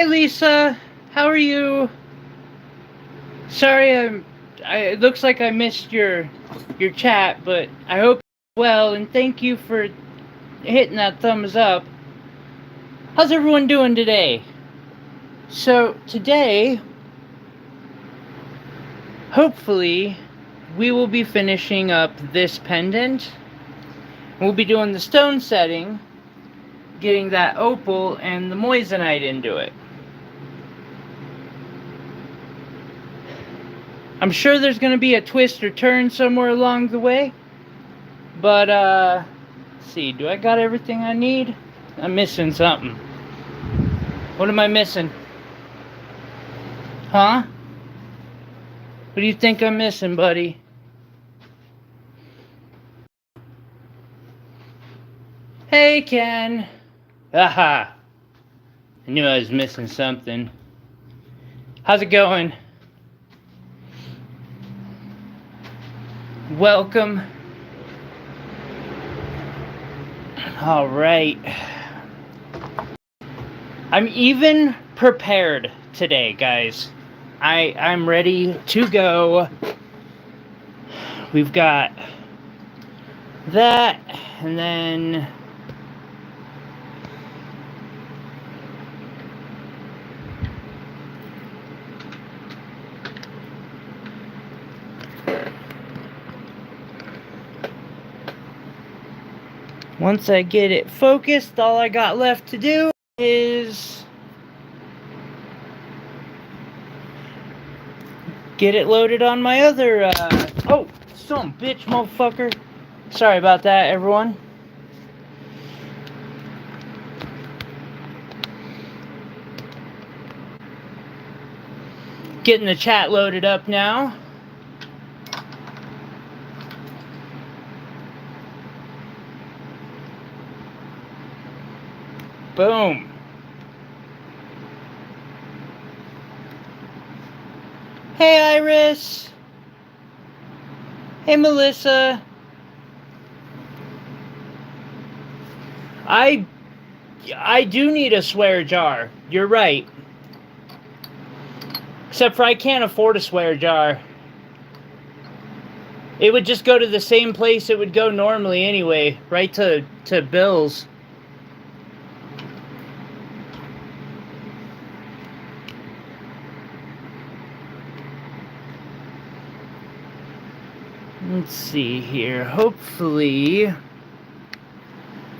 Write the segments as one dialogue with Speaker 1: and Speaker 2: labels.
Speaker 1: Hey Lisa, how are you? Sorry, it looks like I missed your chat, but I hope you're well, and thank you for hitting that thumbs up. How's everyone doing today? So today, hopefully, we will be finishing up this pendant. We'll be doing the stone setting, getting that opal and the moissanite into it. I'm sure there's going to be a twist or turn somewhere along the way. But, let's see, do I got everything I need? I'm missing something. What am I missing? Huh? What do you think I'm missing, buddy? Hey, Ken. Aha. I knew I was missing something. How's it going? Welcome. All right. I'm even prepared today, guys. I'm ready to go. We've got that, and then once I get it focused, all I got left to do is get it loaded on my other, oh, some bitch, motherfucker. Sorry about that, everyone. Getting the chat loaded up now. Boom. Hey, Iris. Hey, Melissa. I do need a swear jar. You're right. Except for I can't afford a swear jar. It would just go to the same place it would go normally anyway, right to Bill's. Let's see here. Hopefully, I'm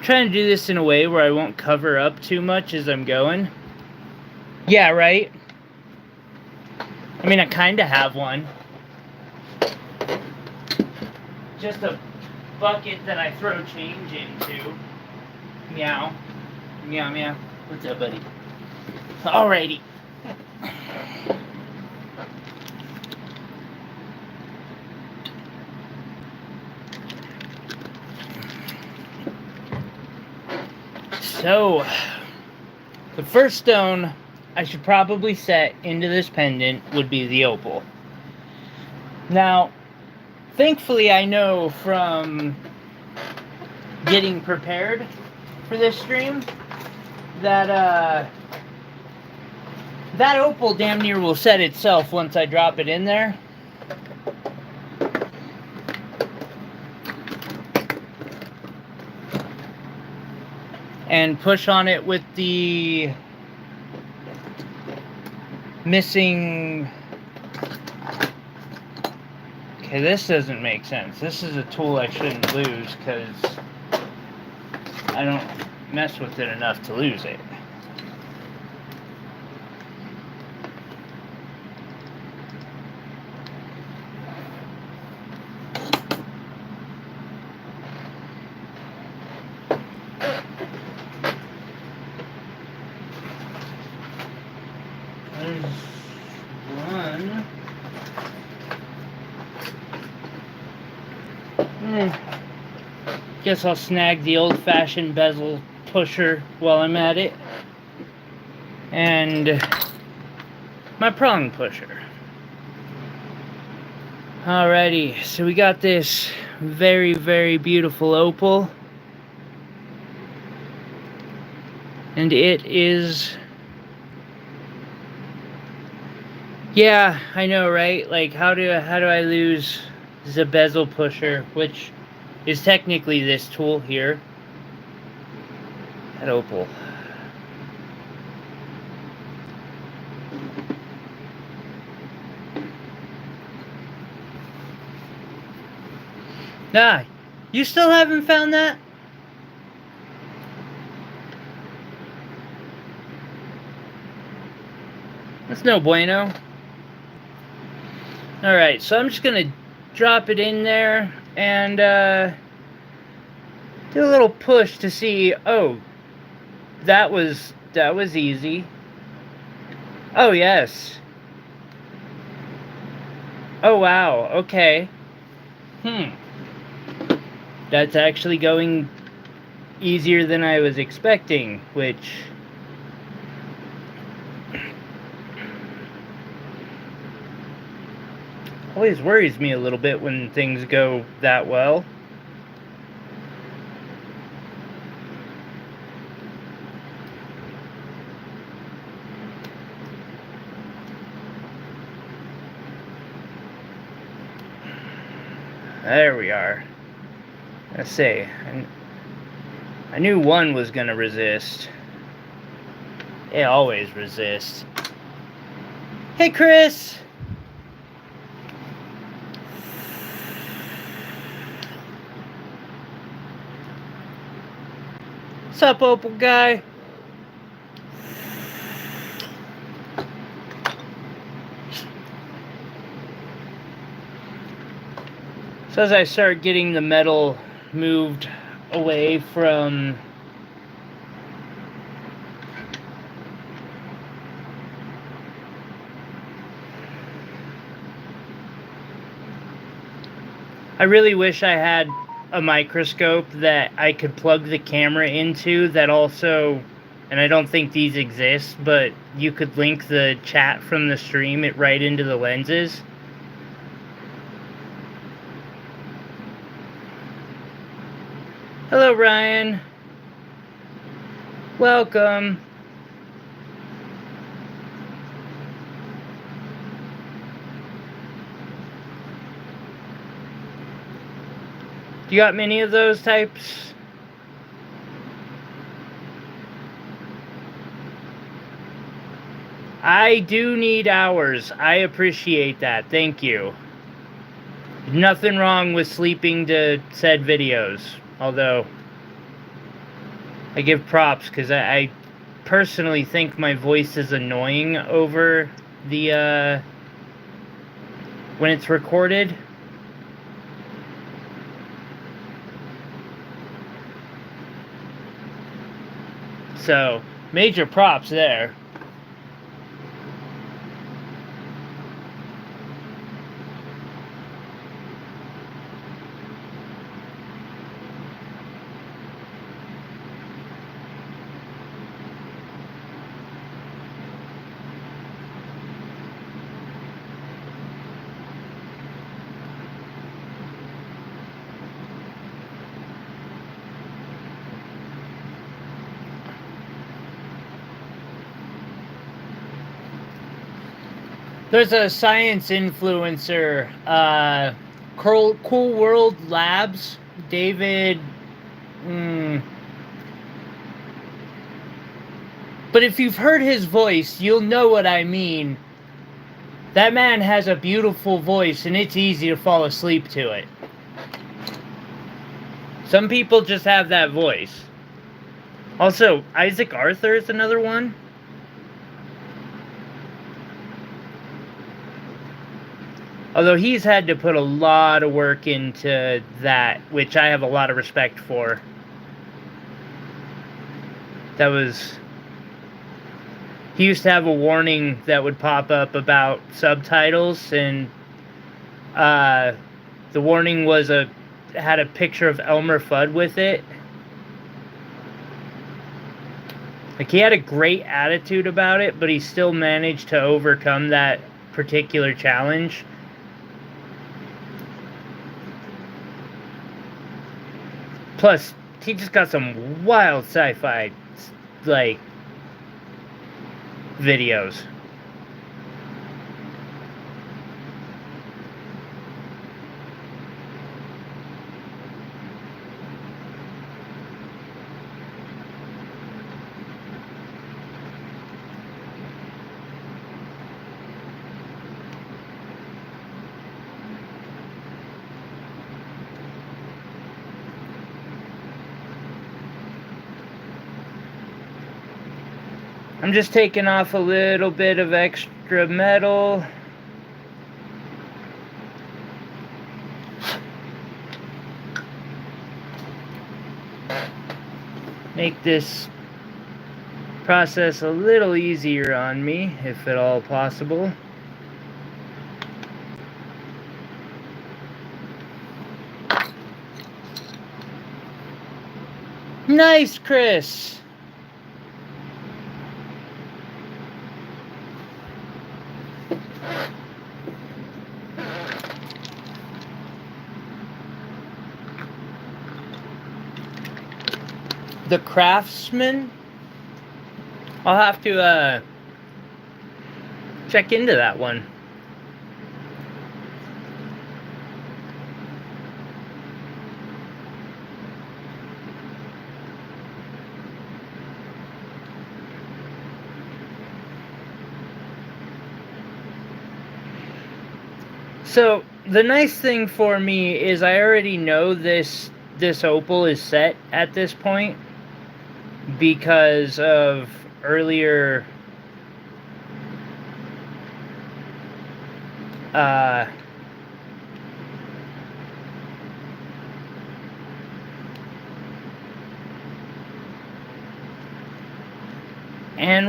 Speaker 1: trying to do this in a way where I won't cover up too much as I'm going. Yeah, right? I mean, I kind of have one. Just a bucket that I throw change into. Meow. Meow, meow. What's up, buddy? Alrighty. So, the first stone I should probably set into this pendant would be the opal. Now, thankfully I know from getting prepared for this stream that that opal damn near will set itself once I drop it in there. And push on it with the missing... Okay, this doesn't make sense. This is a tool I shouldn't lose because I don't mess with it enough to lose it. There's one. Guess I'll snag the old-fashioned bezel pusher while I'm at it. And my prong pusher. Alrighty, so we got this very, very beautiful opal. And it is Yeah, I know, right? Like, how do I lose the bezel pusher, which is technically this tool here? That opal. Nah, you still haven't found that? That's no bueno. Alright, so I'm just gonna drop it in there and do a little push to see. Oh, that was easy. Oh yes. Oh wow, okay. That's actually going easier than I was expecting, which always worries me a little bit when things go that well. There we are. Let's see. I knew one was gonna resist. It always resists. Hey, Chris! What's up, Opal guy? So as I start getting the metal moved away from I really wish I had a microscope that I could plug the camera into that also, and I don't think these exist, but you could link the chat from the stream it right into the lenses. Hello, Ryan. Welcome. You got many of those types? I do need hours. I appreciate that. Thank you. Nothing wrong with sleeping to said videos. Although, I give props because I personally think my voice is annoying over the, when it's recorded. So, major props there. There's a science influencer, Cool World Labs, David. But if you've heard his voice, you'll know what I mean. That man has a beautiful voice, and it's easy to fall asleep to it. Some people just have that voice. Also, Isaac Arthur is another one. Although he's had to put a lot of work into that, which I have a lot of respect for. That was... He used to have a warning that would pop up about subtitles, and the warning was had a picture of Elmer Fudd with it. Like, he had a great attitude about it, but he still managed to overcome that particular challenge. Plus, he just got some wild sci-fi, like, videos. I'm just taking off a little bit of extra metal. Make this process a little easier on me, if at all possible. Nice, Chris! The Craftsman? I'll have to check into that one. So the nice thing for me is I already know this opal is set at this point because of earlier and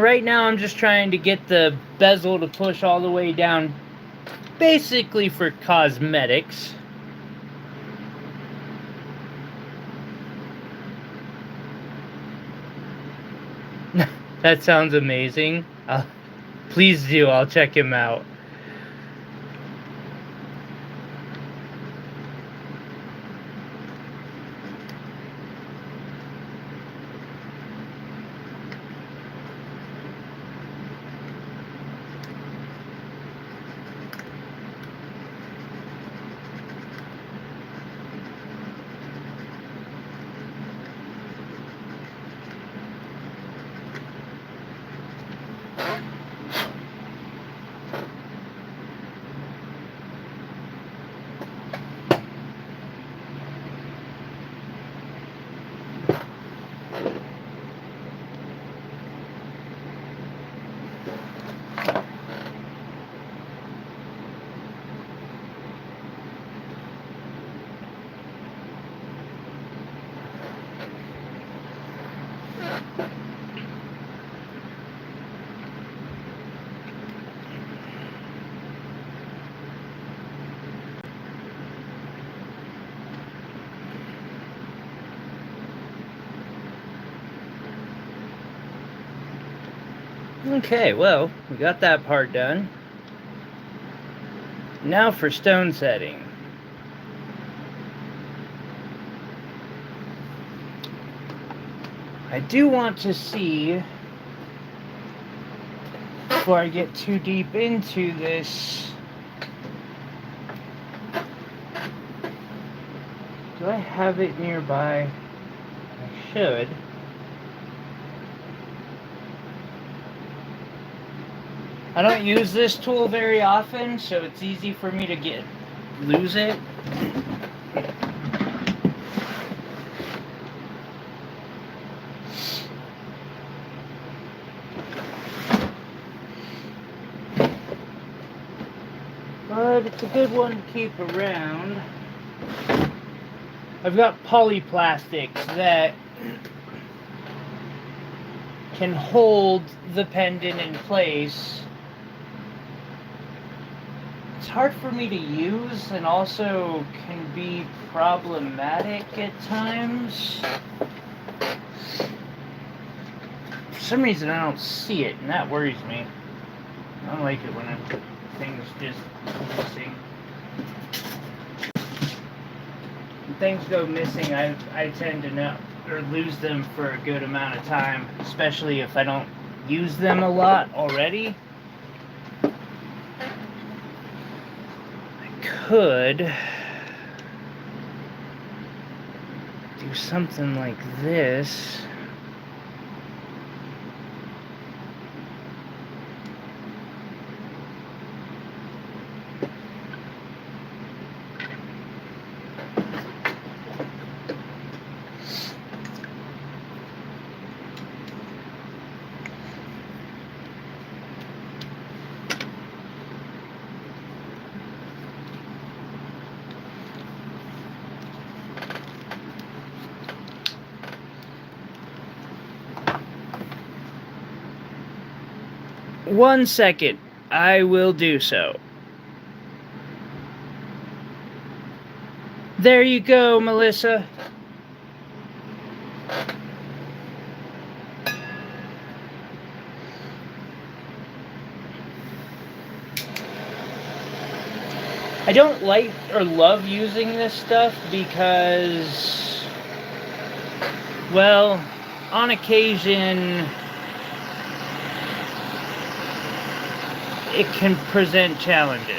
Speaker 1: right now I'm just trying to get the bezel to push all the way down, basically for cosmetics. That sounds amazing. Please do, I'll check him out. Okay, well, we got that part done. Now for stone setting. I do want to see, before I get too deep into this, do I have it nearby? I should. I don't use this tool very often, so it's easy for me to lose it. But it's a good one to keep around. I've got polyplastics that can hold the pendant in place. It's hard for me to use and also can be problematic at times. For some reason I don't see it, and that worries me. I don't like it when things just missing. When things go missing, I tend to know or lose them for a good amount of time, especially if I don't use them a lot already. Could do something like this. 1 second. I will do so. There you go, Melissa. I don't like or love using this stuff because, well, on occasion, it can present challenges.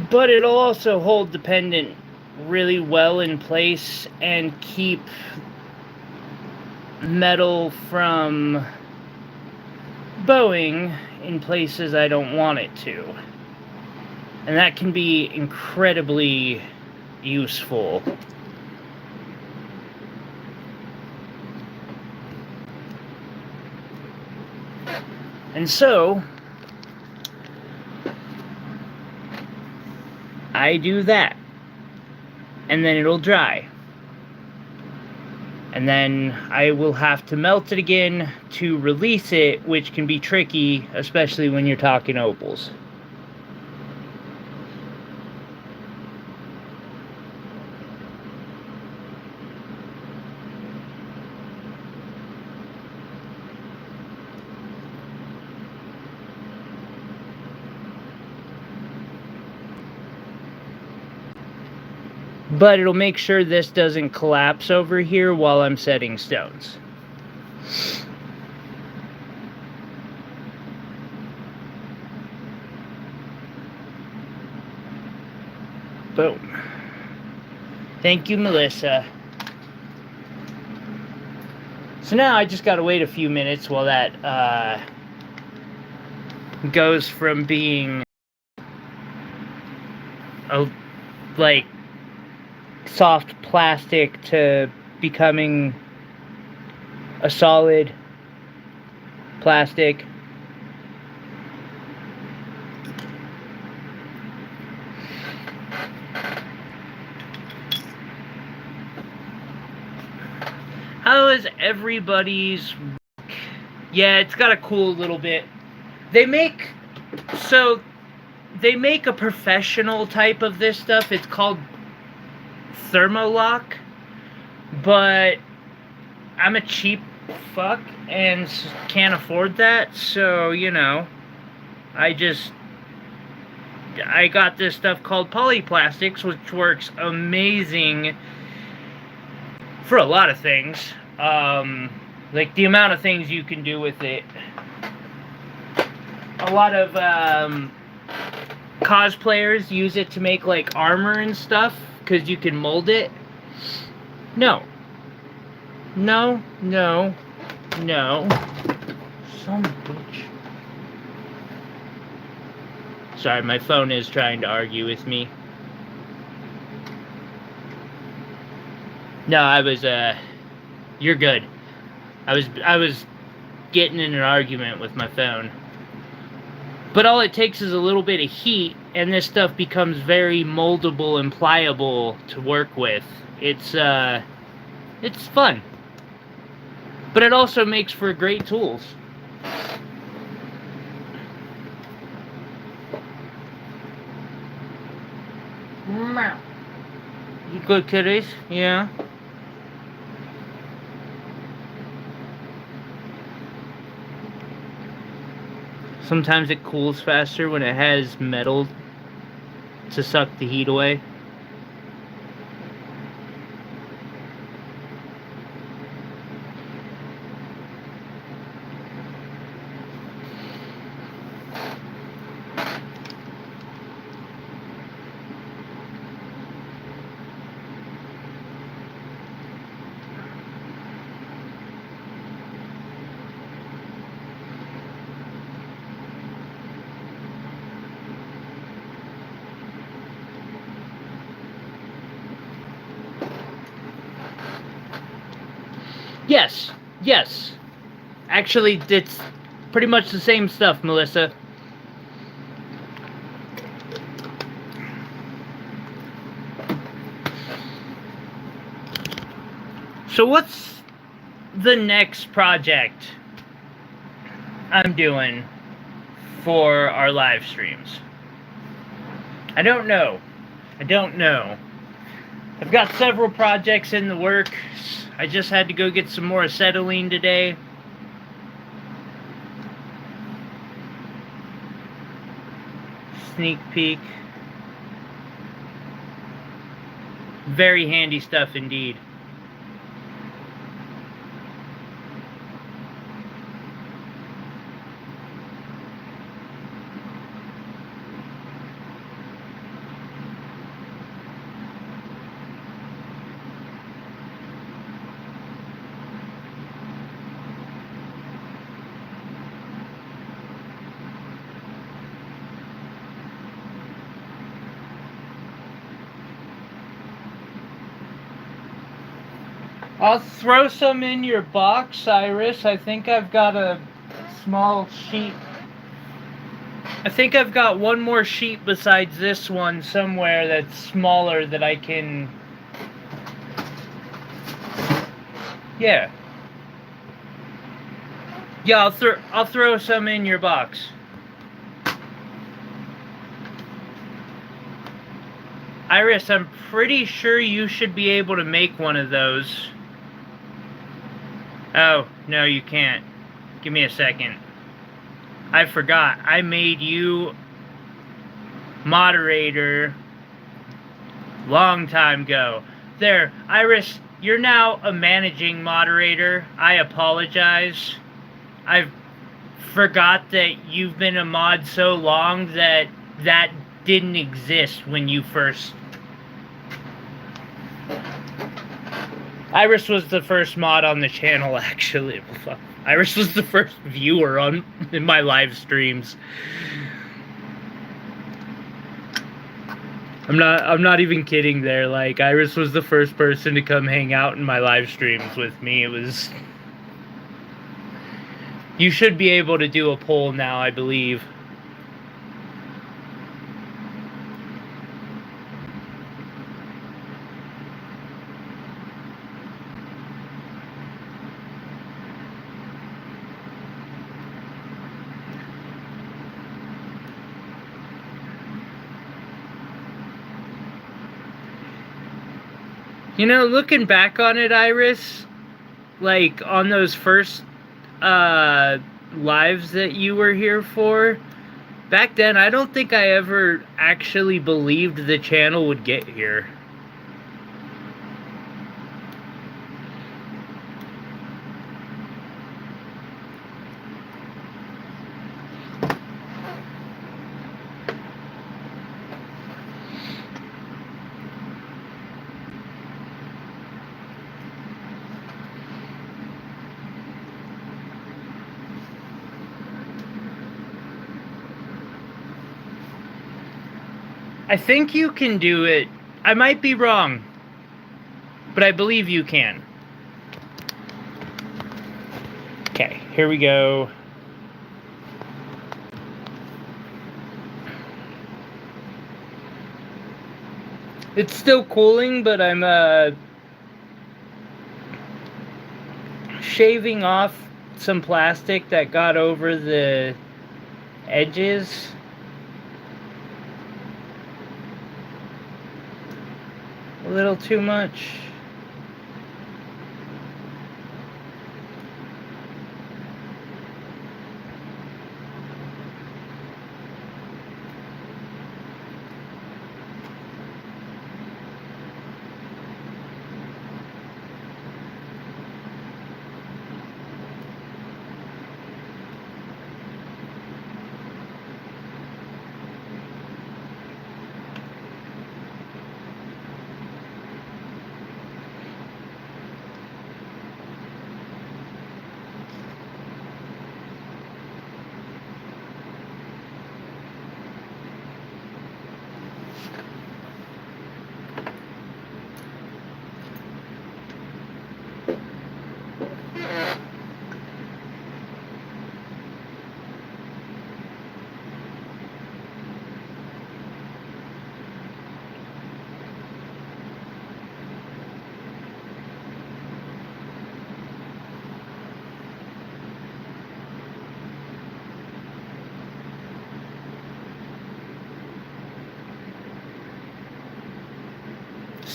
Speaker 1: But it'll also hold the pendant really well in place and keep metal from bowing in places I don't want it to. And that can be incredibly useful. And so, I do that. And then it'll dry. And then I will have to melt it again to release it, which can be tricky, especially when you're talking opals. But it'll make sure this doesn't collapse over here while I'm setting stones. Boom. Thank you, Melissa. So now I just gotta wait a few minutes while that goes from being a, like, soft plastic to becoming a solid plastic. How is everybody's work? Yeah, it's got a cool little bit. They make a professional type of this stuff. It's called Thermolock, but I'm a cheap fuck and can't afford that, so, you know, I got this stuff called polyplastics, which works amazing for a lot of things. Like the amount of things you can do with it. A lot of cosplayers use it to make like armor and stuff, because you can mold it. No. No, no, no. Son of a bitch. Sorry, my phone is trying to argue with me. No, you're good. I was getting in an argument with my phone. But all it takes is a little bit of heat, and this stuff becomes very moldable and pliable to work with. It's fun. But it also makes for great tools. You good, kiddies? Yeah. Sometimes it cools faster when it has metal to suck the heat away. Yes, yes. Actually, it's pretty much the same stuff, Melissa. So what's the next project I'm doing for our live streams? I don't know. I've got several projects in the works. I just had to go get some more acetylene today. Sneak peek. Very handy stuff indeed. I'll throw some in your box, Iris. I think I've got a small sheet. I think I've got one more sheet besides this one somewhere that's smaller that I can... Yeah. Yeah, I'll throw some in your box. Iris, I'm pretty sure you should be able to make one of those. Oh, no, you can't. Give me a second. I forgot. I made you moderator long time ago. There, Iris, you're now a managing moderator. I apologize. I forgot that you've been a mod so long that that didn't exist when you first... Iris was the first mod on the channel, actually. Iris was the first viewer in my live streams. I'm not even kidding there. Like, Iris was the first person to come hang out in my live streams with me. It was... You should be able to do a poll now, I believe. You know, looking back on it, Iris, like, on those first lives that you were here for, back then, I don't think I ever actually believed the channel would get here. I think you can do it. I might be wrong, but I believe you can. Okay, here we go. It's still cooling, but I'm shaving off some plastic that got over the edges. A little too much.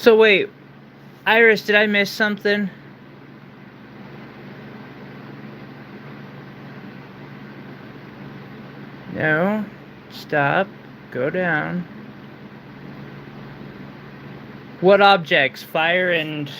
Speaker 1: So wait, Iris, did I miss something? No. Stop. Go down. What objects? Fire and...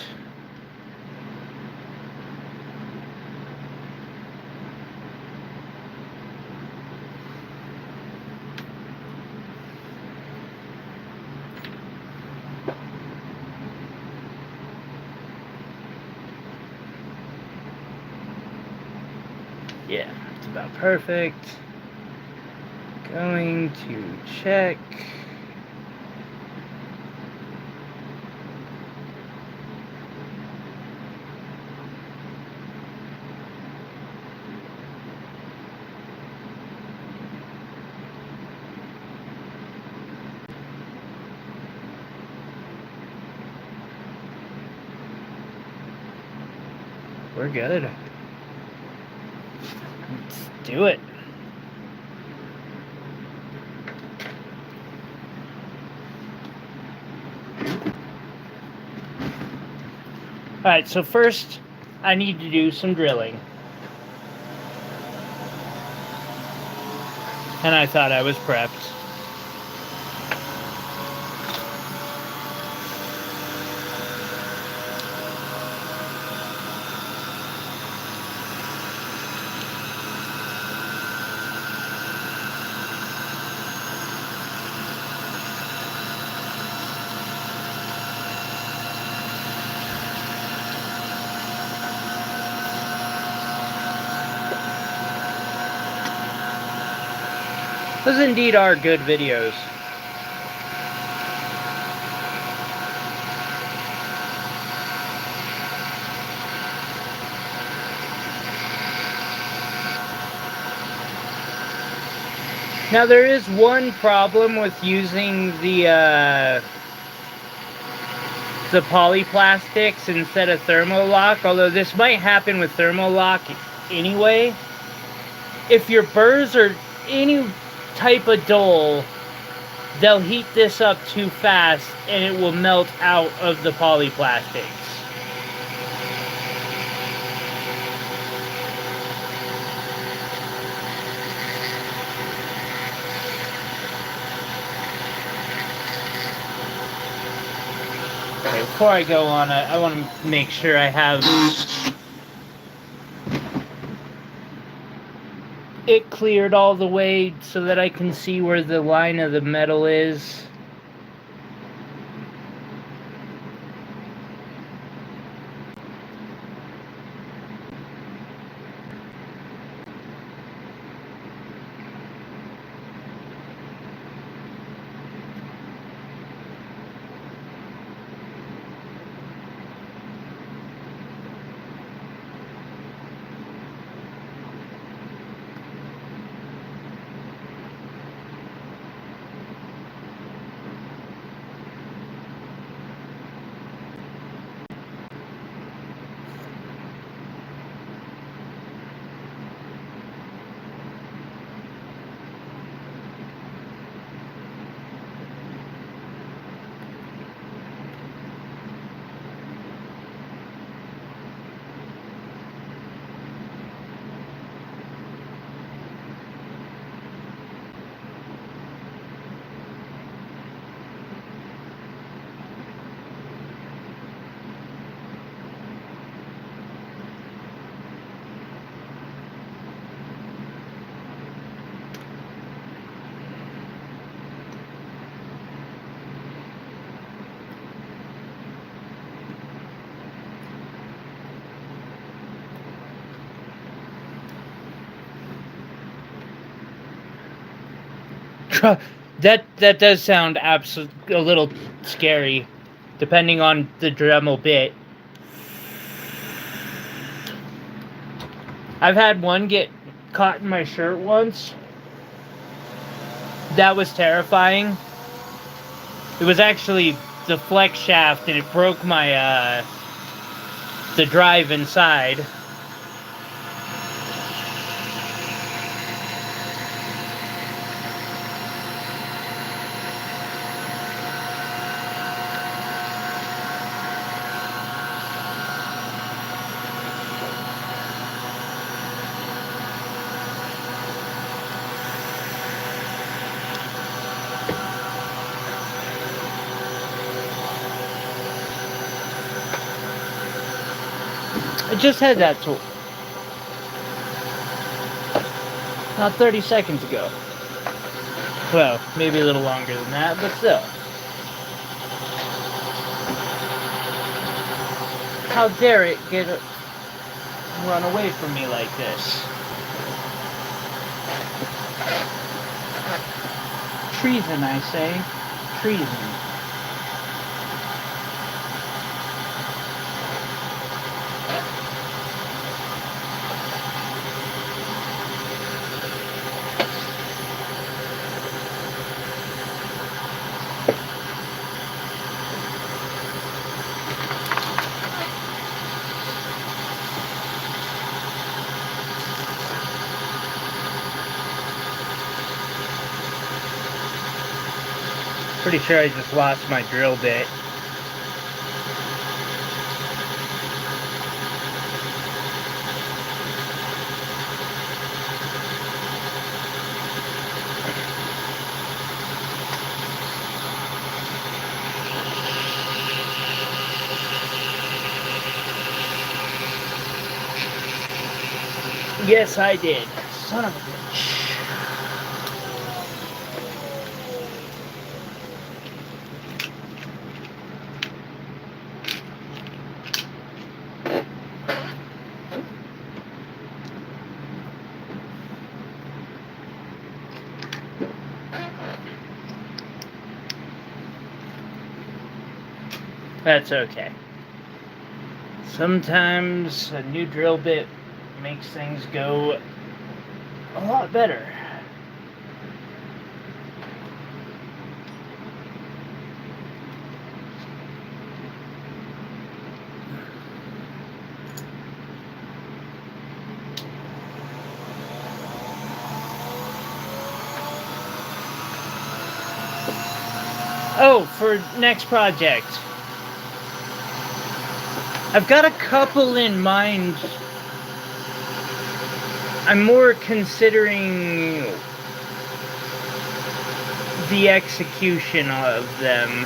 Speaker 1: Yeah, it's about perfect. Going to check. We're good. Let's do it. Alright, so first I need to do some drilling. And I thought I was prepped. Those indeed are good videos. Now there is one problem with using the polyplastics instead of Thermolock, although this might happen with Thermolock anyway. If your burrs are any type of dull, they'll heat this up too fast and it will melt out of the polyplastics. Okay, before I go on, I want to make sure I have it cleared all the way so that I can see where the line of the metal is. That does sound a little scary, depending on the Dremel bit. I've had one get caught in my shirt once. That was terrifying. It was actually the flex shaft, and it broke my the drive inside. I just had that tool. Not 30 seconds ago. Well, maybe a little longer than that, but still. How dare it run away from me like this? Treason, I say. Treason. Pretty sure I just lost my drill bit. Yes, I did. Son of a bitch. That's okay. Sometimes a new drill bit makes things go a lot better. Oh, for next project. I've got a couple in mind. I'm more considering the execution of them.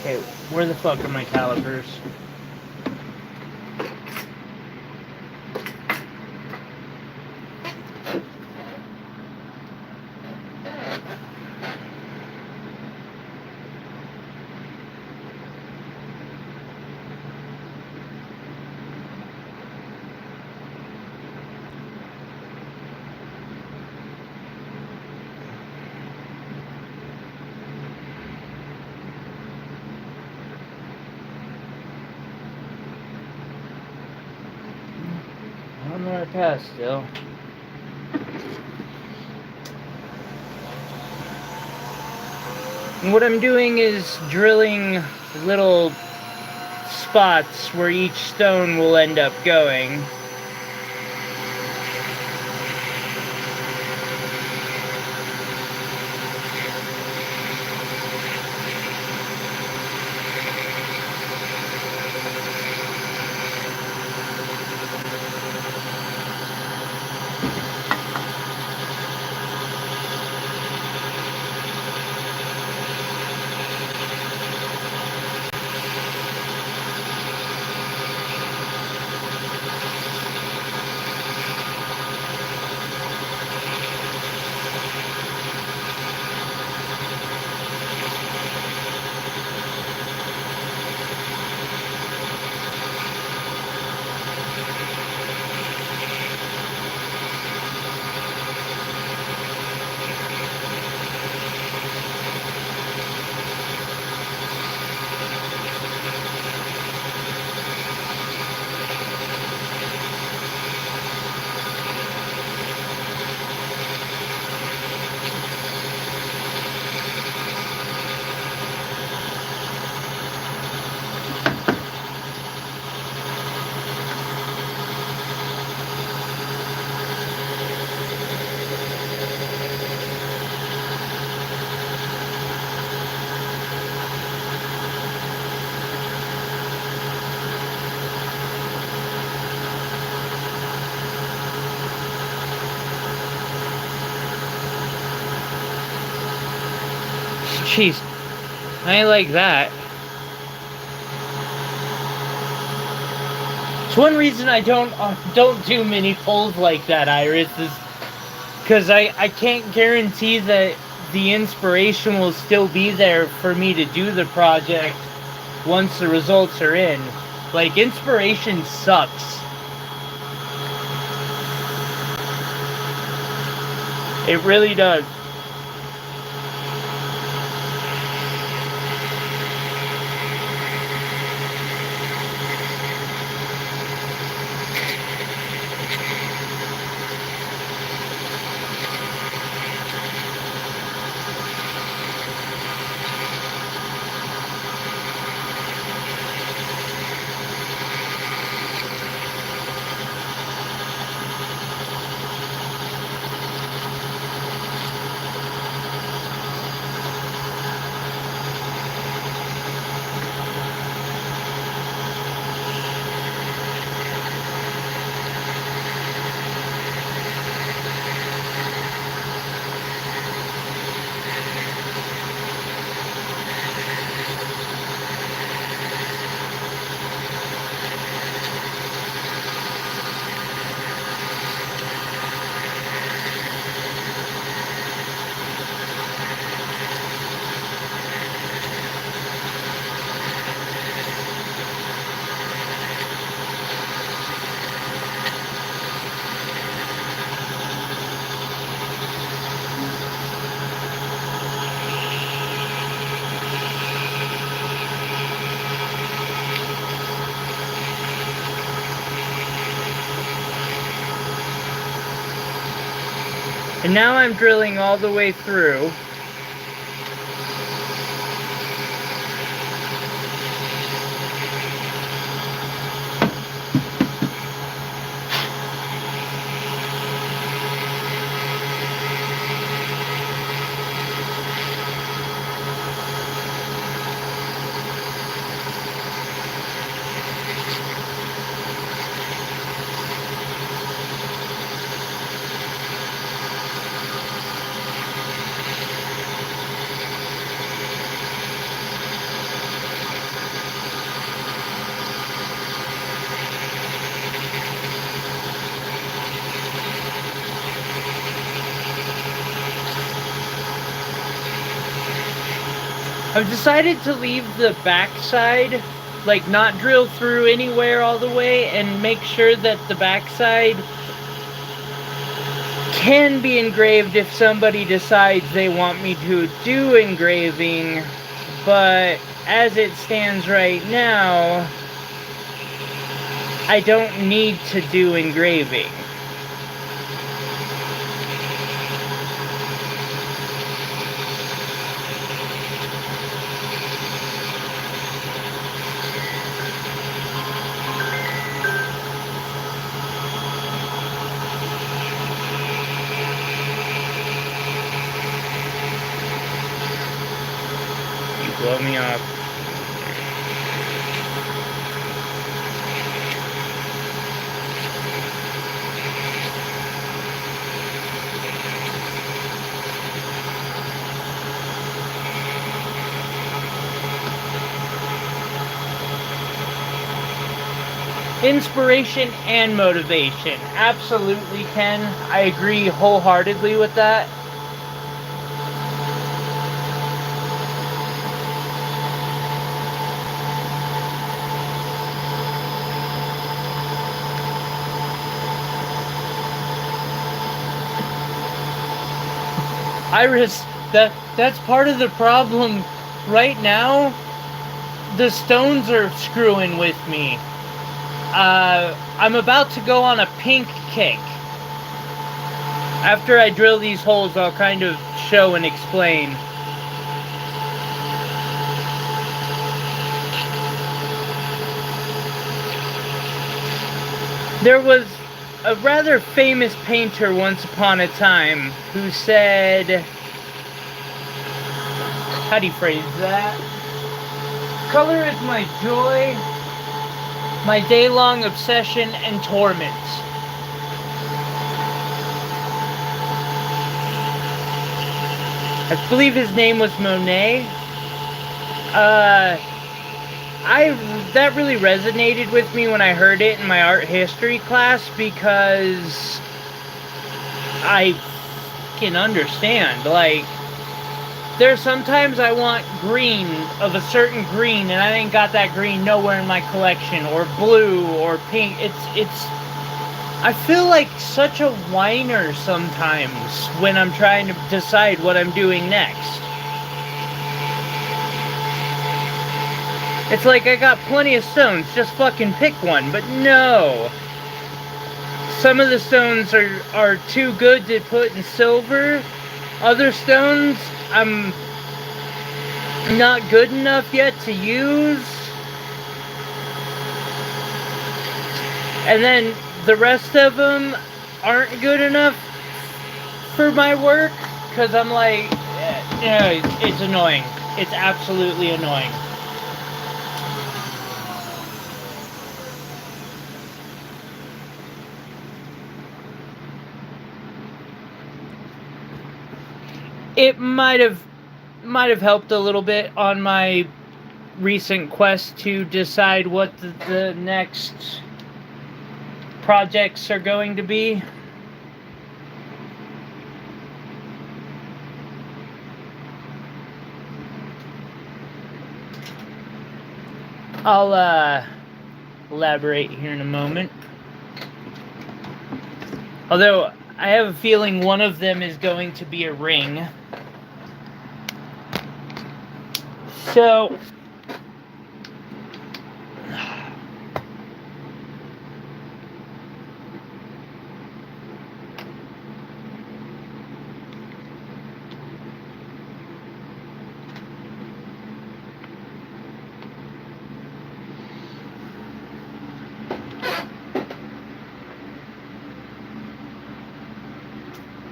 Speaker 1: Okay, where the fuck are my calipers? On the right path still. And what I'm doing is drilling little spots where each stone will end up going. Jeez, I ain't like that. It's one reason I don't do mini pulls like that, Iris, is because I can't guarantee that the inspiration will still be there for me to do the project once the results are in. Like, inspiration sucks. It really does. And now I'm drilling all the way through. I've decided to leave the backside, like not drill through anywhere all the way, and make sure that the backside can be engraved if somebody decides they want me to do engraving. But as it stands right now, I don't need to do engraving. Blow me off. Inspiration and motivation. Absolutely, Ken. I agree wholeheartedly with that. Iris, that's part of the problem. Right now, the stones are screwing with me. I'm about to go on a pink kick. After I drill these holes, I'll kind of show and explain. There was a rather famous painter once upon a time who said, how do you phrase that? Color is my joy, my day-long obsession and torment. I believe his name was Monet. That really resonated with me when I heard it in my art history class, because I can understand. Like, there's sometimes I want green of a certain green, and I ain't got that green nowhere in my collection, or blue, or pink. I feel like such a whiner sometimes when I'm trying to decide what I'm doing next. It's like I got plenty of stones, just fucking pick one, but no. Some of the stones are too good to put in silver. Other stones, I'm not good enough yet to use. And then the rest of them aren't good enough for my work, because I'm like, it's annoying. It's absolutely annoying. It might have helped a little bit on my recent quest to decide what the next projects are going to be. I'll elaborate here in a moment. Although I have a feeling one of them is going to be a ring. So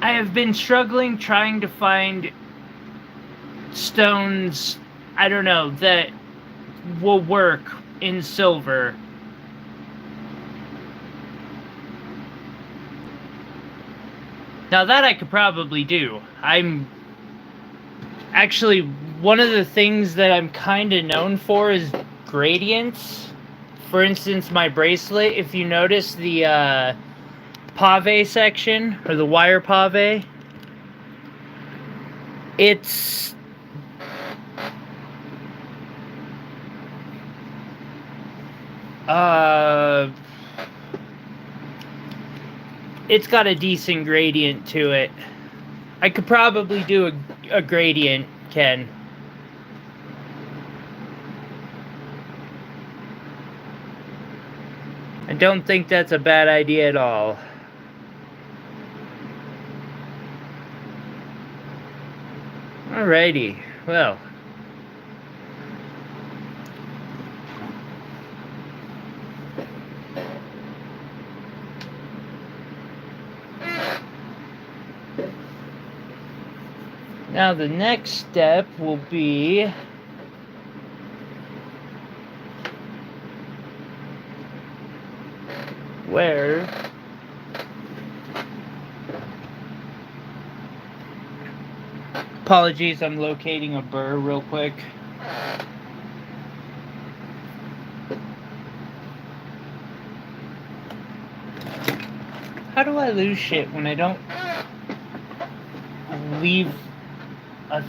Speaker 1: I have been struggling trying to find stones, I don't know, that will work in silver. Now that I could probably do. I'm actually, one of the things that I'm kind of known for is gradients. For instance, my bracelet, if you notice the pave section, or the wire pave, it's it's got a decent gradient to it. I could probably do a gradient, Ken. I don't think that's a bad idea at all. Alrighty, well. Now the next step will be where apologies, I'm locating a burr real quick. How do I lose shit when I don't leave a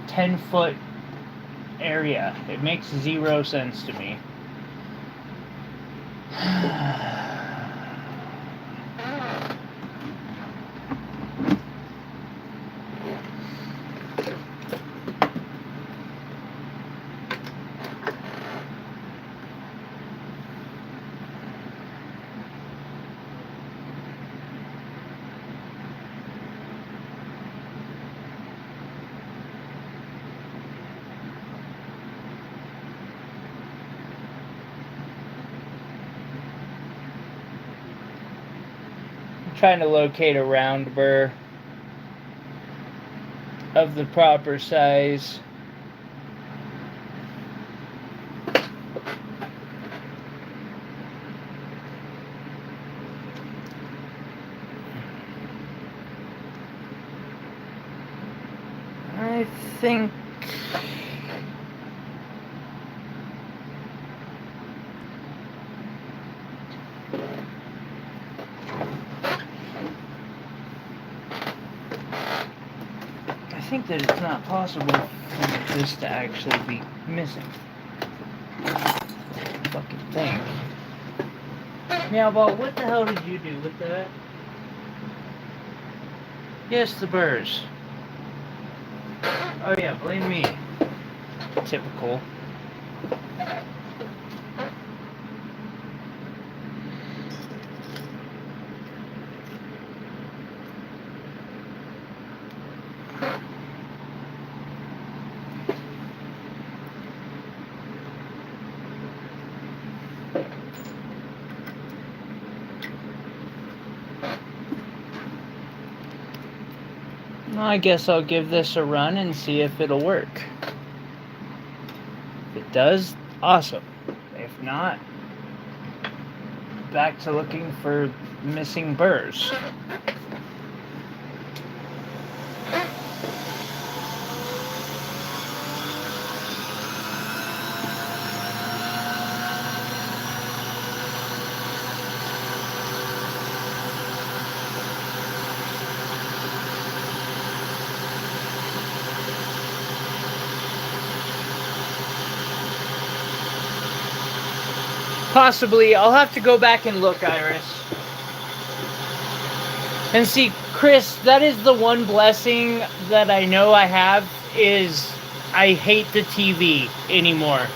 Speaker 1: 10-foot area? It makes zero sense to me. Trying to locate a round burr of the proper size. I think... I think that it's not possible for this to actually be missing. Fucking thing. Meowball, what the hell did you do with that? Yes, the burrs. Oh yeah, blame me. Typical. I guess I'll give this a run and see if it'll work. If it does, awesome. If not, back to looking for missing burrs. Possibly. I'll have to go back and look, Iris. And see, Chris, that is the one blessing that I know I have, is I hate the TV anymore.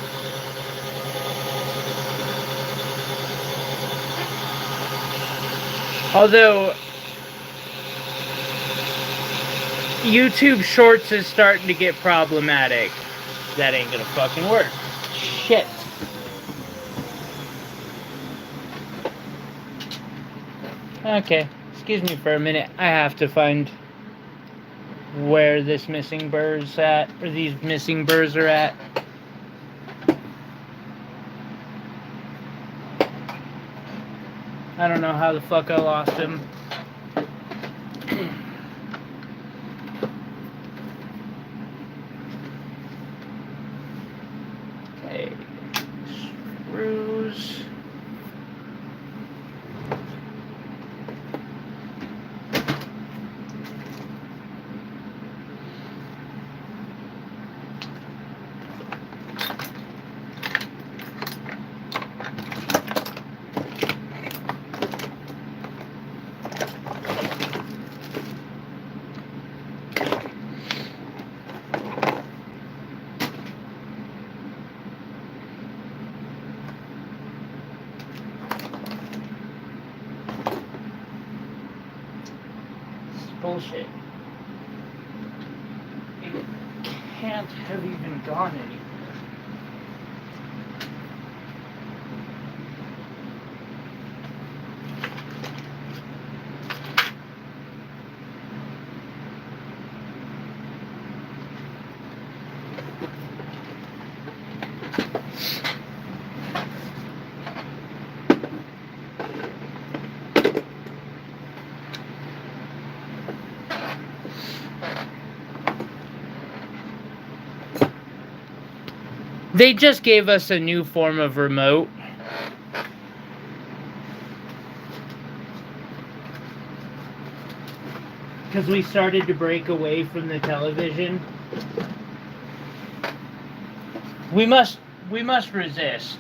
Speaker 1: Although YouTube Shorts is starting to get problematic. That ain't gonna fucking work. Shit. Okay, excuse me for a minute. I have to find where this missing burr's at, or these missing burrs are at. I don't know how the fuck I lost him. Okay, screws. Bullshit. It can't have even gone anywhere. They just gave us a new form of remote. Because we started to break away from the television. We must resist.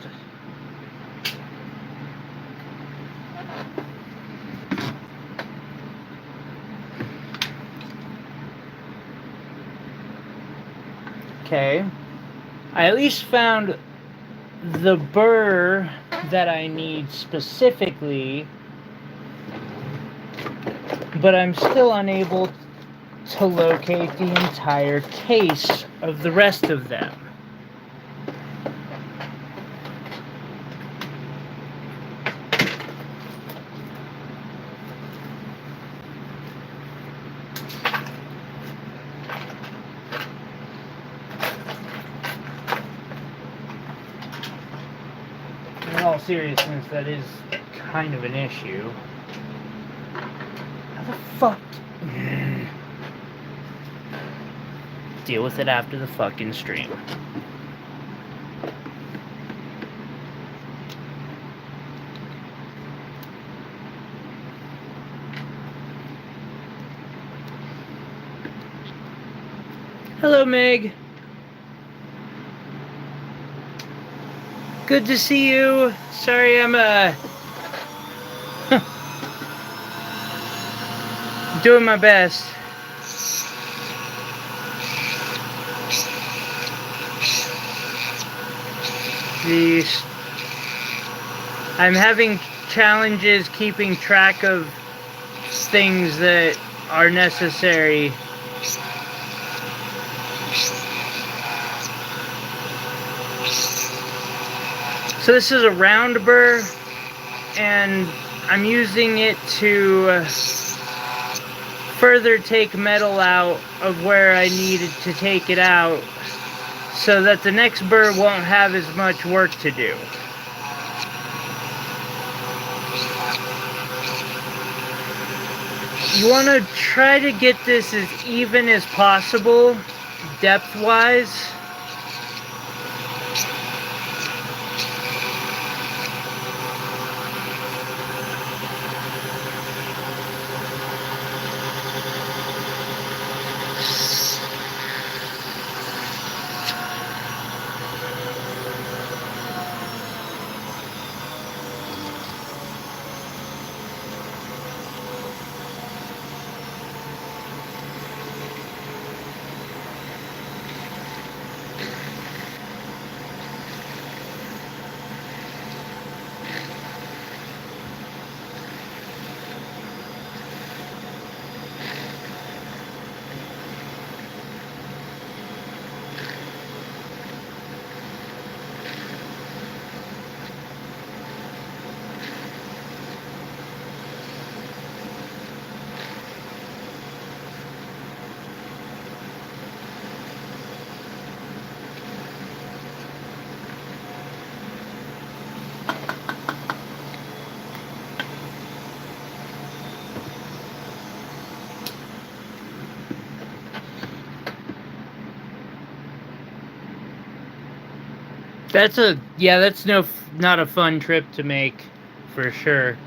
Speaker 1: Okay. I at least found the burr that I need specifically, but I'm still unable to locate the entire case of the rest of them. In all seriousness, that is kind of an issue. How the fuck? deal with it after the fucking stream. Hello, Meg. Good to see you. Sorry, I'm doing my best. I'm having challenges keeping track of things that are necessary. So this is a round burr, and I'm using it to further take metal out of where I needed to take it out, so that the next burr won't have as much work to do. You want to try to get this as even as possible, depth-wise. That's not a fun trip to make, for sure.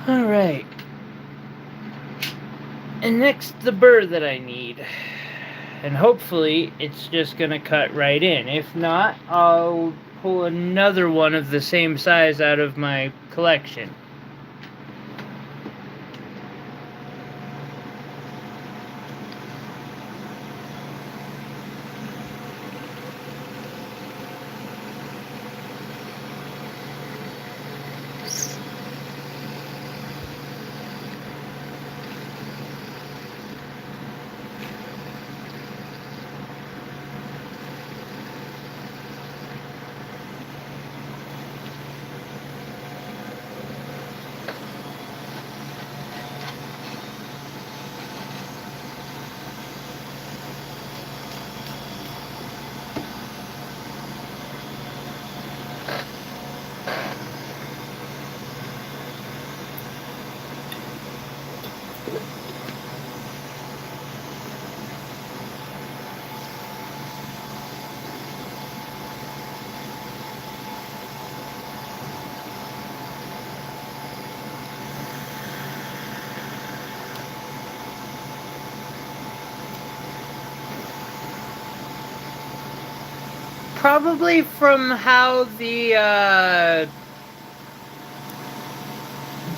Speaker 1: Alright. And next, the burr that I need. And hopefully, it's just gonna cut right in. If not, I'll pull another one of the same size out of my collection. Probably from how the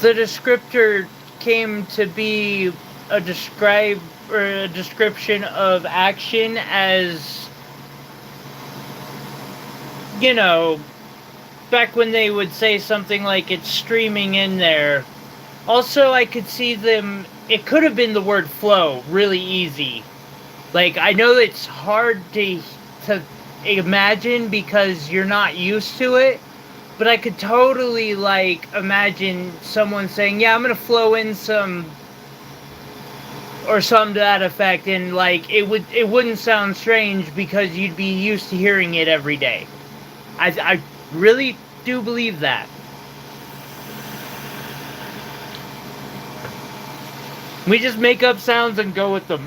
Speaker 1: descriptor came to be a description of action as, you know, back when they would say something like it's streaming in there. Also, I could see them, it could have been the word flow, really easy. Like, I know it's hard to imagine because you're not used to it, but I could totally, like, imagine someone saying, yeah, I'm gonna flow in some, or something to that effect, and, like, it wouldn't sound strange because you'd be used to hearing it every day. I really do believe that. We just make up sounds and go with them.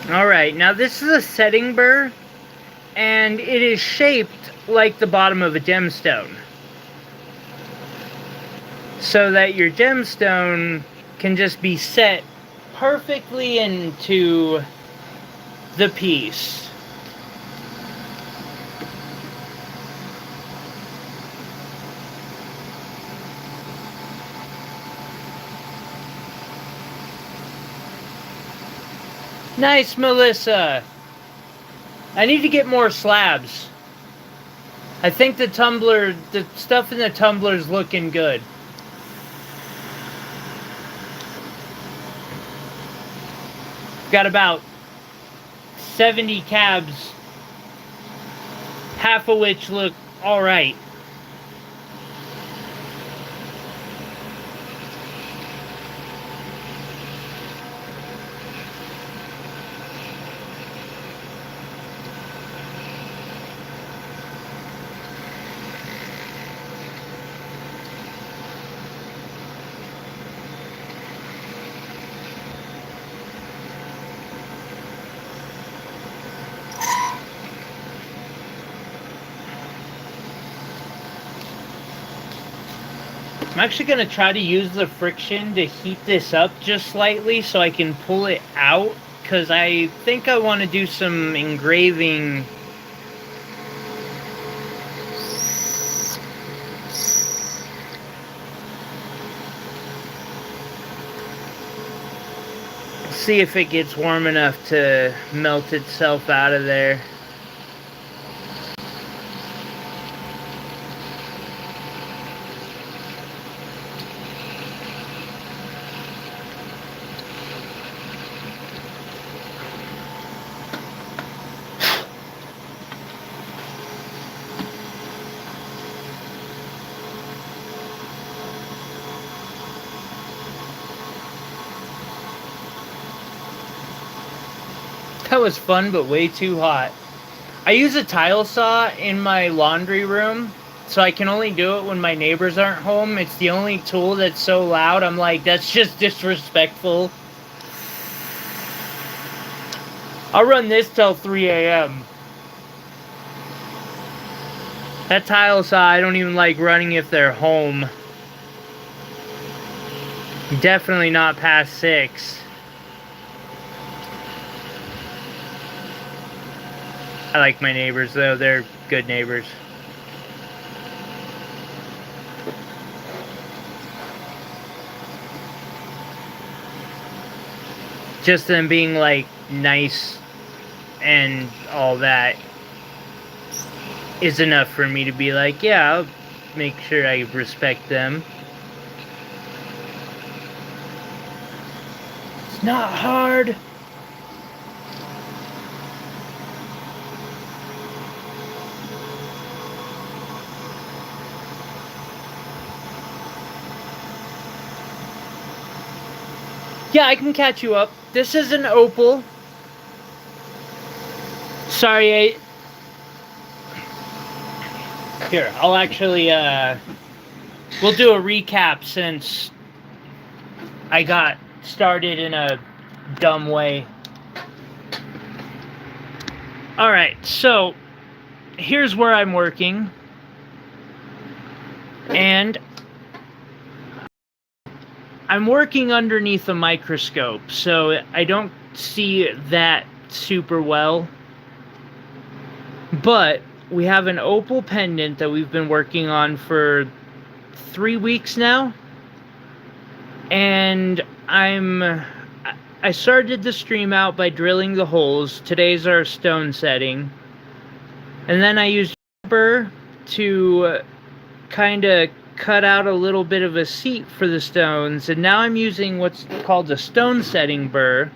Speaker 1: Alright, now this is a setting burr, and it is shaped like the bottom of a gemstone, so that your gemstone can just be set perfectly into the piece. Nice, Melissa! I need to get more slabs. I think the stuff in the tumbler's looking good. Got about 70 cabs, half of which look alright. I'm actually going to try to use the friction to heat this up just slightly so I can pull it out, because I think I want to do some engraving. See if it gets warm enough to melt itself out of there. That was fun, but way too hot. I use a tile saw in my laundry room, so I can only do it when my neighbors aren't home. It's the only tool that's so loud, I'm like, that's just disrespectful. I'll run this till 3 a.m. That tile saw, I don't even like running if they're home. Definitely not past 6. I like my neighbors, though. They're good neighbors. Just them being, like, nice and all that is enough for me to be like, yeah, I'll make sure I respect them. It's not hard. Yeah, I can catch you up. This is an opal. Sorry, Here, I'll actually, we'll do a recap since I got started in a dumb way. Alright, so, here's where I'm working. And I'm working underneath a microscope, so I don't see that super well. But we have an opal pendant that we've been working on for 3 weeks now. And I started the stream out by drilling the holes. Today's our stone setting. And then I used burr to kind of cut out a little bit of a seat for the stones, and now I'm using what's called a stone setting burr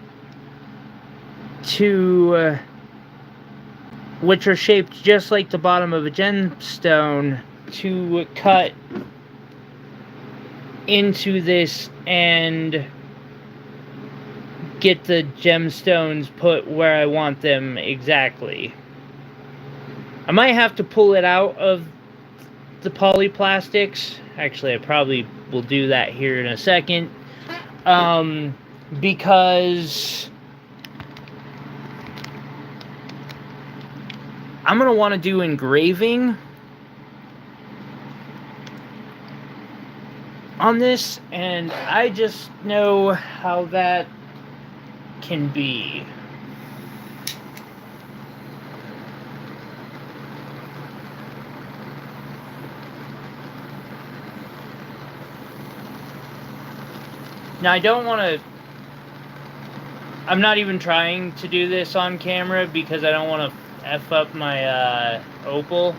Speaker 1: to which are shaped just like the bottom of a gemstone, to cut into this and get the gemstones put where I want them exactly. I might have to pull it out of the polyplastics. Actually, I probably will do that here in a second. Because I'm going to want to do engraving on this, and I just know how that can be. Now, I don't want to... I'm not even trying to do this on camera because I don't want to F up my opal.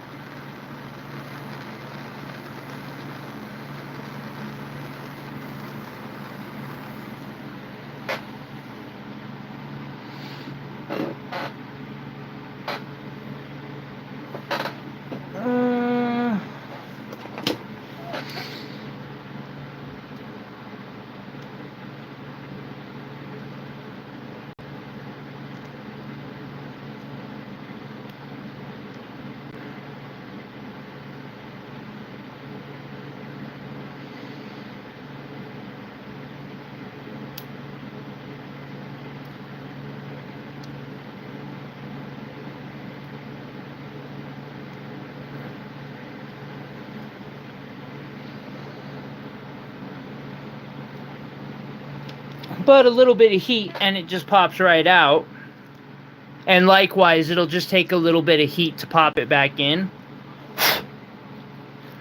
Speaker 1: But a little bit of heat and it just pops right out. And likewise, it'll just take a little bit of heat to pop it back in.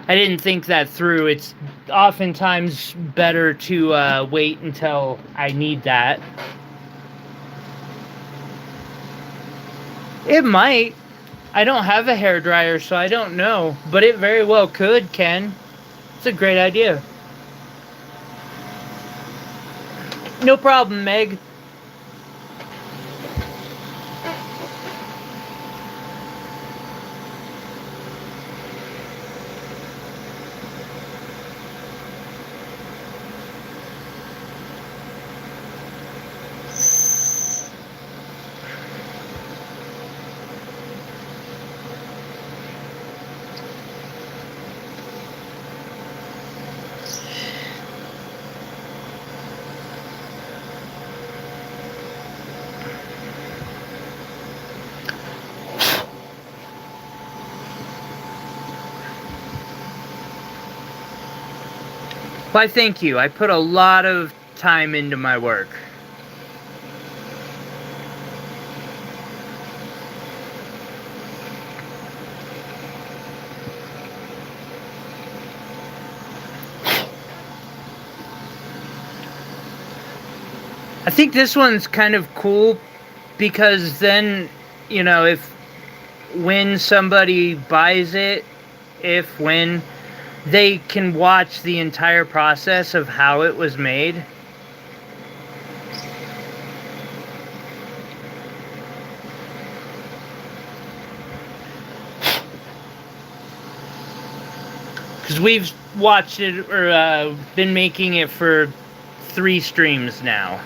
Speaker 1: I didn't think that through. It's oftentimes better to wait until I need that. It might. I don't have a hairdryer, so I don't know. But it very well could, Ken. It's a great idea. No problem, Meg. Why, thank you. I put a lot of time into my work. I think this one's kind of cool because then, you know, when somebody buys it, when they can watch the entire process of how it was made. Because we've watched it, or been making it for 3 streams now.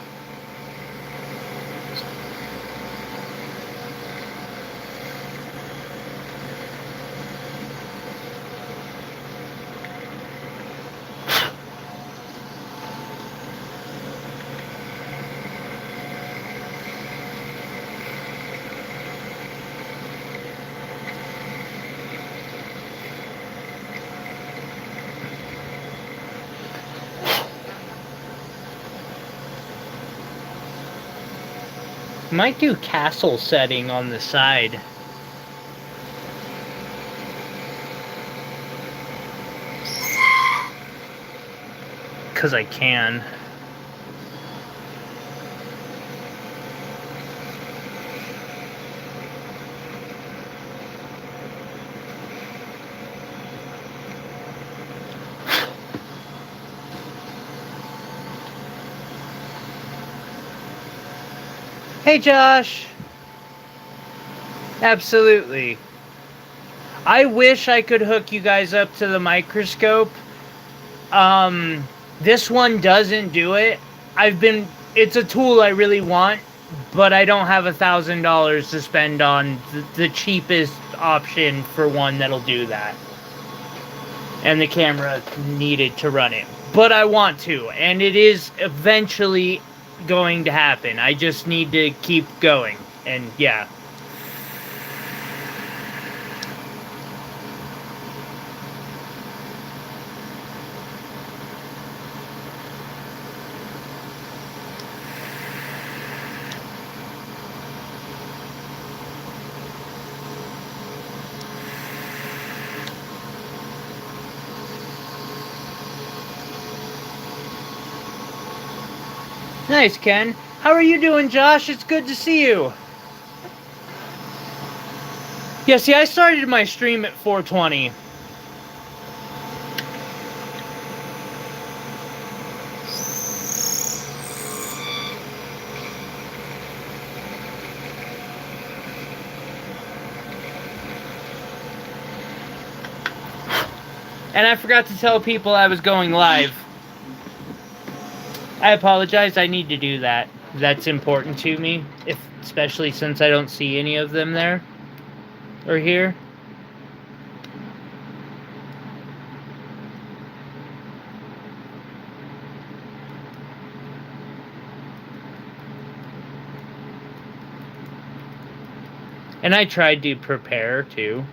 Speaker 1: Might do castle setting on the side. Because I can. Hey, Josh. Absolutely. I wish I could hook you guys up to the microscope. This one doesn't do it. It's a tool I really want, but I don't have $1,000 to spend on the cheapest option for one that'll do that. And the camera needed to run it. But I want to, and it is eventually going to happen. I just need to keep going, and yeah. Nice, Ken. How are you doing, Josh? It's good to see you. Yeah, see, I started my stream at 4:20. And I forgot to tell people I was going live. I apologize, I need to do that. That's important to me, especially since I don't see any of them there or here. And I tried to prepare too.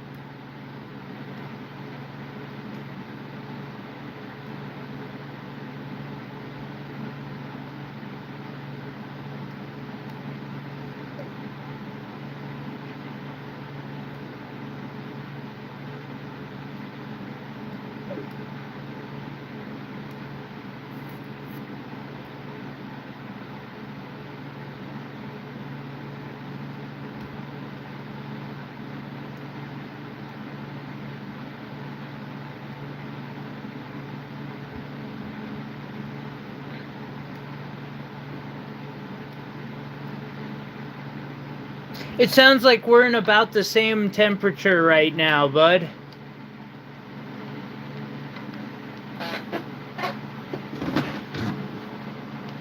Speaker 1: It sounds like we're in about the same temperature right now, bud.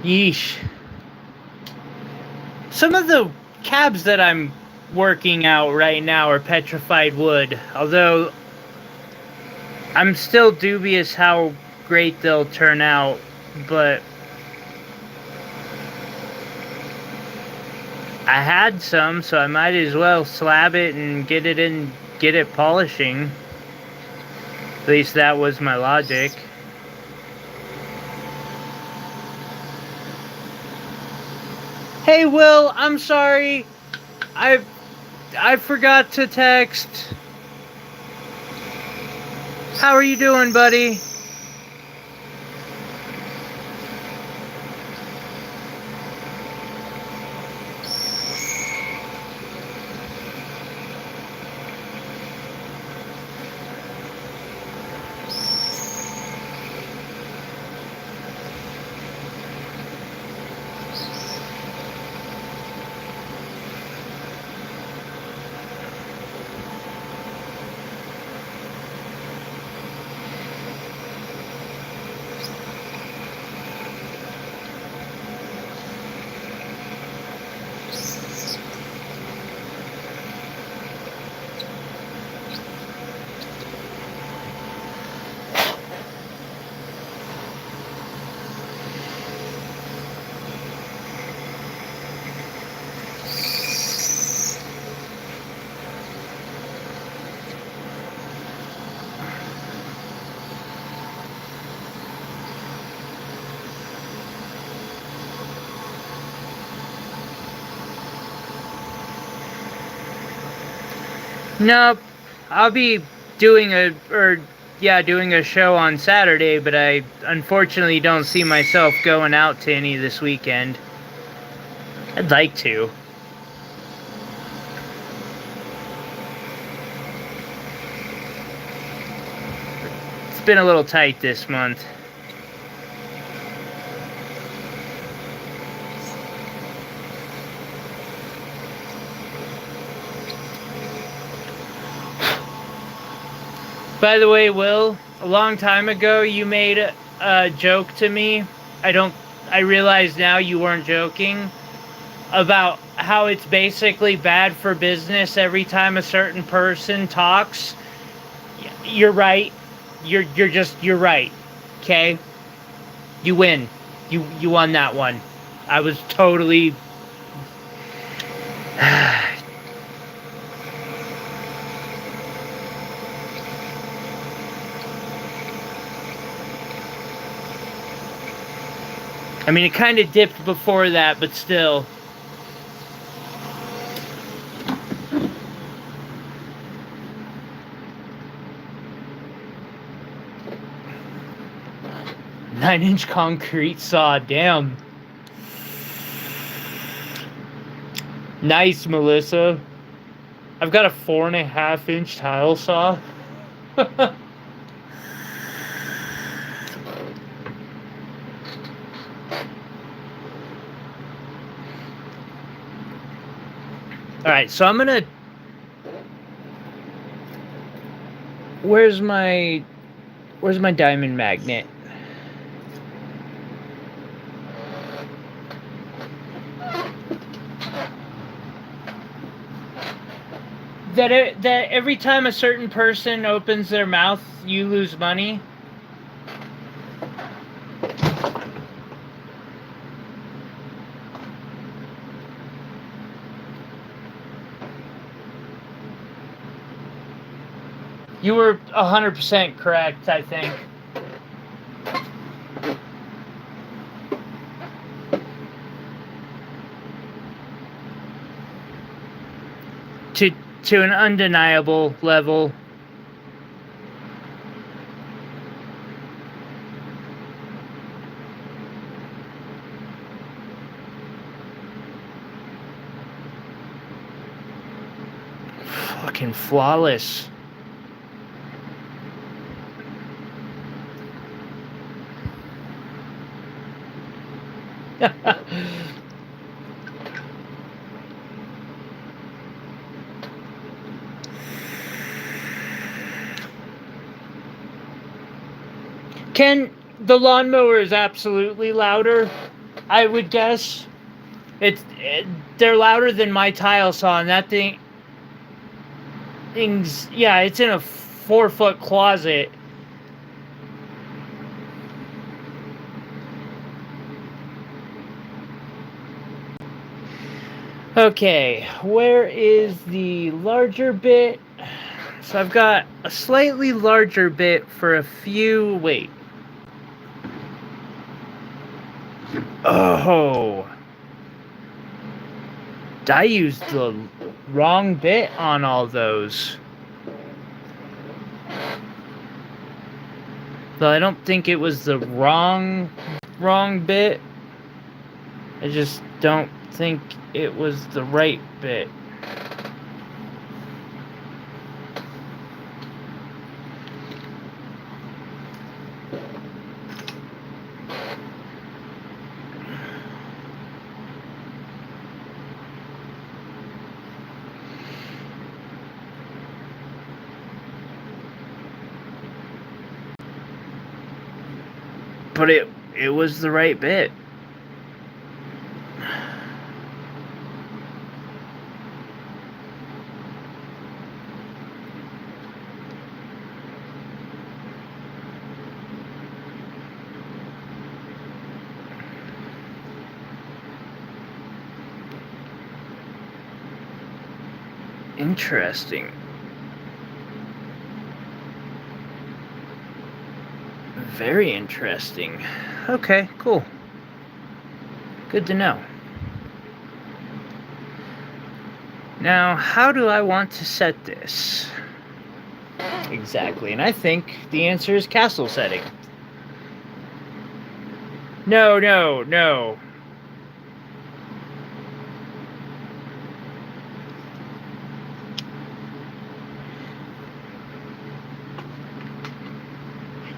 Speaker 1: Yeesh. Some of the cabs that I'm working out right now are petrified wood, although I'm still dubious how great they'll turn out, but I had some, so I might as well slab it and get it polishing. At least that was my logic. Hey Will, I'm sorry. I forgot to text. How are you doing, buddy? Nope. I'll be doing a show on Saturday, but I unfortunately don't see myself going out to any this weekend. I'd like to. It's been a little tight this month. By the way, Will, a long time ago you made joke to me. I realize now you weren't joking about how it's basically bad for business every time a certain person talks. You're right. You're right. Okay? You win. You won that one. I was totally I mean, it kind of dipped before that, but still. Nine-inch concrete saw, damn. Nice, Melissa. I've got a 4.5-inch tile saw. Alright, so I'm gonna... Where's my diamond magnet? That every time a certain person opens their mouth, you lose money? You were 100% correct, I think. To an undeniable level. Fucking flawless. The lawnmower is absolutely louder, I would guess. They're louder than my tile saw, and that thing's, yeah, it's in a 4-foot closet. Okay, where is the larger bit? So I've got a slightly larger bit for a few... Wait. Oh. I used the wrong bit on all those. Though I don't think it was the wrong bit. I just don't think it was the right bit. But it was the right bit. Interesting. Very interesting. Okay, cool. Good to know. Now, how do I want to set this? Exactly, and I think the answer is castle setting. No.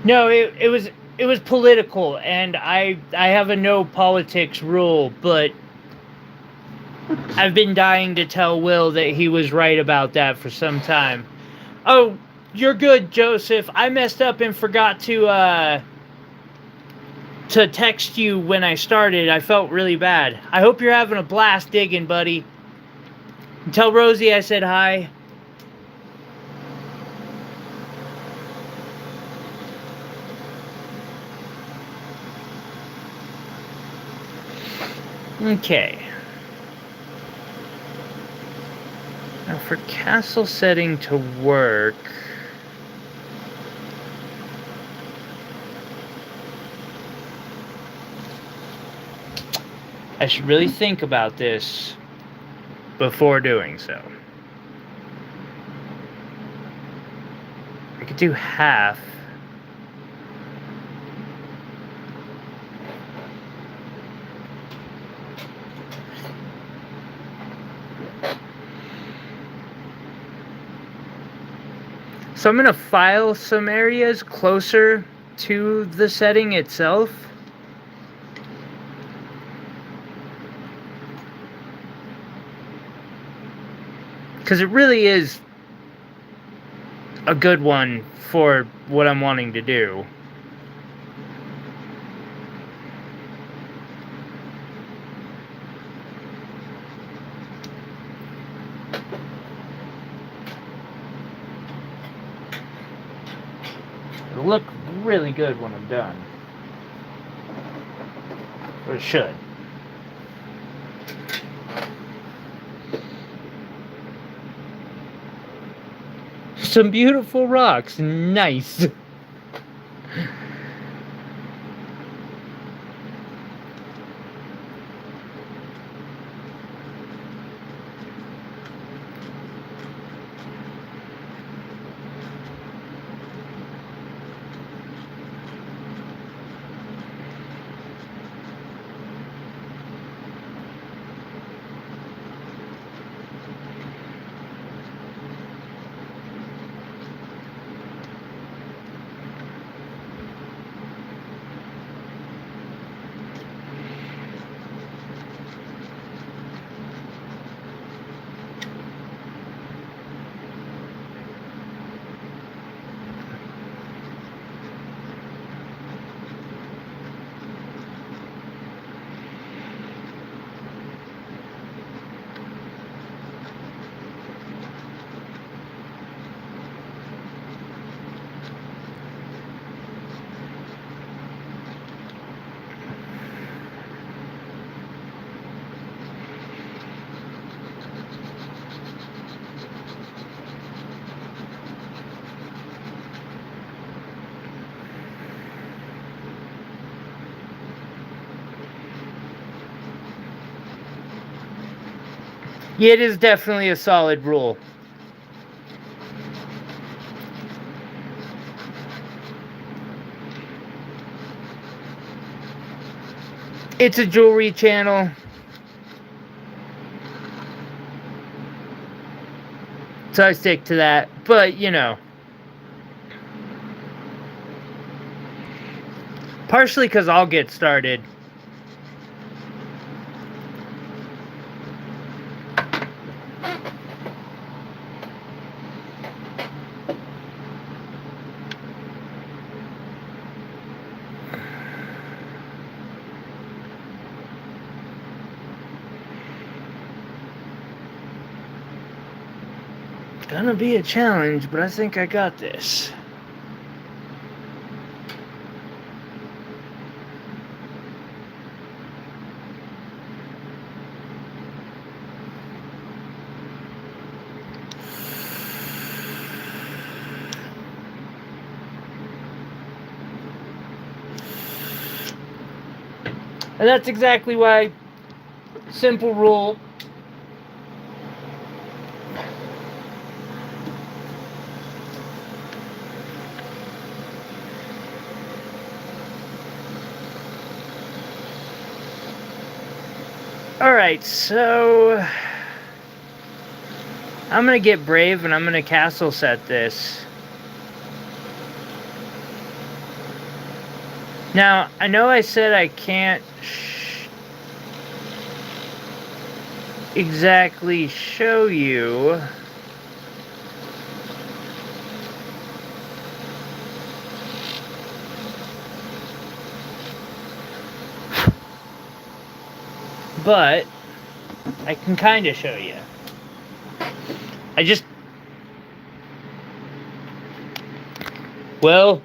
Speaker 1: No, it was political, and I have a no politics rule, but I've been dying to tell Will that he was right about that for some time. Oh, you're good, Joseph. I messed up and forgot to to text you when I started. I felt really bad. I hope you're having a blast digging, buddy. And tell Rosie I said hi. Okay. Now for castle setting to work, I should really think about this before doing so. I could do half. So I'm going to file some areas closer to the setting itself. Because it really is a good one for what I'm wanting to do. It'll look really good when I'm done. Or it should. Some beautiful rocks. Nice. Yeah, it is definitely a solid rule. It's a jewelry channel. So I stick to that. But, you know. Partially because I'll get started. Gonna be a challenge, but I think I got this. And that's exactly why, simple rule. Alright, so I'm gonna get brave and I'm gonna castle set this. Now, I know I said I can't exactly show you. but I can kind of show you. Well,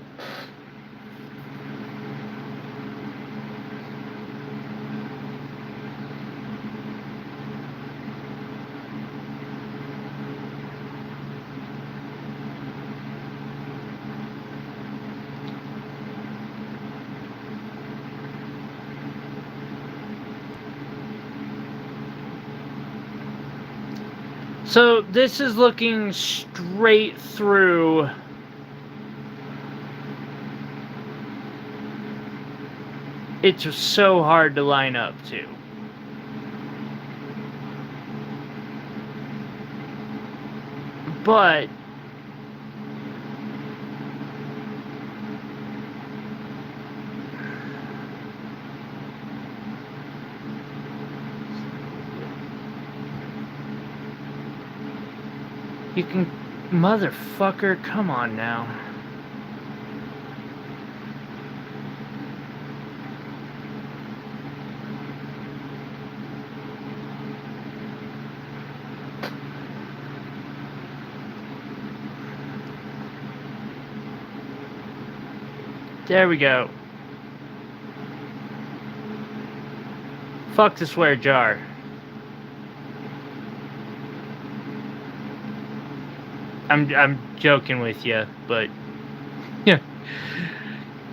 Speaker 1: so this is looking straight through it's so hard to line up to. But you can, motherfucker, come on now. There we go. Fuck the swear jar. I'm joking with you, but yeah,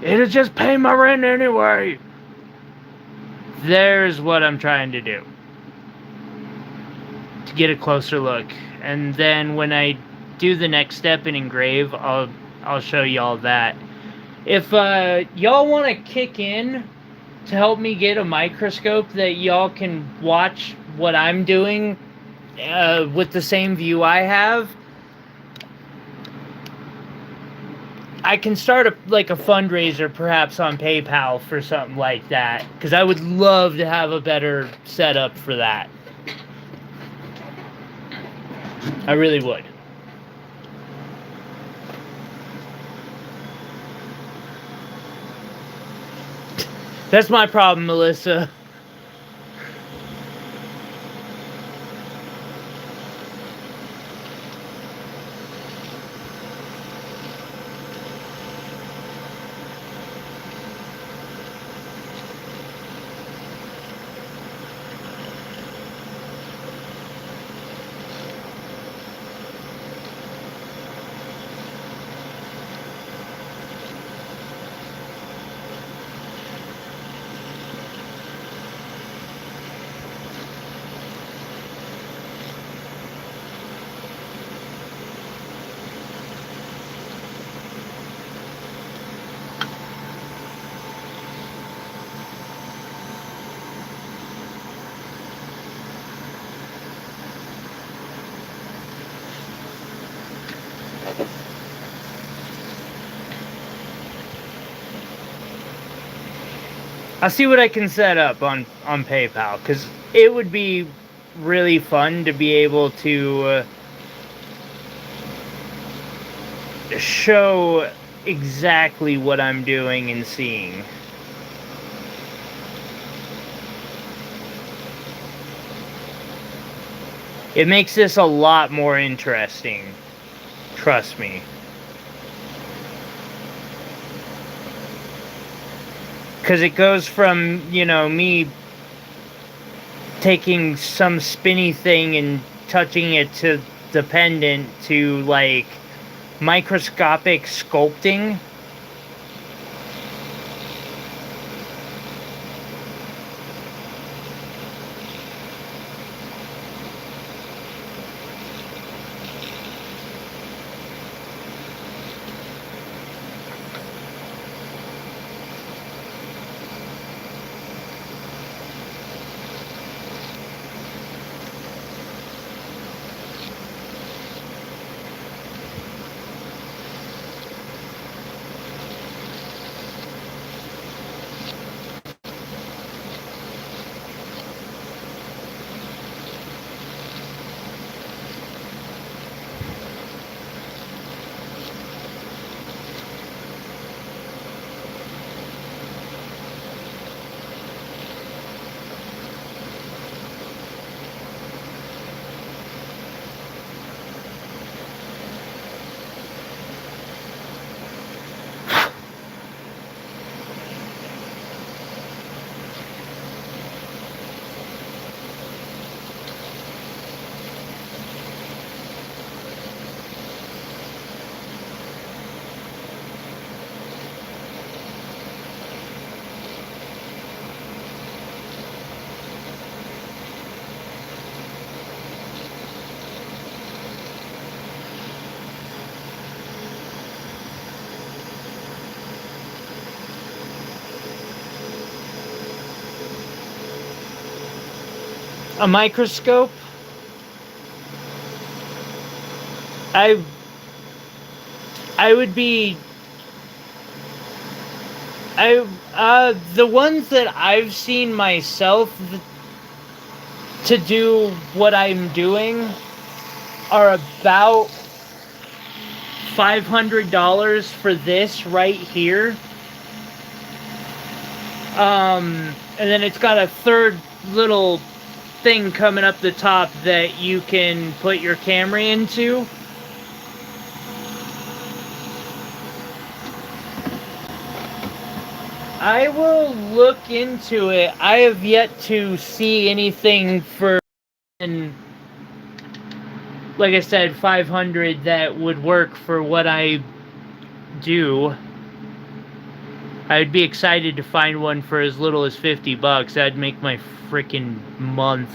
Speaker 1: it'll just pay my rent anyway. There's what I'm trying to do to get a closer look, and then when I do the next step and engrave, I'll show y'all that. If y'all want to kick in to help me get a microscope that y'all can watch what I'm doing with the same view I have, I can start a fundraiser perhaps on PayPal for something like that, because I would love to have a better setup for that. I really would. That's my problem, Melissa. I'll see what I can set up on PayPal, because it would be really fun to be able to show exactly what I'm doing and seeing. It makes this a lot more interesting. Trust me. Because it goes from, me taking some spinny thing and touching it to the pendant to, microscopic sculpting. A microscope. I would be the ones that I've seen myself to do what I'm doing are about $500 for this right here. And then it's got a third little thing coming up the top that you can put your camera into. I will look into it. I have yet to see anything for, and like I said, 500 that would work for what I do. I'd be excited to find one for as little as $50. That'd make my freaking month.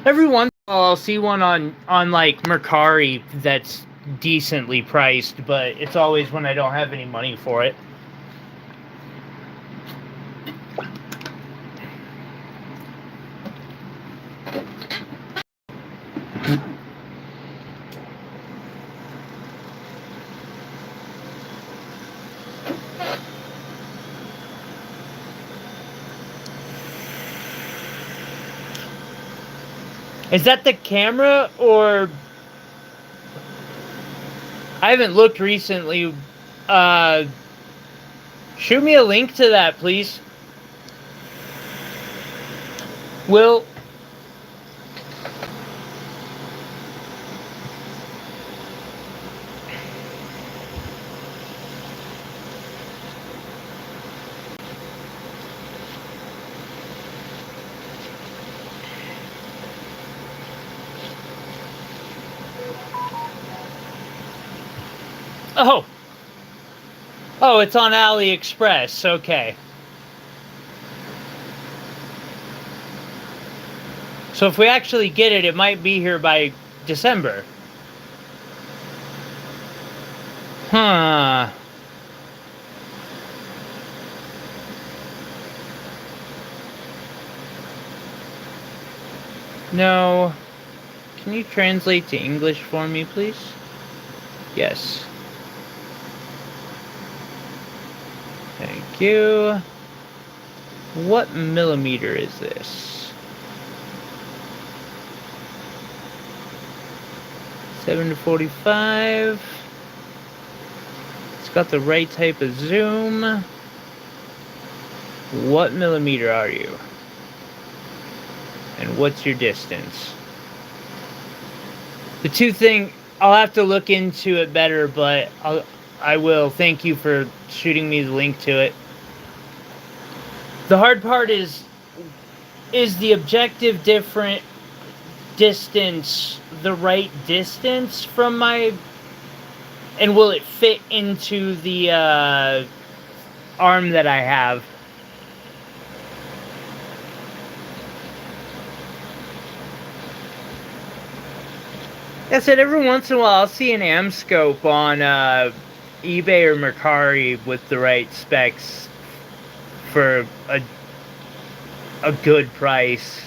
Speaker 1: Every once in a while I'll see one on like Mercari that's decently priced, but it's always when I don't have any money for it. Is that the camera, or I haven't looked recently? Shoot me a link to that, please. Will. Oh. Oh, it's on AliExpress. Okay. So if we actually get it, it might be here by December. Huh. No. Can you translate to English for me, please? Yes. Thank you. What millimeter is this? 7-45. It's got the right type of zoom. What millimeter are you? And what's your distance? The two thing, I'll have to look into it better, but I will. Thank you for shooting me the link to it. The hard part is the objective different distance the right distance from my, and will it fit into the arm that I have? I said every once in a while I'll see an AM scope on eBay or Mercari with the right specs for a good price.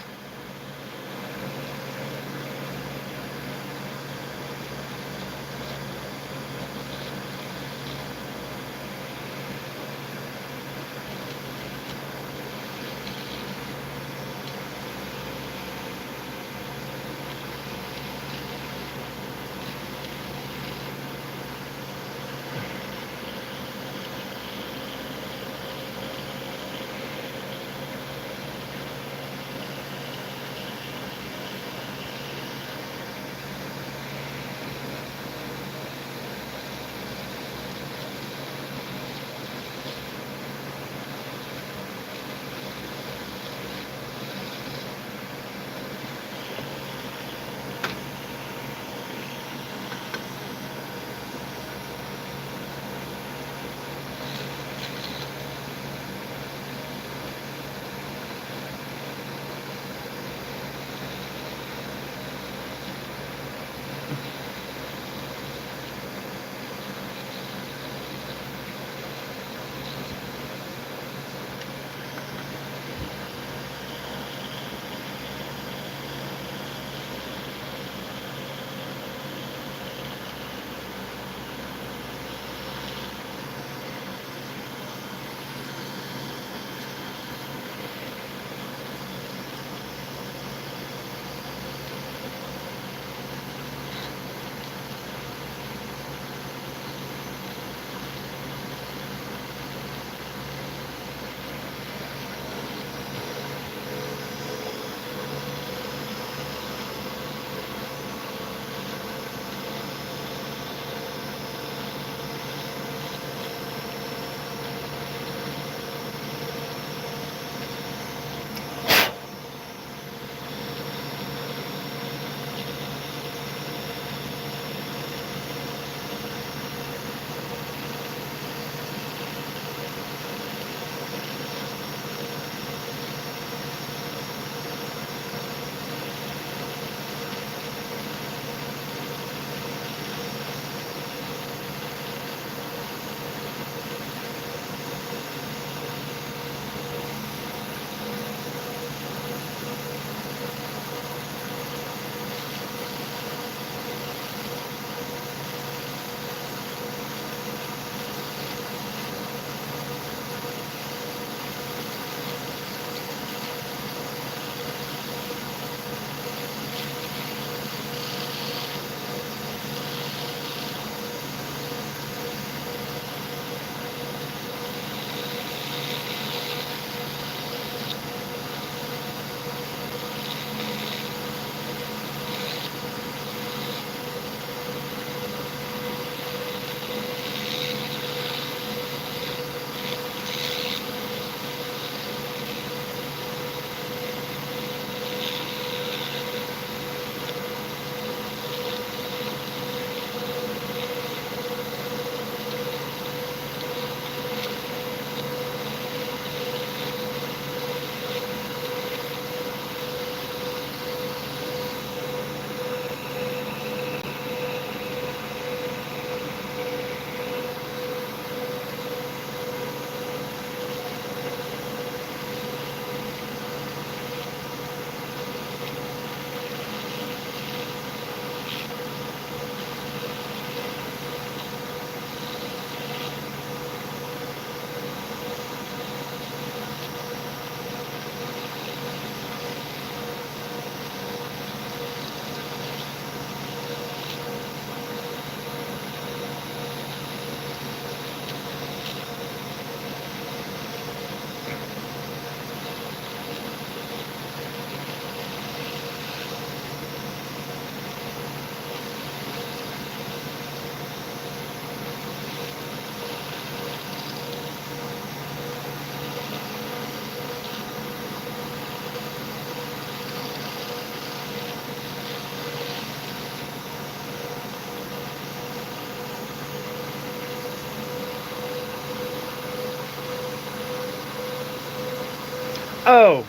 Speaker 1: Oh.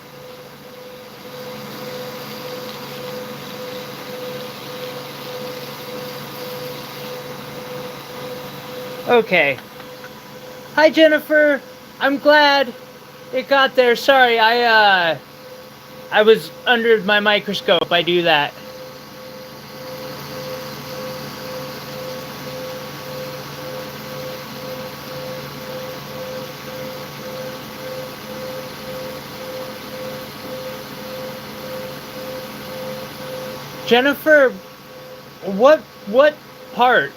Speaker 1: Okay. Hi, Jennifer. I'm glad it got there. Sorry, I was under my microscope. I do that. Jennifer, what part?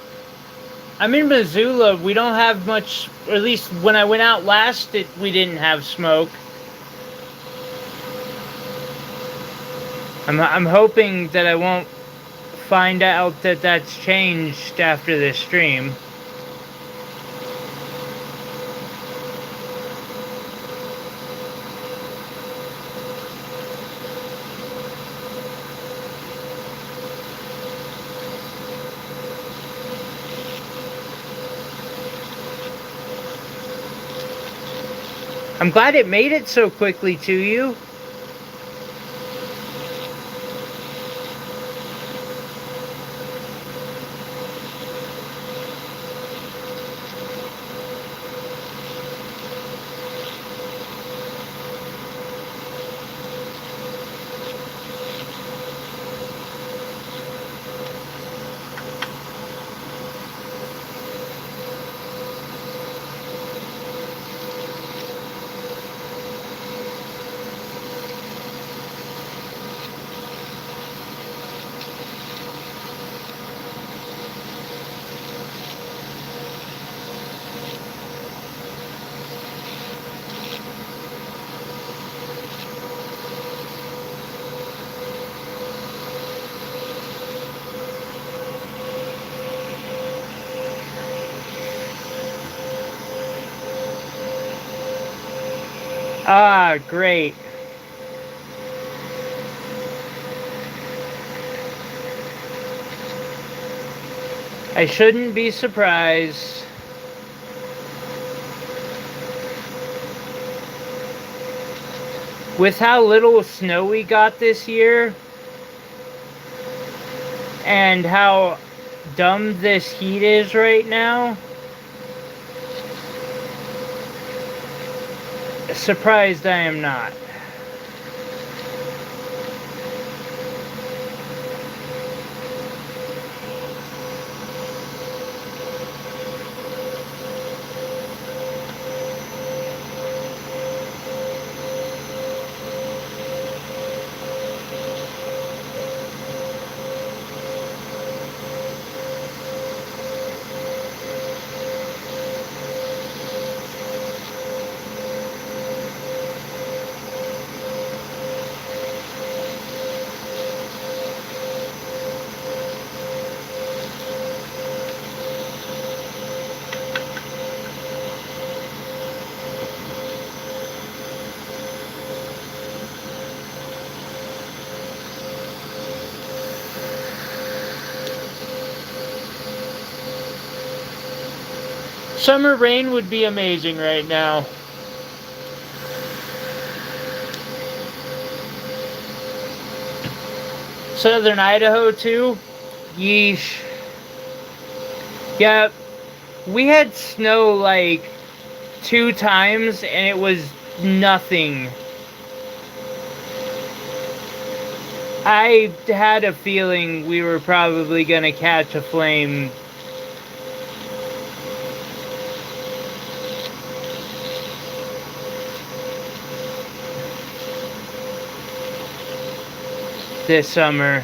Speaker 1: I'm in Missoula. We don't have much, or at least when I went out last, we didn't have smoke. I'm hoping that I won't find out that that's changed after this stream. I'm glad it made it so quickly to you. Ah, great. I shouldn't be surprised. With how little snow we got this year, and how dumb this heat is right now, surprised I am not. Summer rain would be amazing right now. Southern Idaho too? Yeesh. Yeah, we had snow like 2 times and it was nothing. I had a feeling we were probably gonna catch a flame. This summer.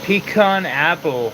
Speaker 1: Pecan apple.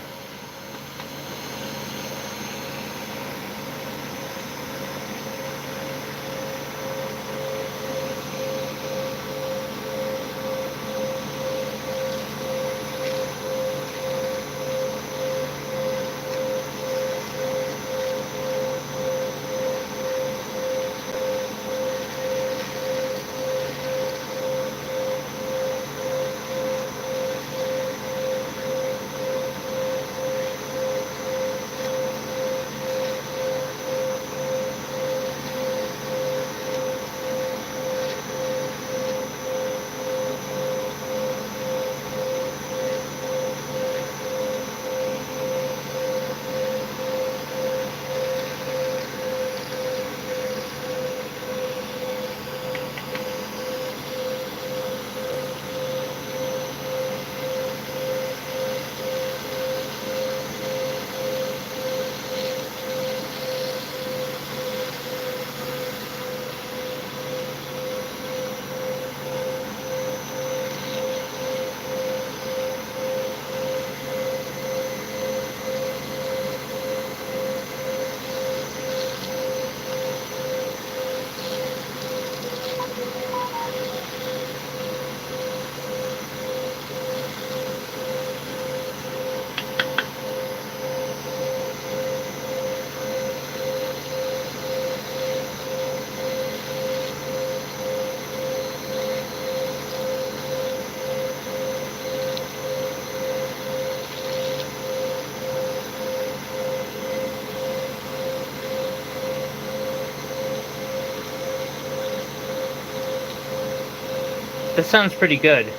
Speaker 1: That sounds pretty good.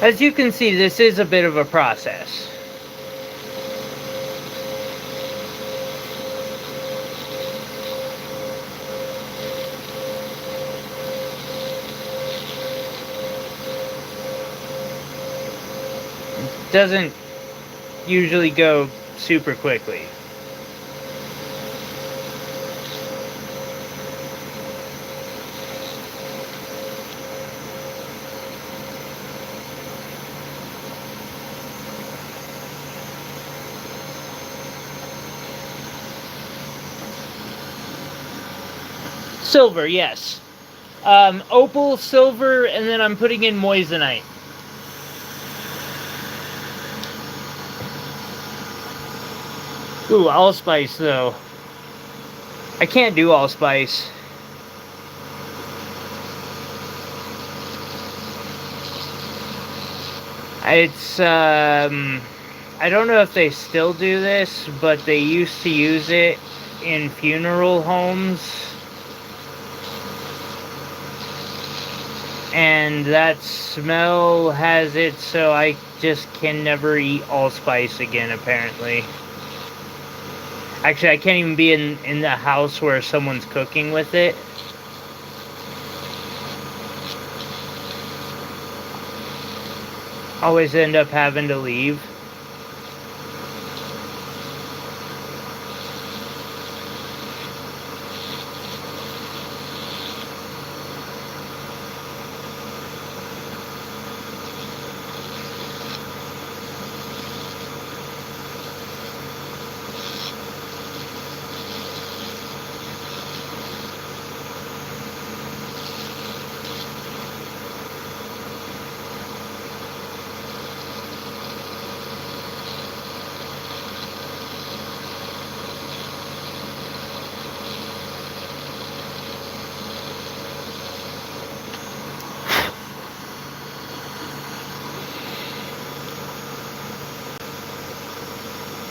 Speaker 1: As you can see, this is a bit of a process. It doesn't usually go super quickly. Silver, yes. Opal, silver, and then I'm putting in moissanite. Ooh, allspice though. I can't do allspice. It's, I don't know if they still do this, but they used to use it in funeral homes. And that smell has it, so I just can never eat allspice again, apparently. Actually, I can't even be in the house where someone's cooking with it. Always end up having to leave.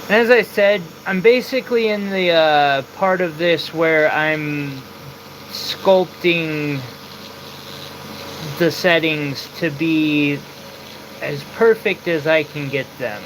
Speaker 1: And as I said, I'm basically in the part of this where I'm sculpting the settings to be as perfect as I can get them.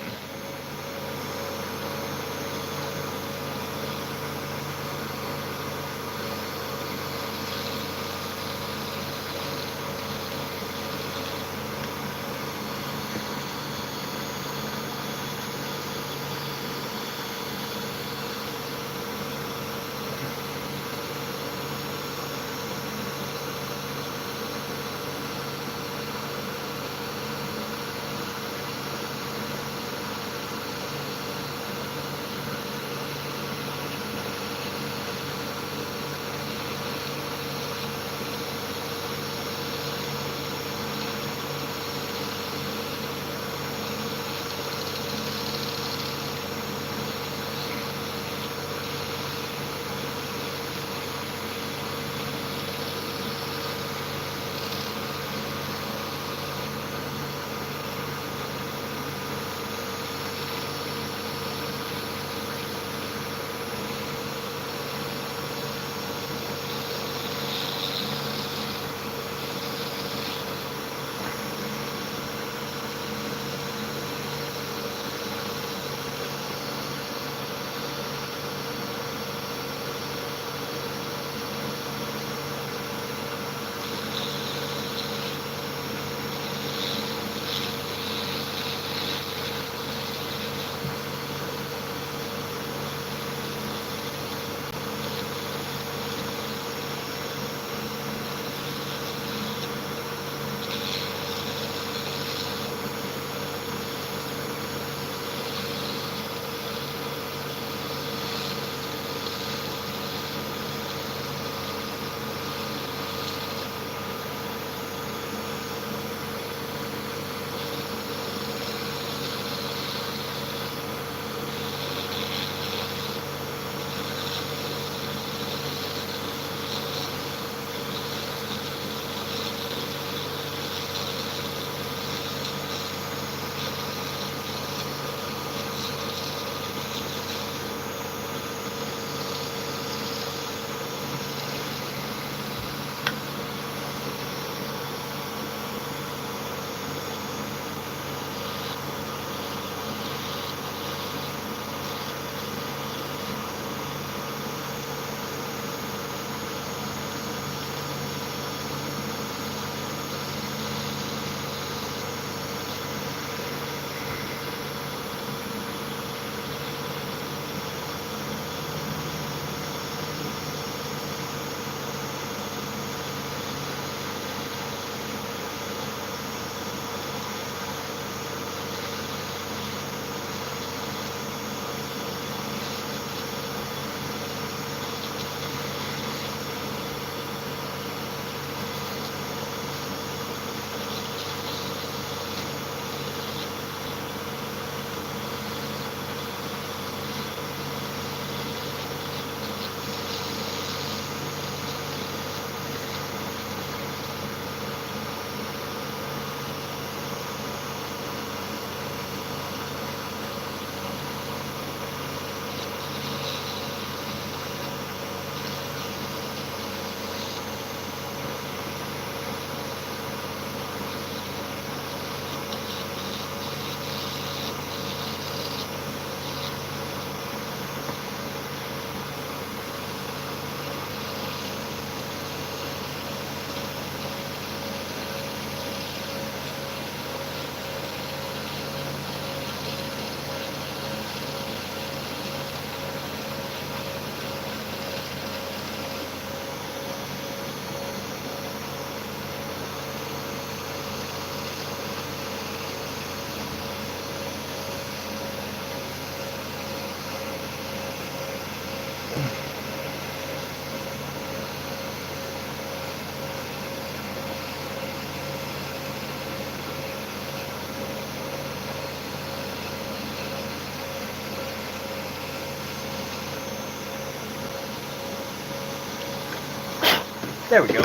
Speaker 1: There we go.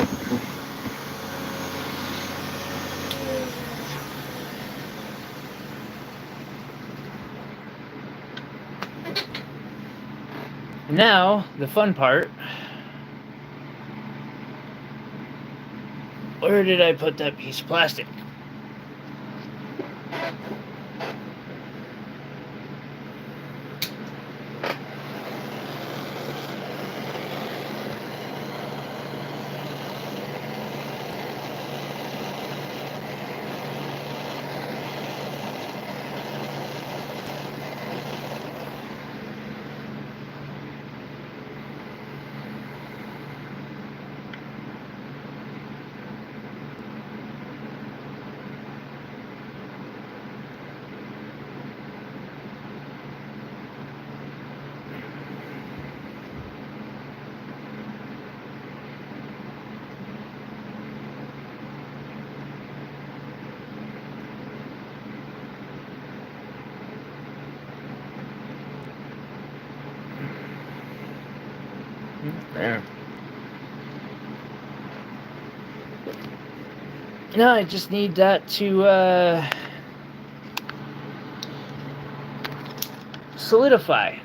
Speaker 1: Now, the fun part. Where did I put that piece of plastic? There. No, I just need that to solidify.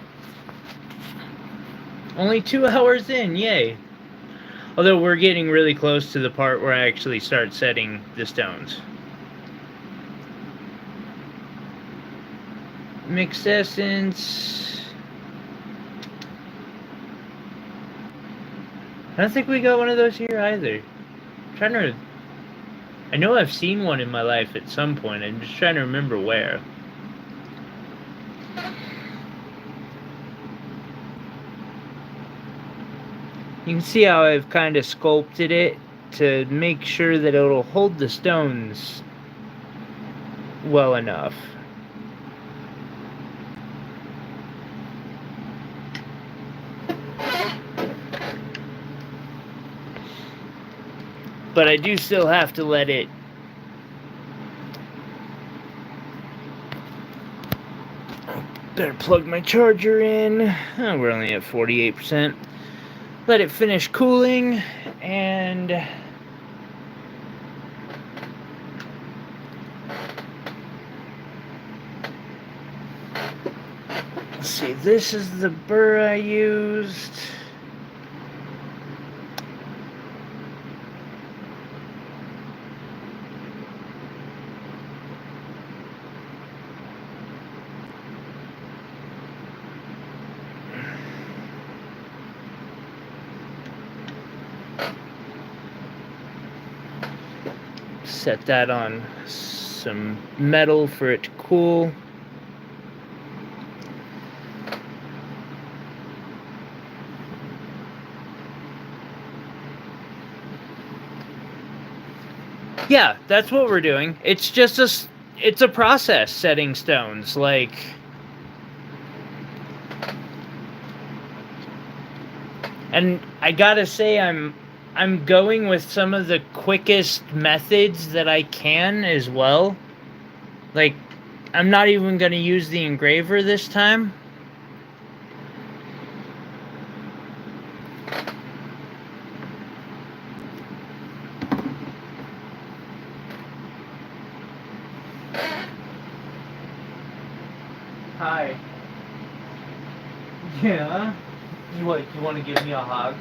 Speaker 1: Only 2 hours in, yay. Although we're getting really close to the part where I actually start setting the stones. Mixed essence. I don't think we got one of those here either. I'm trying to... I know I've seen one in my life at some point. I'm just trying to remember where. You can see how I've kind of sculpted it to make sure that it'll hold the stones well enough. But I do still have to let it better plug my charger in. Oh, we're only at 48%. Let it finish cooling and let's see, this is the burr I used. Set that on some metal for it to cool. Yeah, that's what we're doing. It's just it's a process setting stones, like and I gotta say I'm going with some of the quickest methods that I can as well. Like, I'm not even gonna use the engraver this time. Hi. Yeah? You want to give me a hug?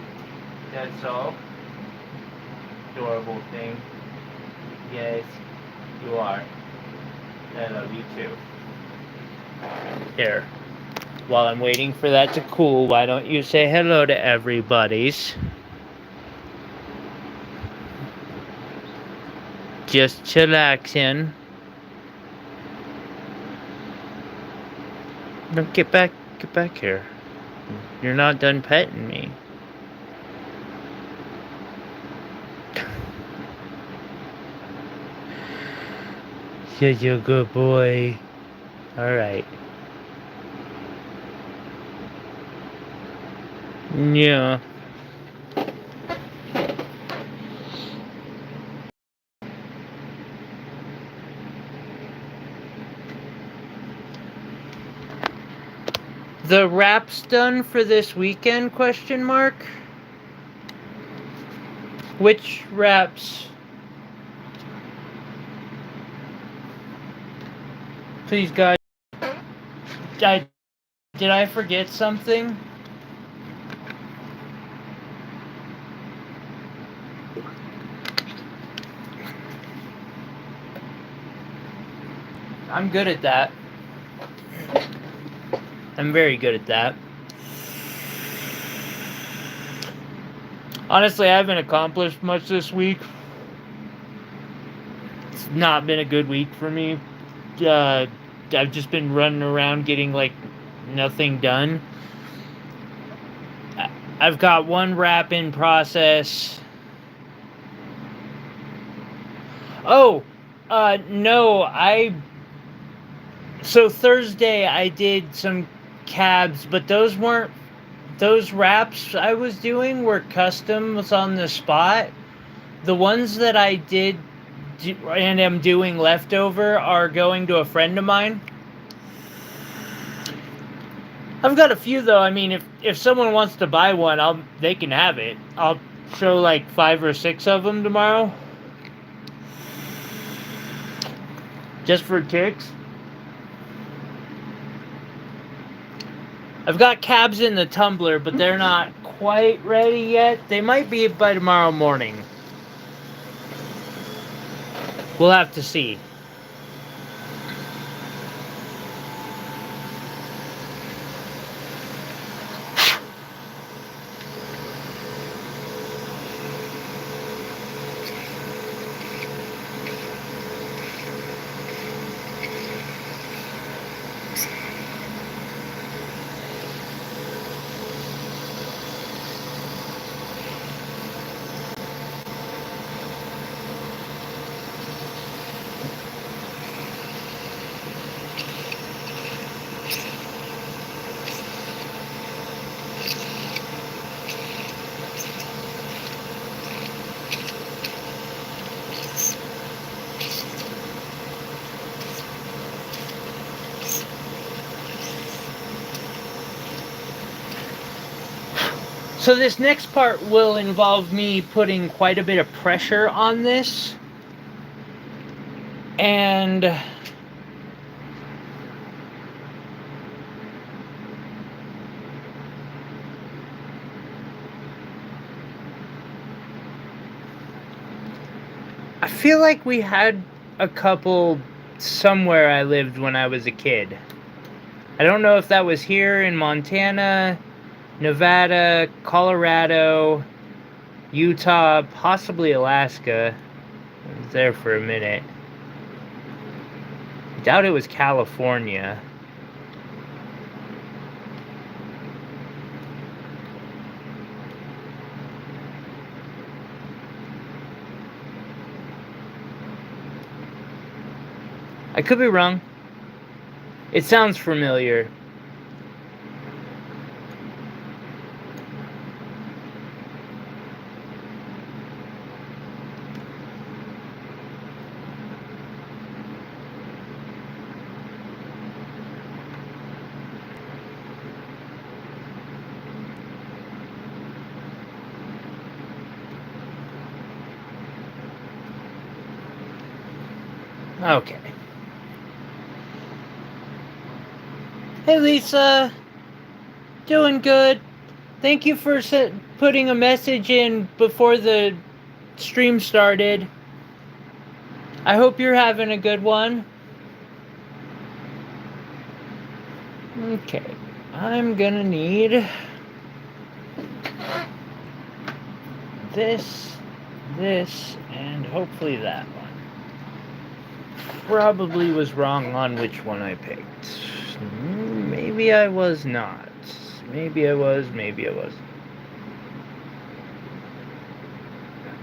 Speaker 1: That's all? Adorable thing. Yes, you are. I love you too. Here. While I'm waiting for that to cool, why don't you say hello to everybody's? Just chillaxing. No, get back here. You're not done petting me. You're a good boy. Alright. Yeah. The wrap's done for this weekend, question mark? Which wraps? Please, God. Did I forget something? I'm good at that. I'm very good at that. Honestly, I haven't accomplished much this week. It's not been a good week for me. I've just been running around getting like nothing done. I've got one wrap in process. Oh, no, so Thursday I did some cabs, but those wraps I was doing were customs on the spot. The ones that I did and am doing leftover are going to a friend of mine. I've got a few though. I mean, if someone wants to buy one, they can have it. I'll show like 5 or 6 of them tomorrow. Just for kicks. I've got cabs in the tumbler, but they're not quite ready yet. They might be by tomorrow morning. We'll have to see. So this next part will involve me putting quite a bit of pressure on this. And I feel like we had a couple somewhere I lived when I was a kid. I don't know if that was here in Montana, Nevada, Colorado, Utah, possibly Alaska. I was there for a minute. I doubt it was California. I could be wrong. It sounds familiar. Okay. Hey Lisa, doing good. Thank you for putting a message in before the stream started. I hope you're having a good one. Okay, I'm gonna need this, and hopefully that one. Probably was wrong on which one I picked. Maybe I was not. Maybe I was, maybe I wasn't.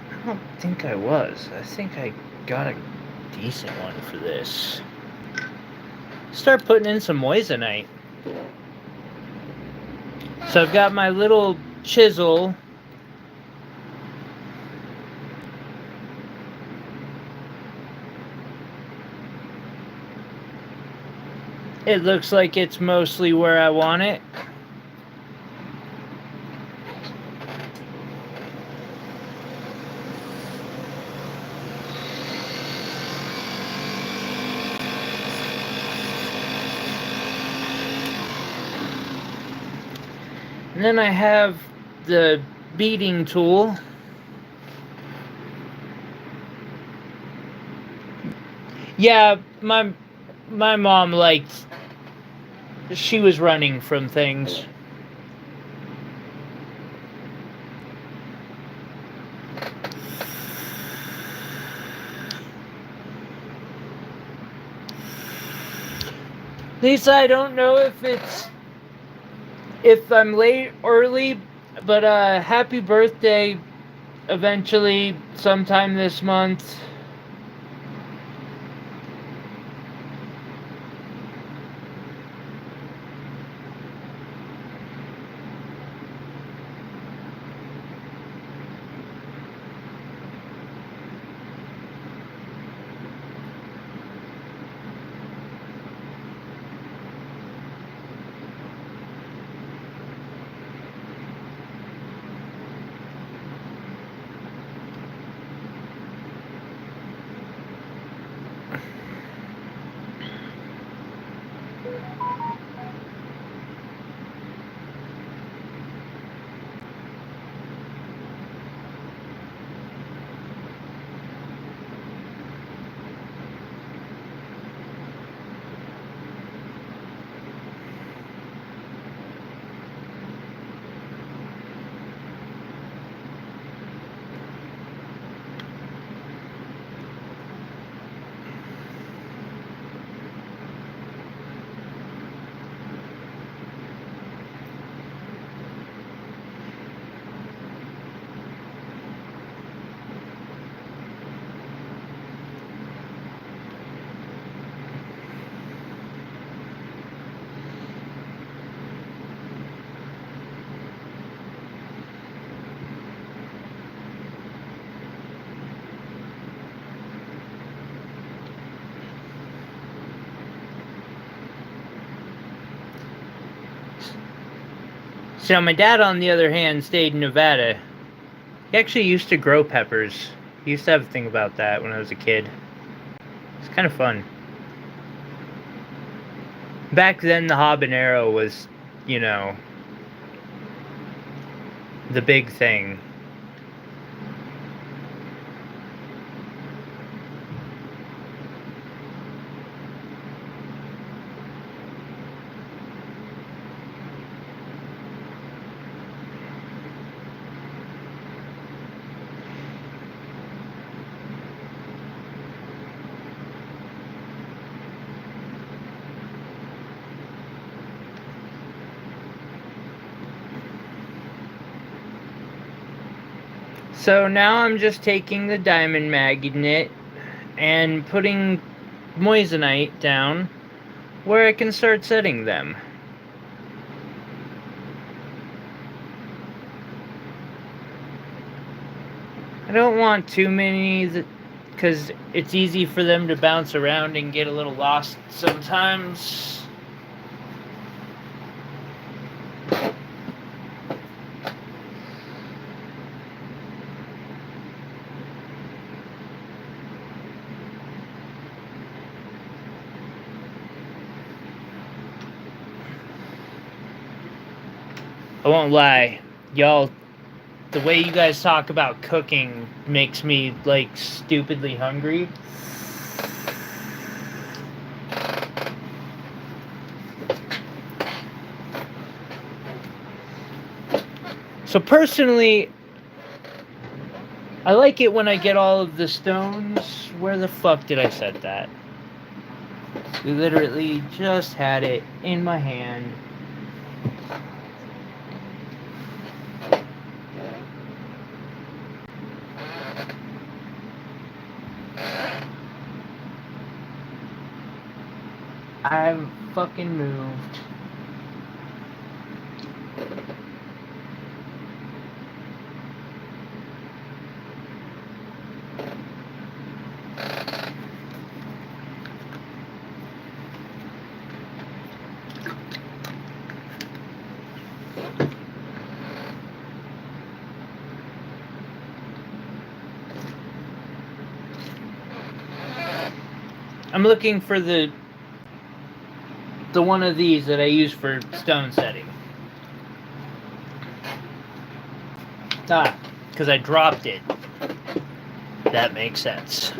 Speaker 1: I don't think I was. I think I got a decent one for this. Start putting in some moissanite. So I've got my little chisel. It looks like it's mostly where I want it. And then I have the beading tool. Yeah, my mom liked... She was running from things. Lisa, I don't know if I'm late, early, but happy birthday eventually sometime this month. So my dad, on the other hand, stayed in Nevada. He actually used to grow peppers. He used to have a thing about that when I was a kid. It's kind of fun. Back then, the habanero was, you know, the big thing. So now I'm just taking the diamond magnet and putting moissanite down where I can start setting them. I don't want too many because it's easy for them to bounce around and get a little lost sometimes. I won't lie, y'all, the way you guys talk about cooking makes me, like, stupidly hungry. So personally, I like it when I get all of the stones. Where the fuck did I set that? We literally just had it in my hand. I've fucking moved. I'm looking for the one of these that I use for stone setting. Ah, because I dropped it. That makes sense.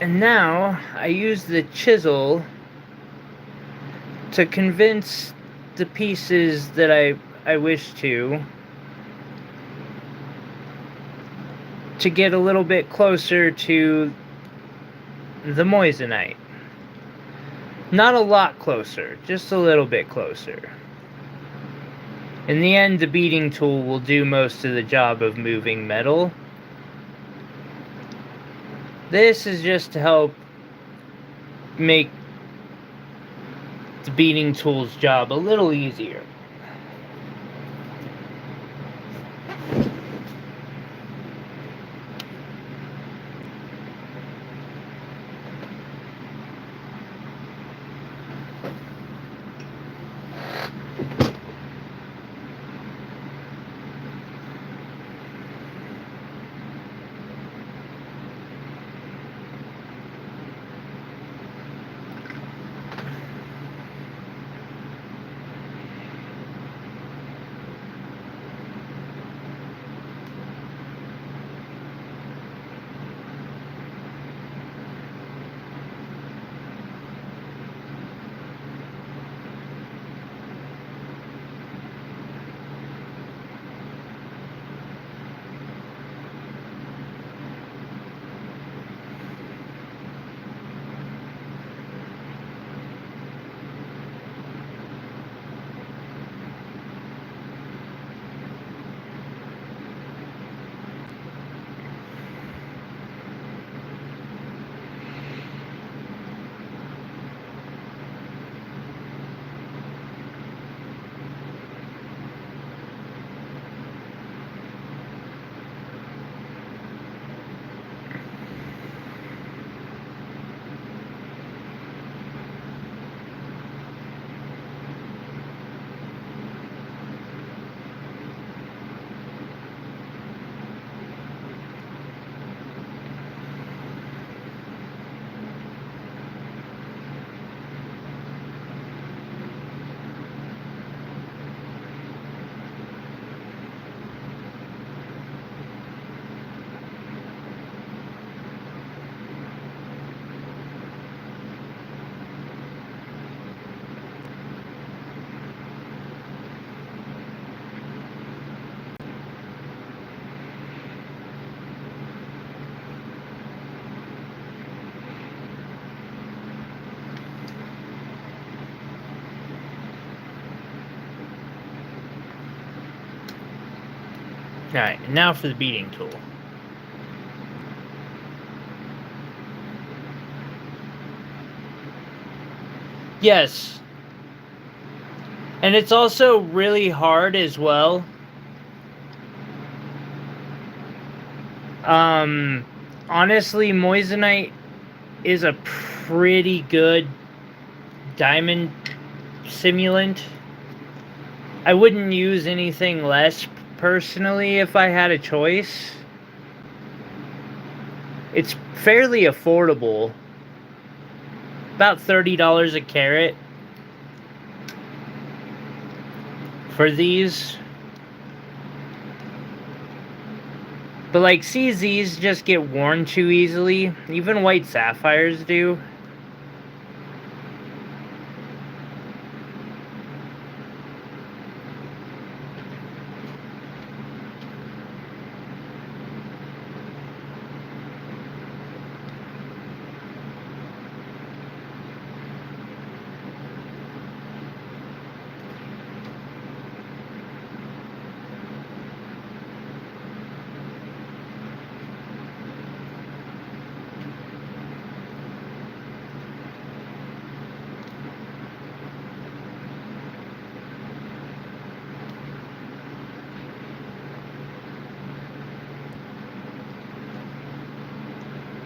Speaker 1: And now I use the chisel to convince the pieces that I wish to get a little bit closer to the moissanite. Not a lot closer, just a little bit closer. In the end, the beating tool will do most of the job of moving metal. This is just to help make the beating tool's job a little easier. Alright, now for the beating tool. Yes. And it's also really hard as well. Honestly, moissanite is a pretty good diamond simulant. I wouldn't use anything less personally if I had a choice. It's fairly affordable. About $30 a carat for these. But like CZs just get worn too easily. Even white sapphires do.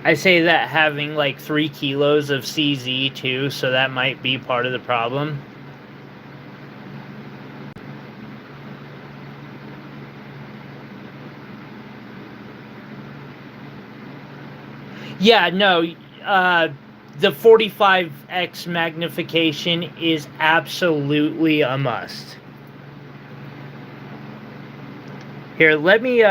Speaker 1: I say that having like 3 kilos of CZ too, so that might be part of the problem. Yeah, no, the 45x magnification is absolutely a must. Here, let me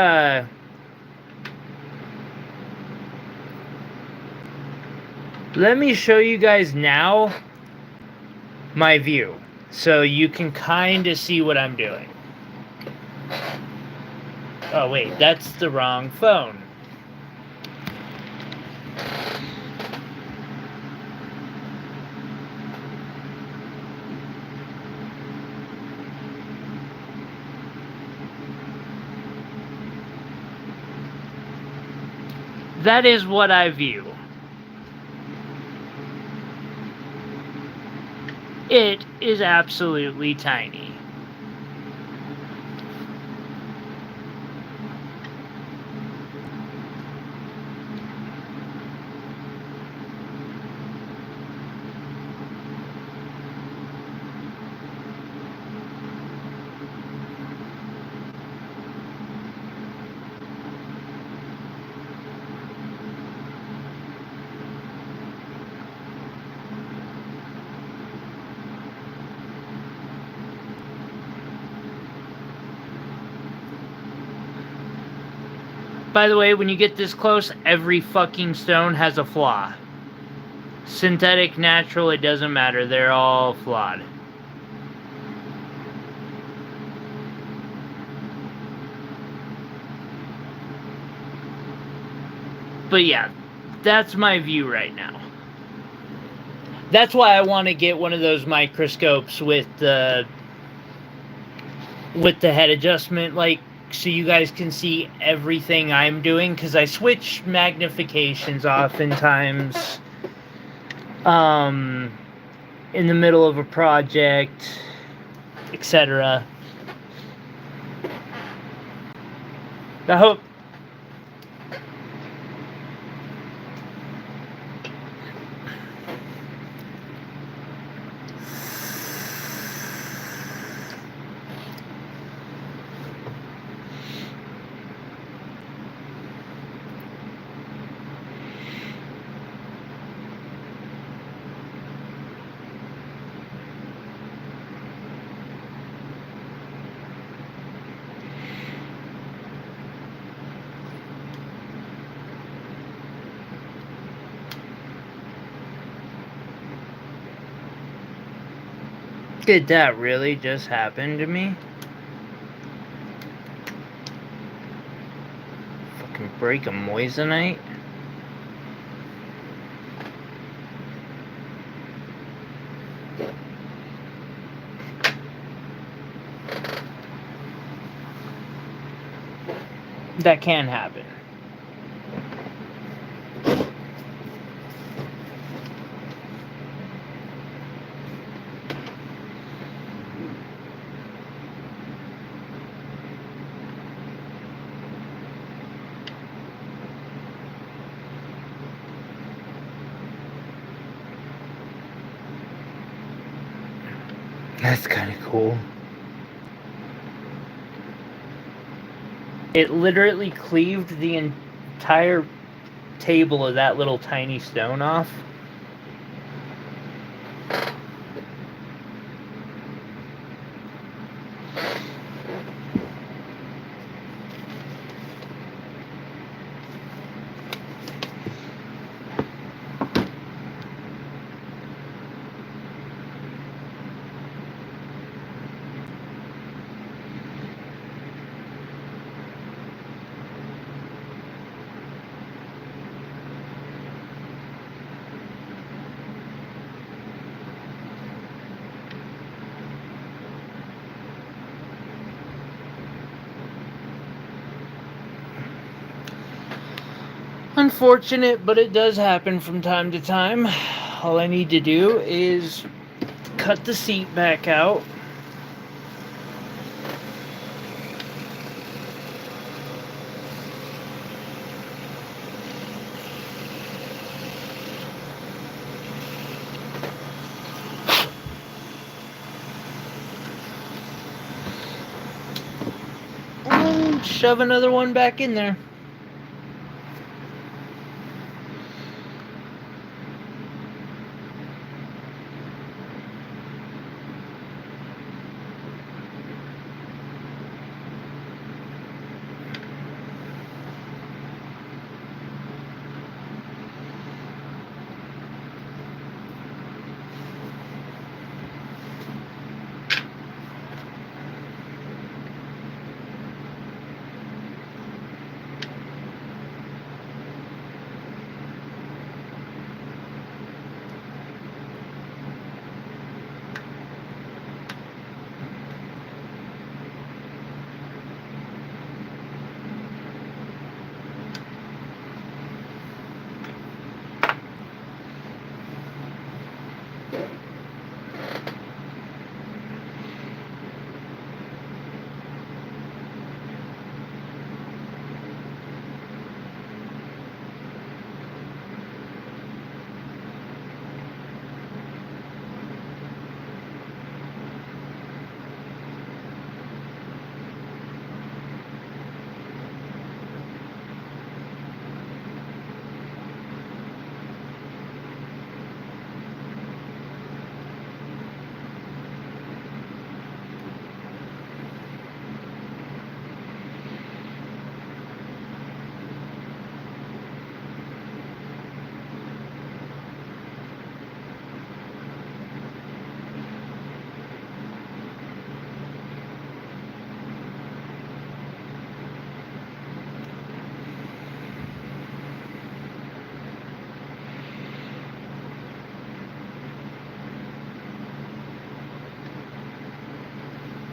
Speaker 1: Let me show you guys now my view, so you can kind of see what I'm doing. Oh wait, that's the wrong phone. That is what I view. It is absolutely tiny. By the way, when you get this close, every fucking stone has a flaw. Synthetic, natural, it doesn't matter. They're all flawed. But yeah, that's my view right now. That's why I want to get one of those microscopes with the head adjustment, like, so you guys can see everything I'm doing, because I switch magnifications oftentimes in the middle of a project, etc. I hope did that really just happen to me? Fucking break a moissanite? That can happen. That's kind of cool. It literally cleaved the entire table of that little tiny stone off. Unfortunate, but it does happen from time to time. All I need to do is cut the seat back out. And shove another one back in there.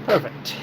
Speaker 1: Perfect.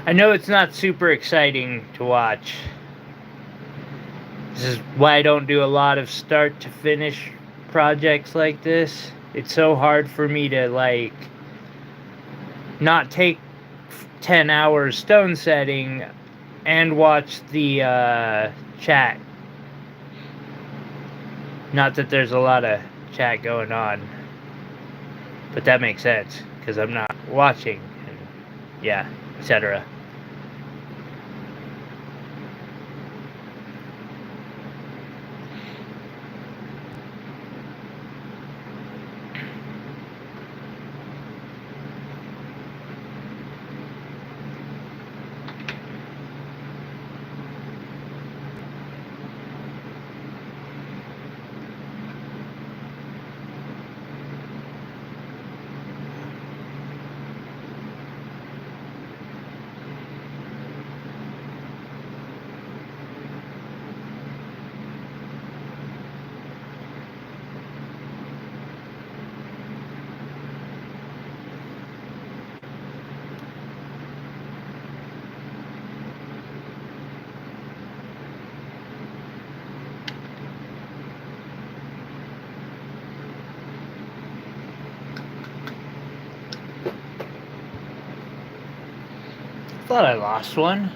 Speaker 1: I know it's not super exciting to watch. This is why I don't do a lot of start to finish projects like this. It's so hard for me to, like, not take 10 hours stone setting and watch the chat. Not that there's a lot of chat going on, but that makes sense because I'm not watching, and yeah, etc. Thought I lost one.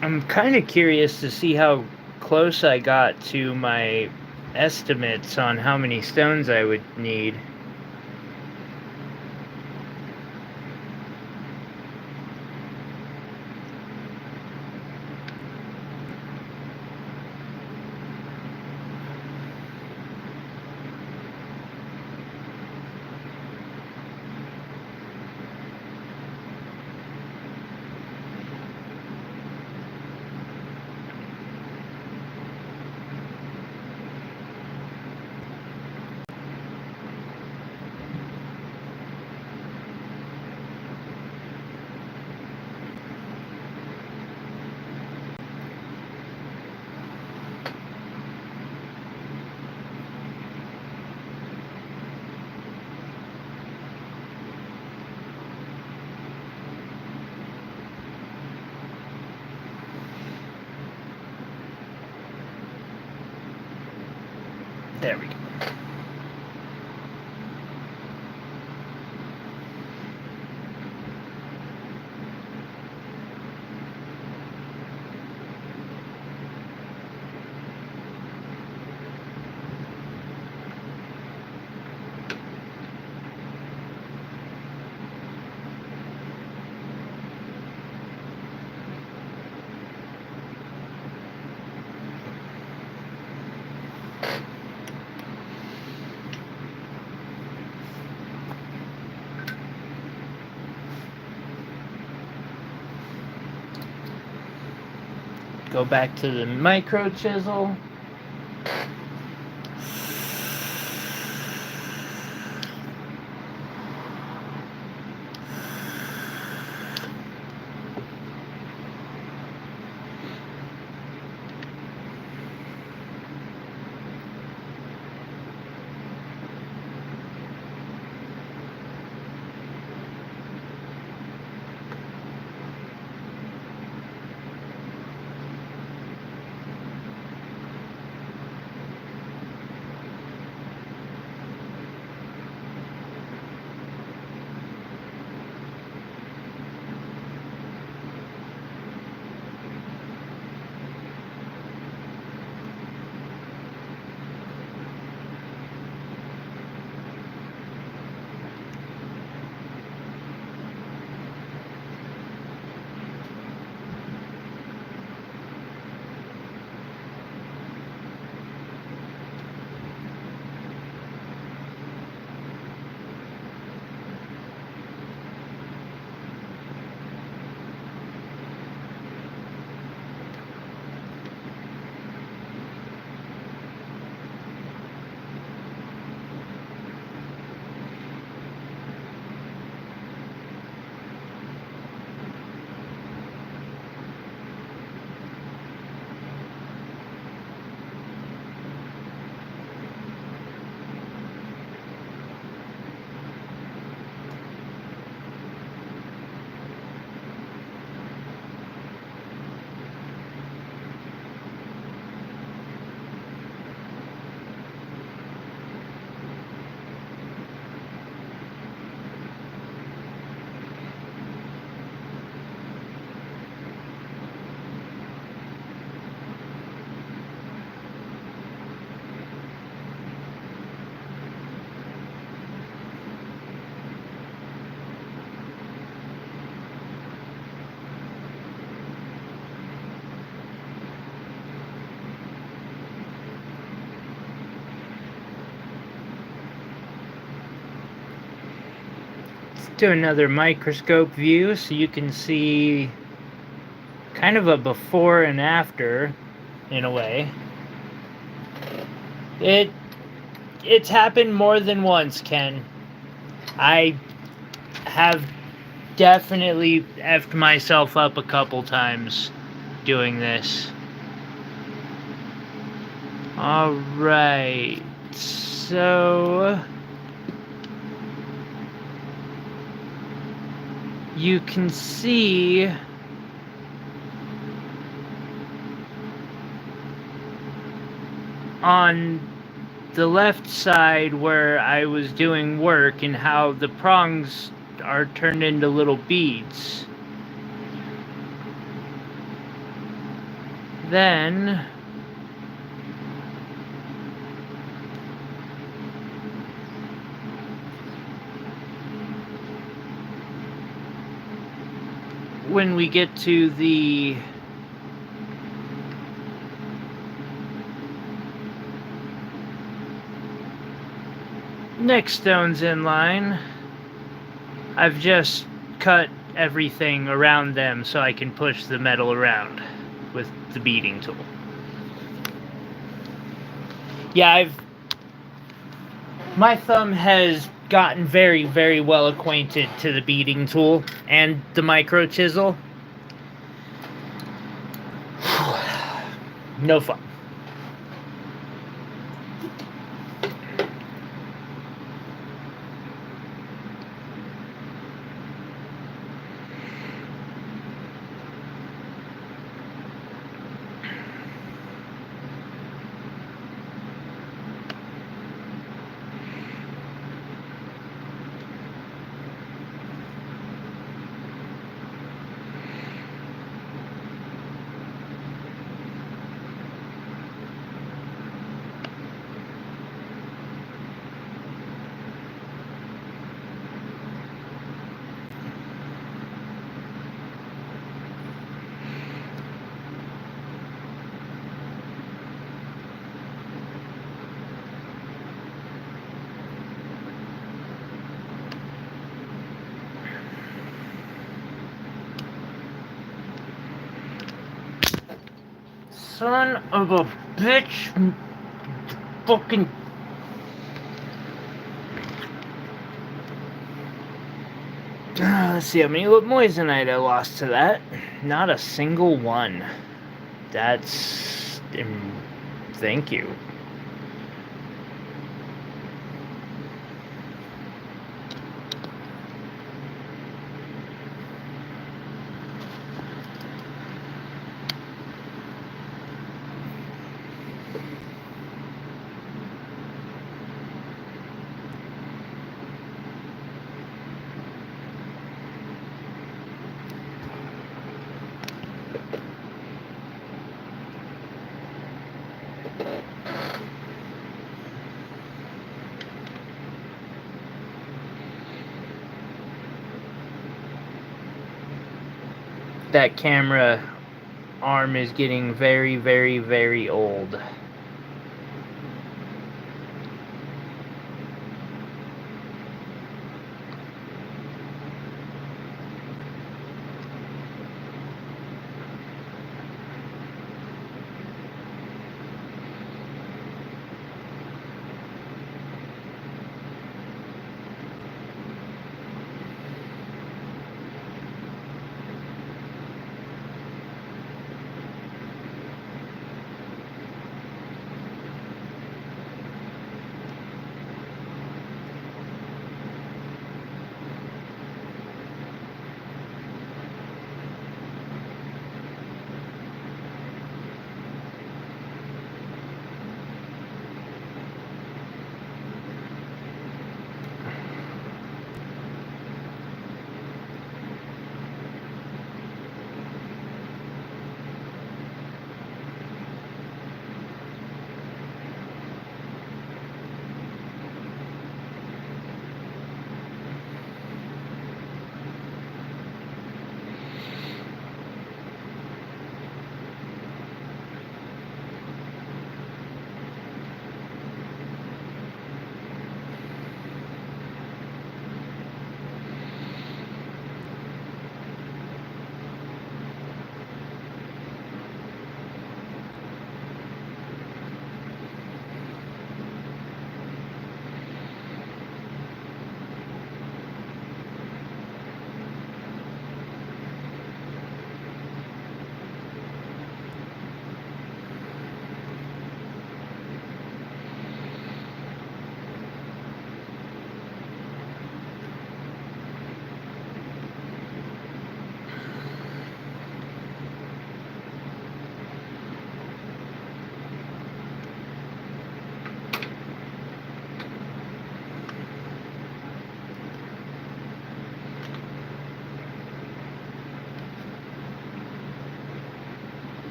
Speaker 1: I'm kind of curious to see how close I got to my estimates on how many stones I would need. There we go. Go back to the micro chisel. Do another microscope view so you can see kind of a before and after, in a way. It's happened more than once, Ken. I have definitely effed myself up a couple times doing this. Alright, so you can see on the left side where I was doing work and how the prongs are turned into little beads. Then when we get to the next stones in line, I've just cut everything around them so I can push the metal around with the beading tool. Yeah, my thumb has gotten very, very well acquainted to the beading tool and the micro chisel. No fun. Son of a bitch. Fucking. Let's see how many moissanite I lost to that. Not a single one. That's. Thank you. That camera arm is getting very, very, very old.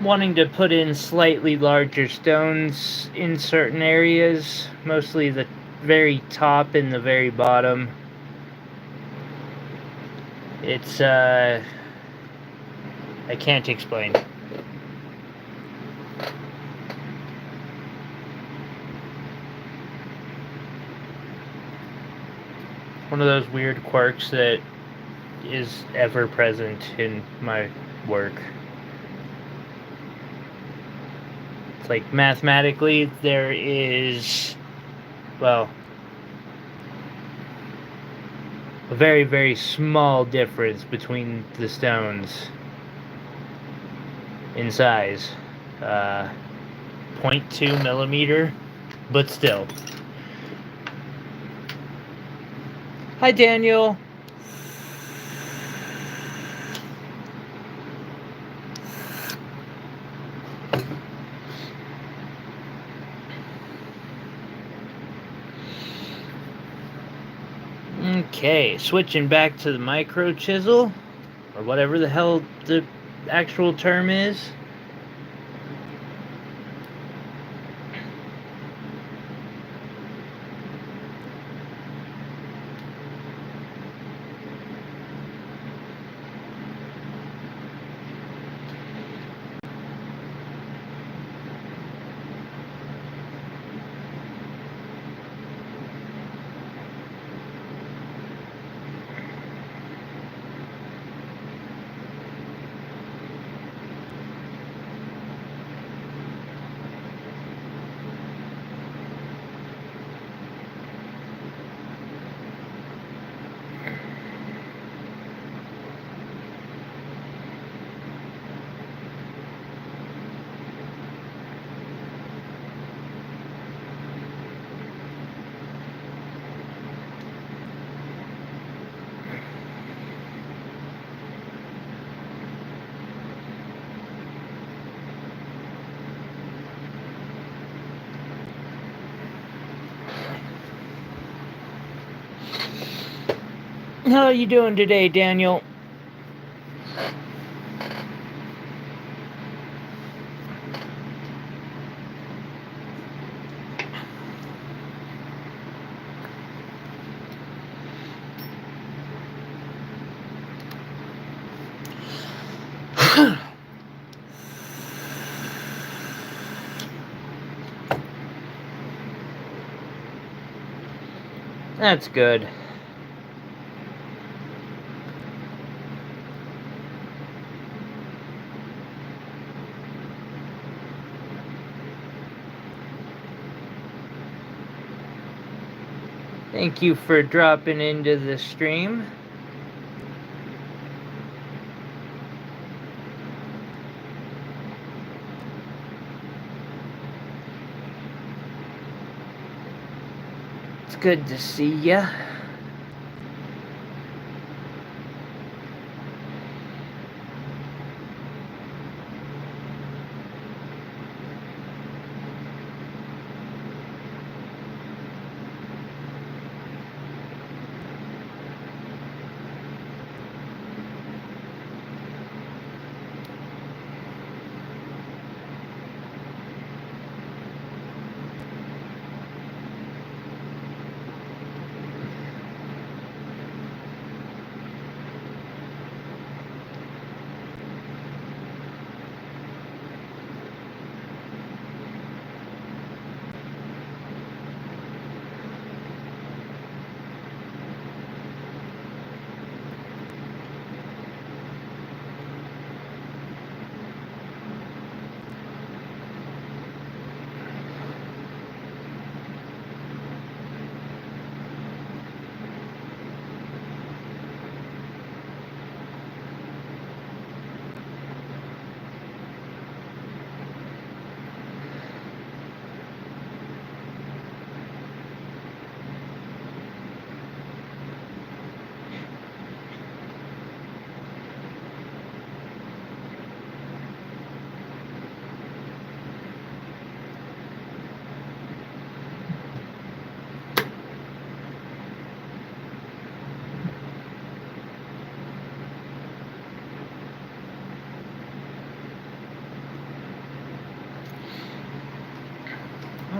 Speaker 1: wanting to put in slightly larger stones in certain areas, mostly the very top and the very bottom. It's, I can't explain. One of those weird quirks that is ever present in my work. It's like mathematically there is, well, a very, very small difference between the stones in size. 0.2 millimeter, but still. Hi, Daniel. Okay, switching back to the micro chisel, or whatever the hell the actual term is. How are you doing today, Daniel? That's good. Thank you for dropping into the stream. It's good to see ya.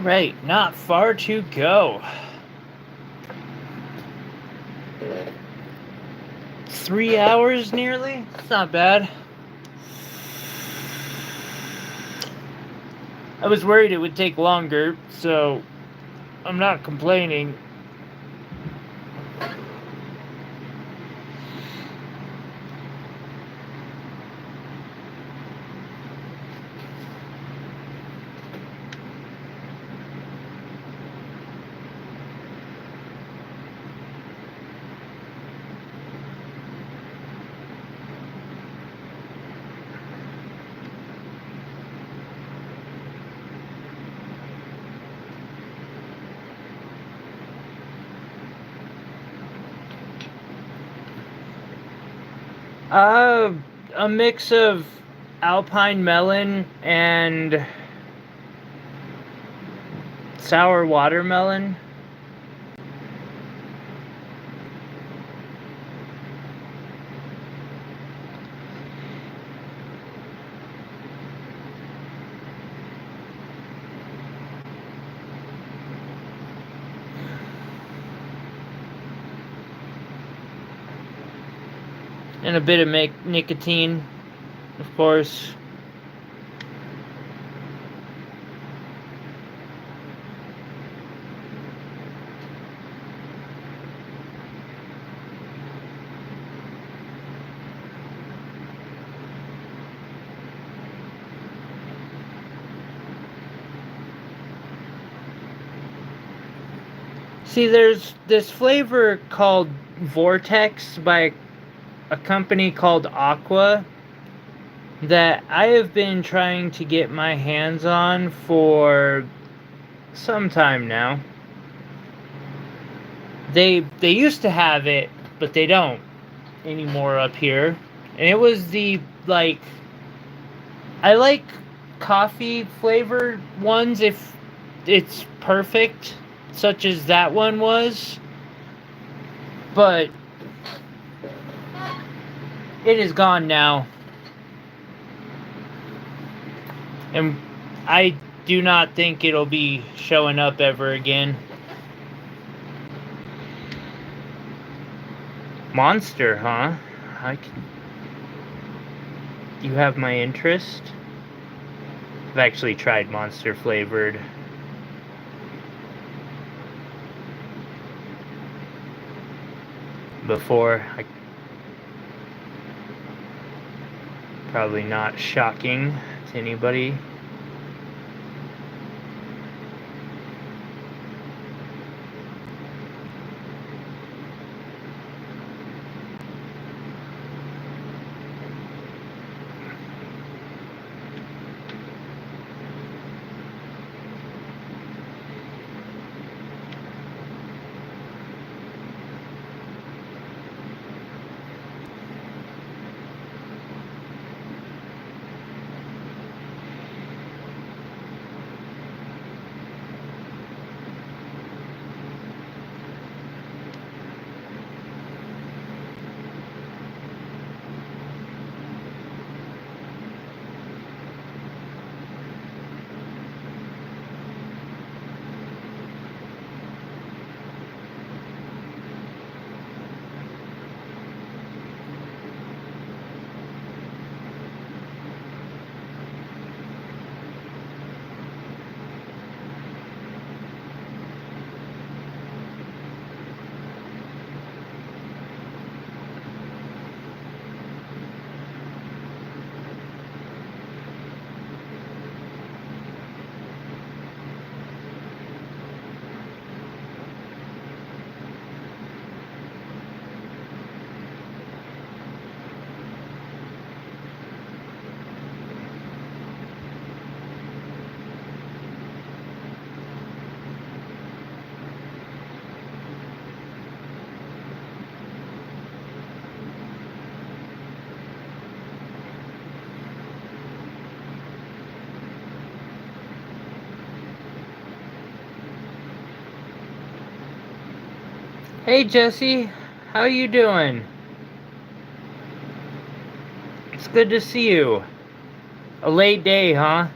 Speaker 1: Alright, not far to go. 3 hours nearly? It's not bad. I was worried it would take longer, so I'm not complaining. A mix of alpine melon and sour watermelon. And a bit of nicotine, of course. See, there's this flavor called Vortex by a company called Aqua that I have been trying to get my hands on for some time now. They used to have it, but they don't anymore up here. And it was I like coffee flavored ones if it's perfect, such as that one was. But it is gone now. And I do not think it'll be showing up ever again. Monster, huh? You have my interest? I've actually tried Monster flavored. Before. Probably not shocking to anybody. Hey Jesse, how you doing? It's good to see you. A late day, huh?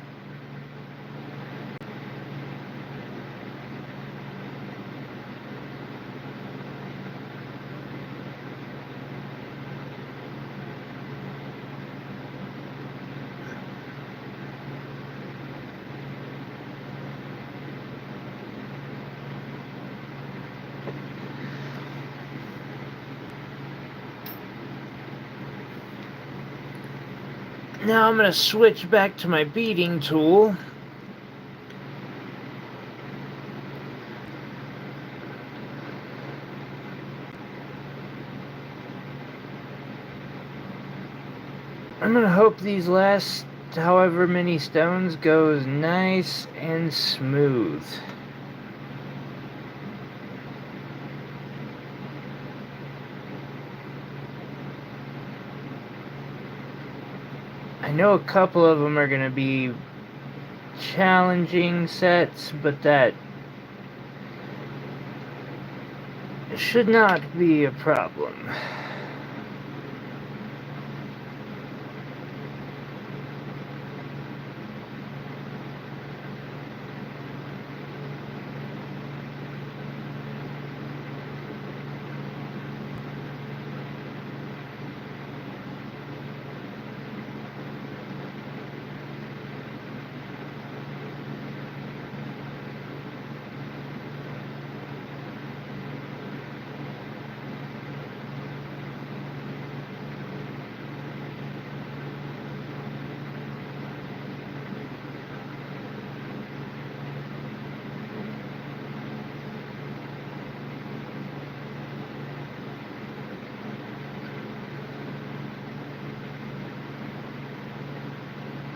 Speaker 1: Now I'm going to switch back to my beading tool. I'm going to hope these last however many stones goes nice and smooth. I know a couple of them are going to be challenging sets, but that should not be a problem.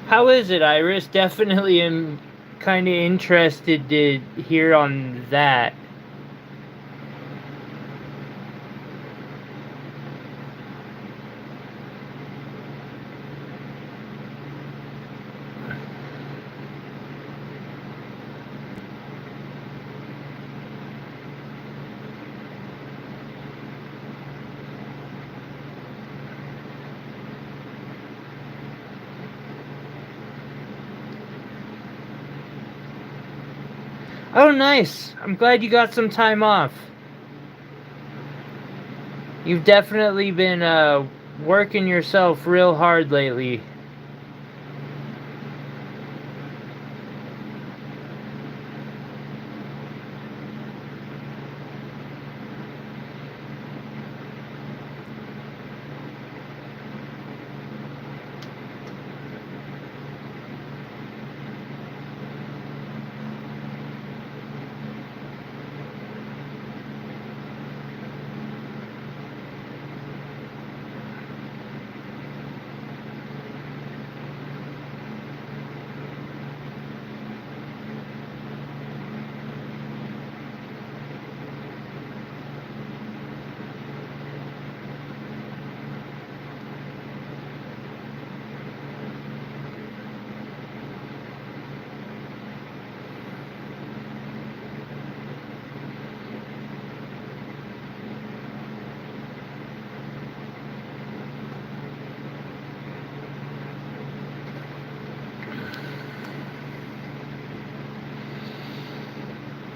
Speaker 1: How is it, Iris? Definitely am kind of interested to hear on that. Oh, nice. I'm glad you got some time off. You've definitely been working yourself real hard lately.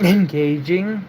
Speaker 1: Engaging.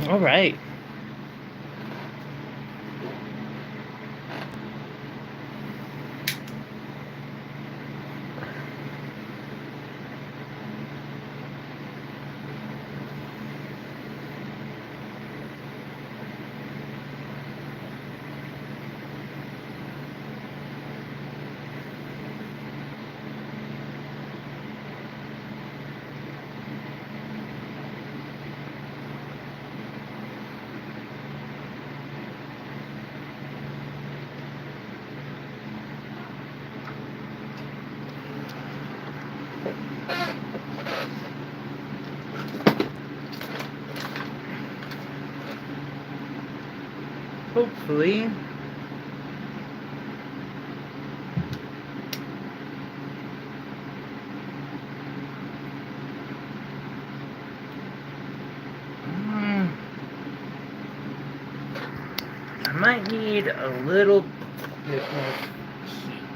Speaker 1: All right. Hopefully. I might need a little bit more heat.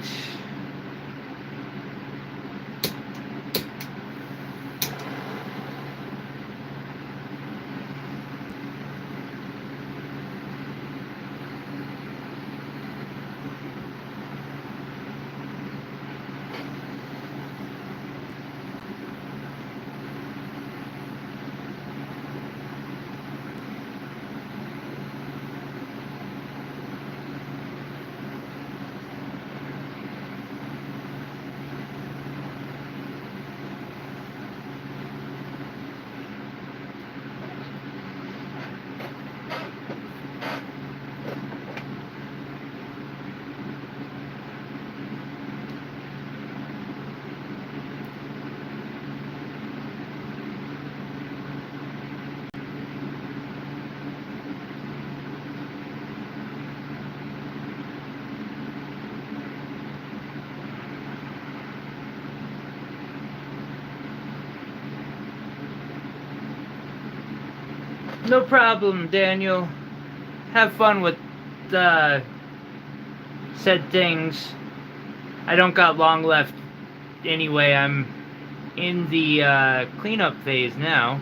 Speaker 1: No problem, Daniel. Have fun with said things. I don't got long left anyway. I'm in the cleanup phase now.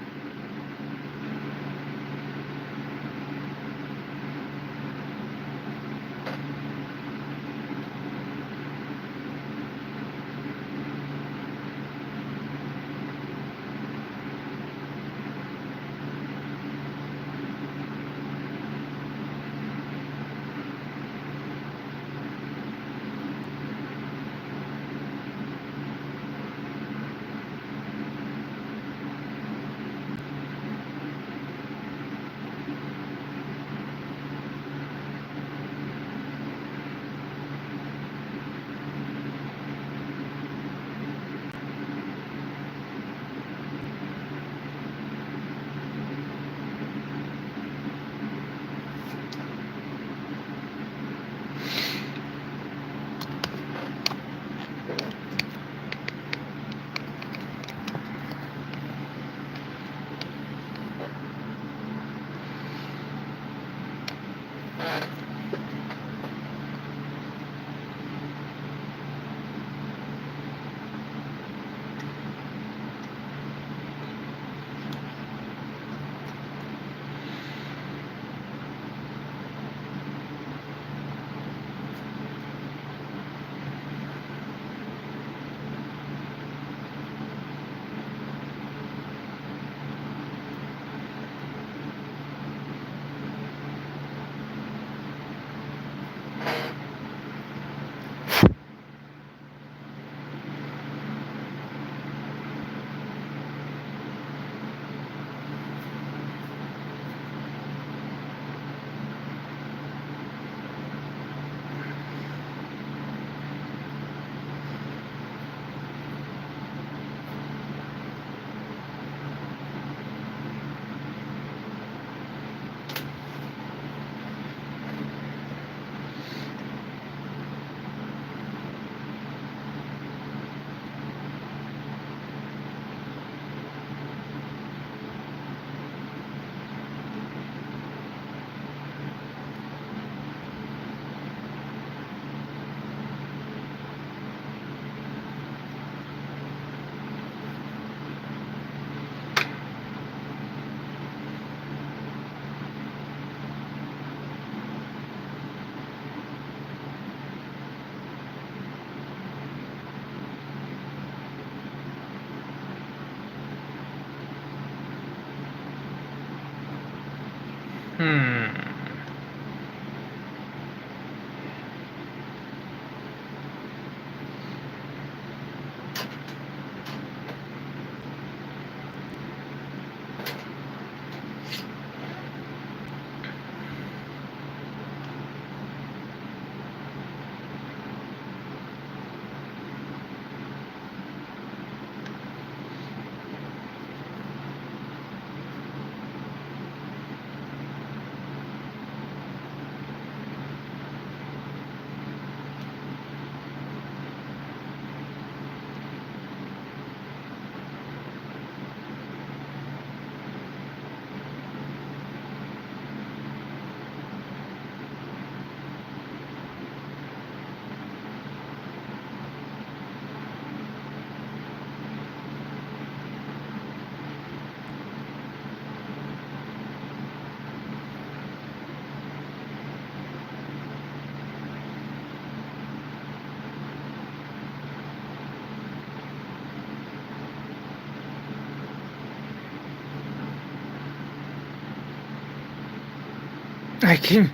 Speaker 1: I can...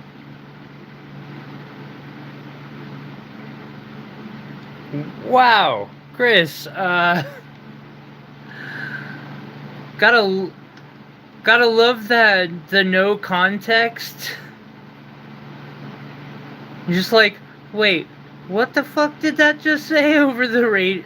Speaker 1: Wow, Chris, gotta love that, the no context. You're just like, wait, what the fuck did that just say over the radio?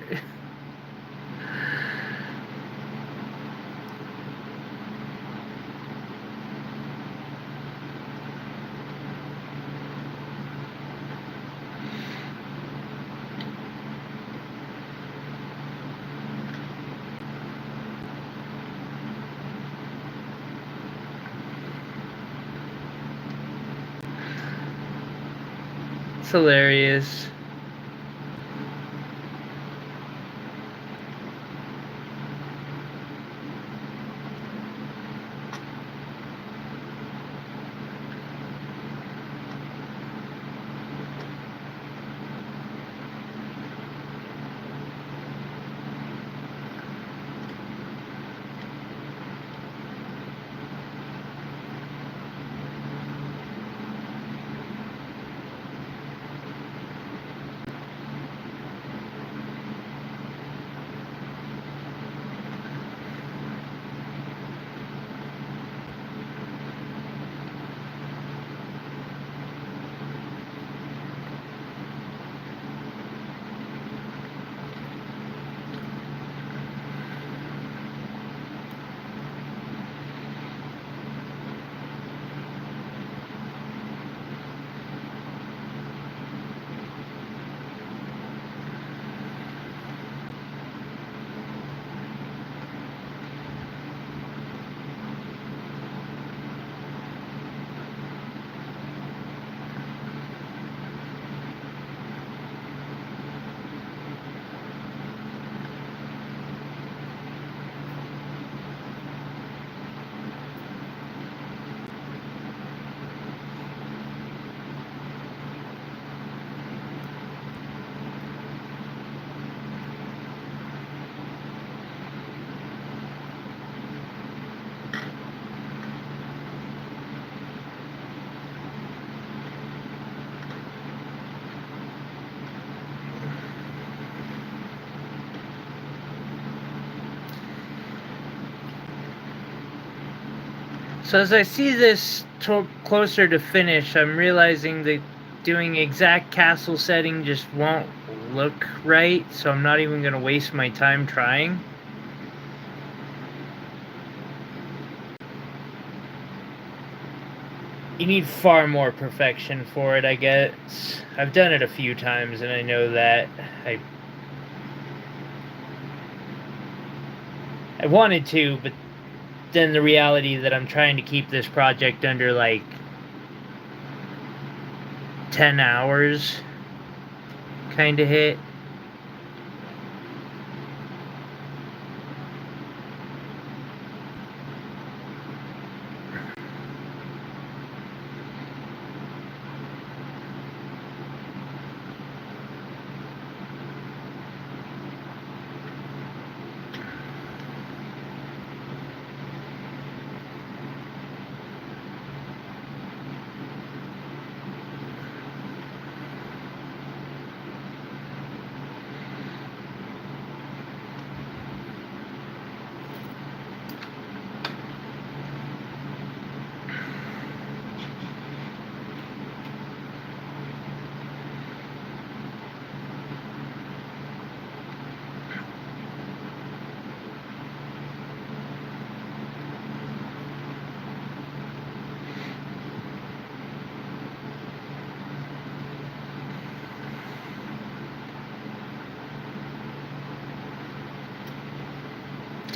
Speaker 1: It's hilarious. So as I see this closer to finish, I'm realizing that doing exact castle setting just won't look right, so I'm not even going to waste my time trying. You need far more perfection for it, I guess. I've done it a few times and I know that. I wanted to, but then the reality that I'm trying to keep this project under like 10 hours kind of hit.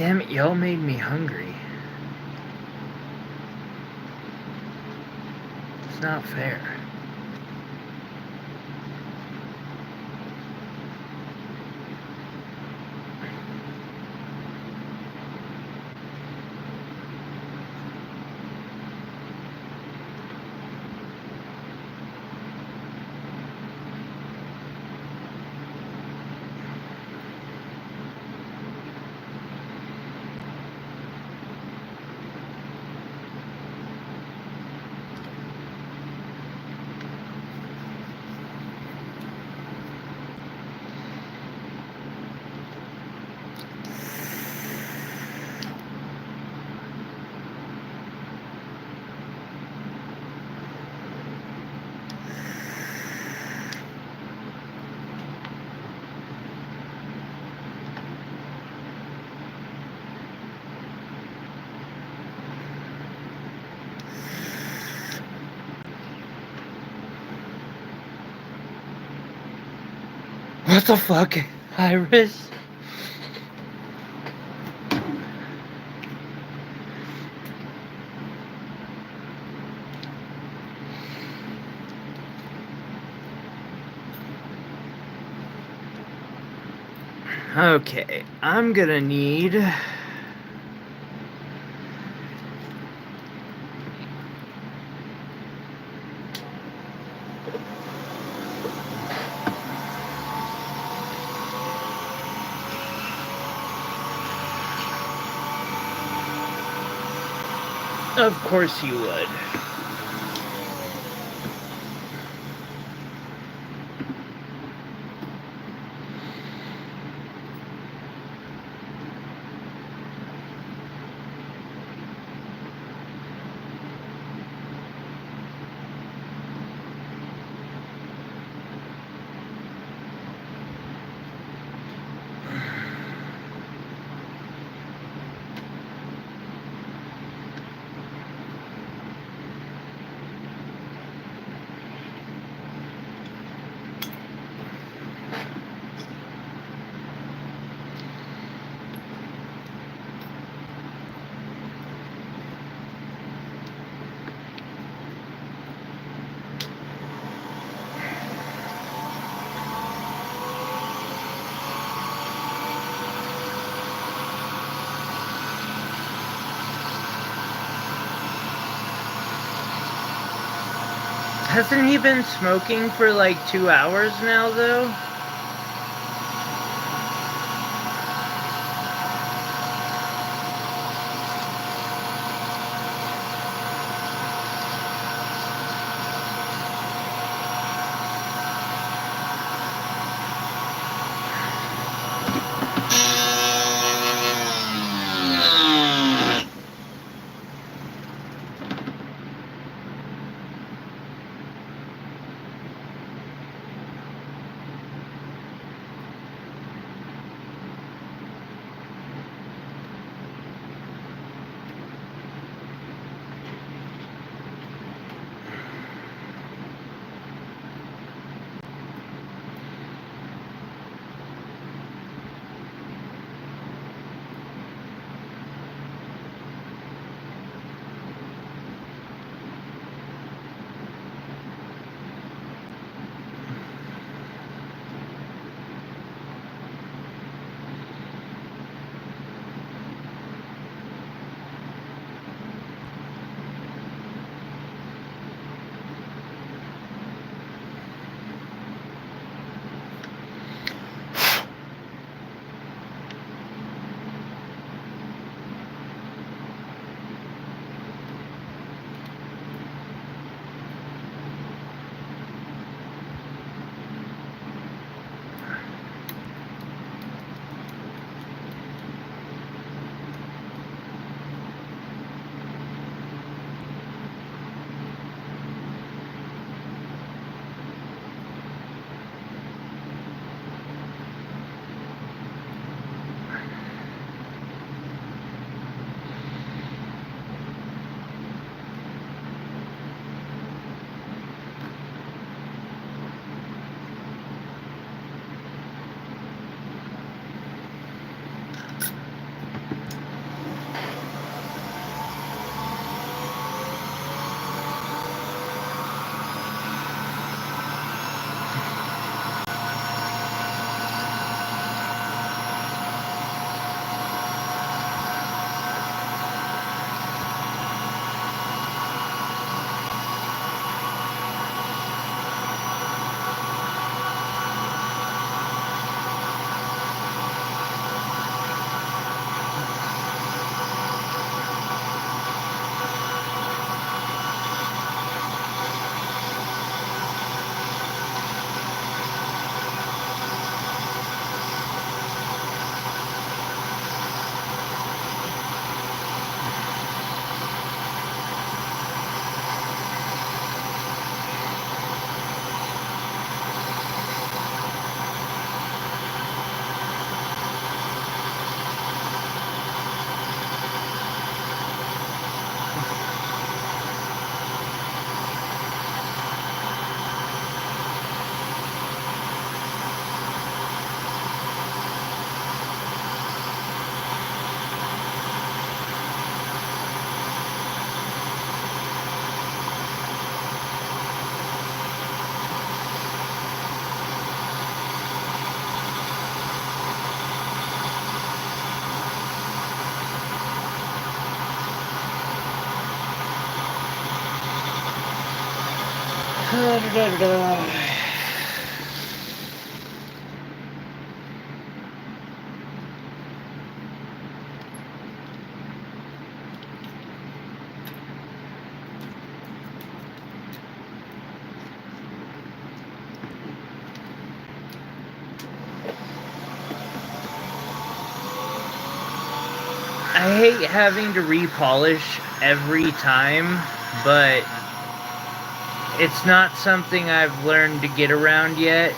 Speaker 1: Damn it, y'all made me hungry. It's not fair. What the fuck, Iris? Okay, I'm gonna need... Of course you would. Hasn't he been smoking for like 2 hours now, though? I hate having to repolish every time, but it's not something I've learned to get around yet.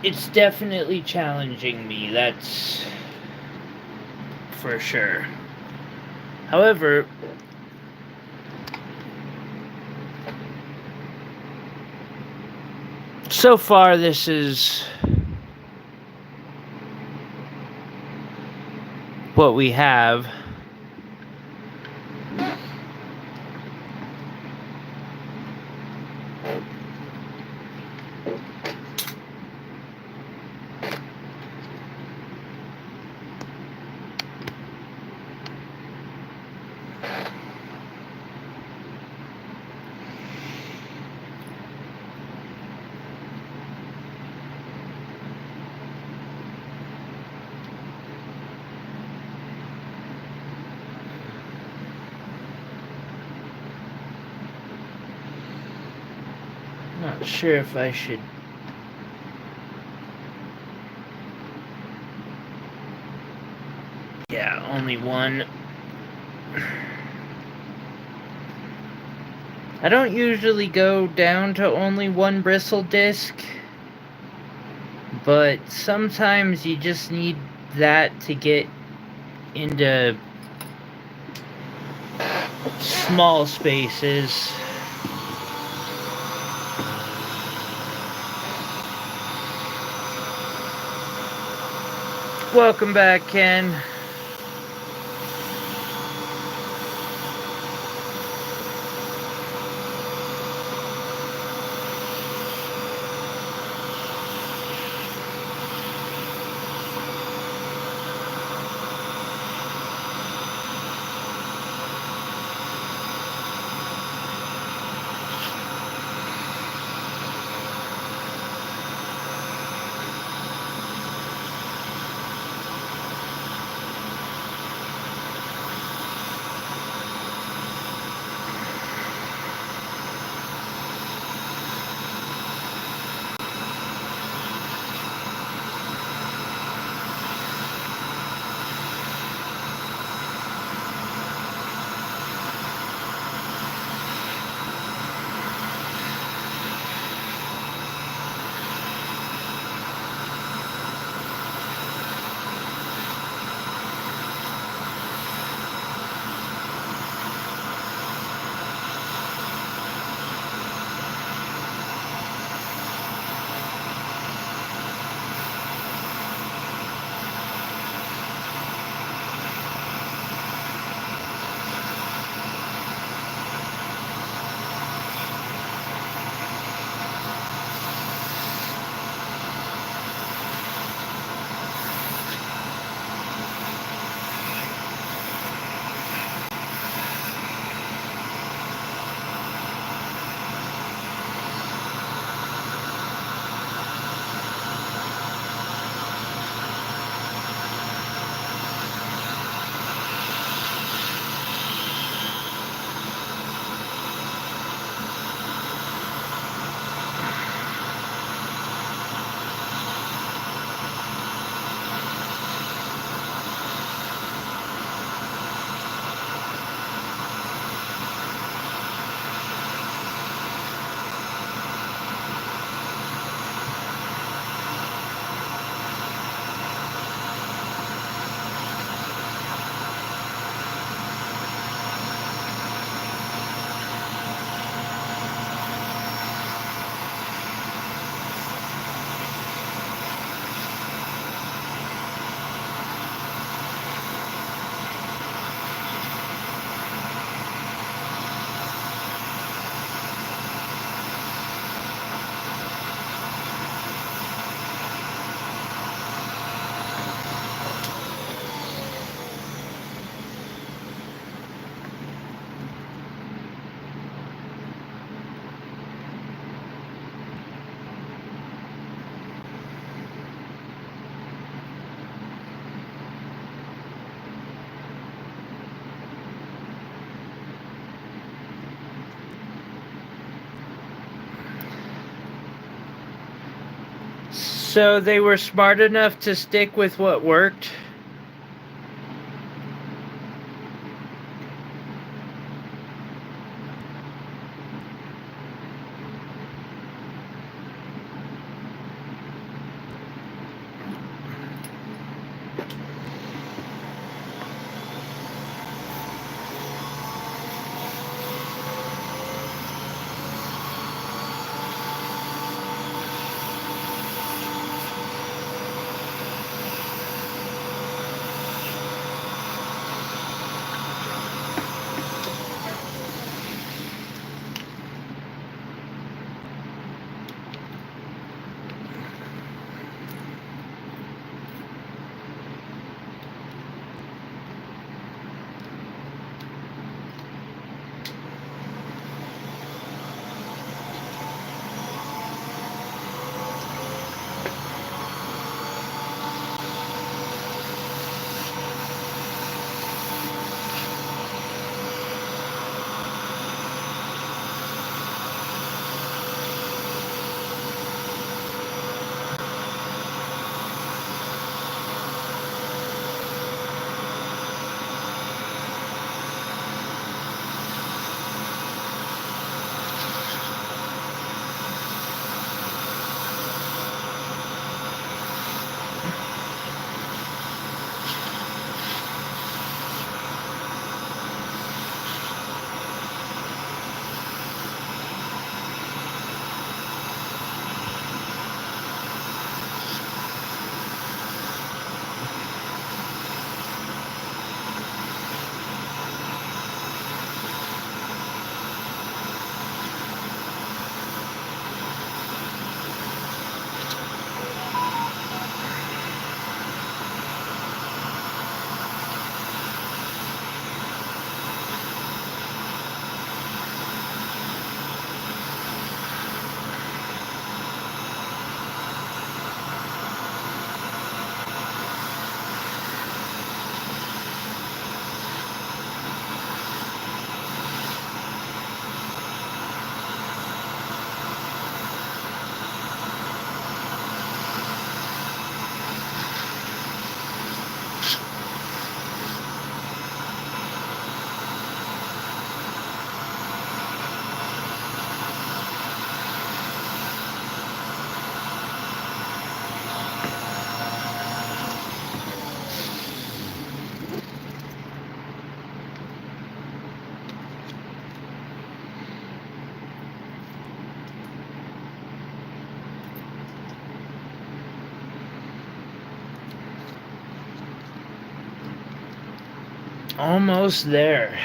Speaker 1: It's definitely challenging me, that's for sure. However, so far this is what we have. Not sure if I should... Yeah, only one. I don't usually go down to only one bristle disc, but sometimes you just need that to get into small spaces. Welcome back, Ken. So they were smart enough to stick with what worked. Almost there.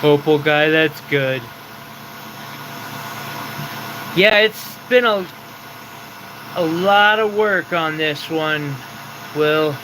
Speaker 1: Opal guy, that's good. Yeah, it's been a lot of work on this one, Will.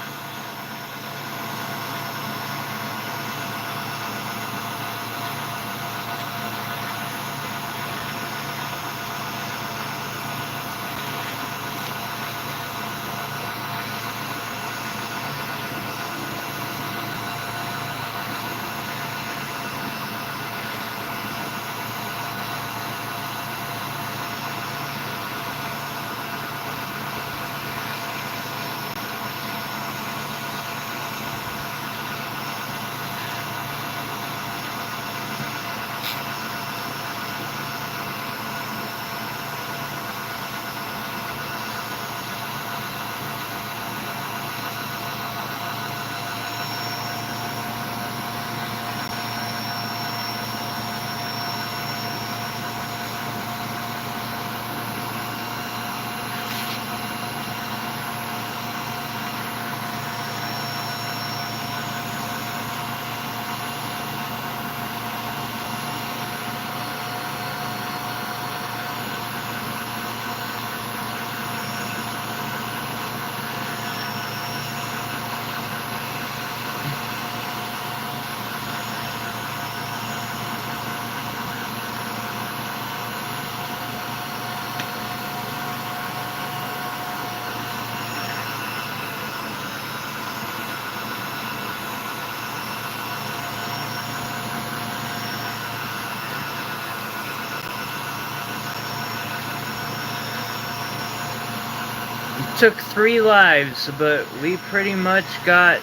Speaker 1: Took 3 lives, but we pretty much got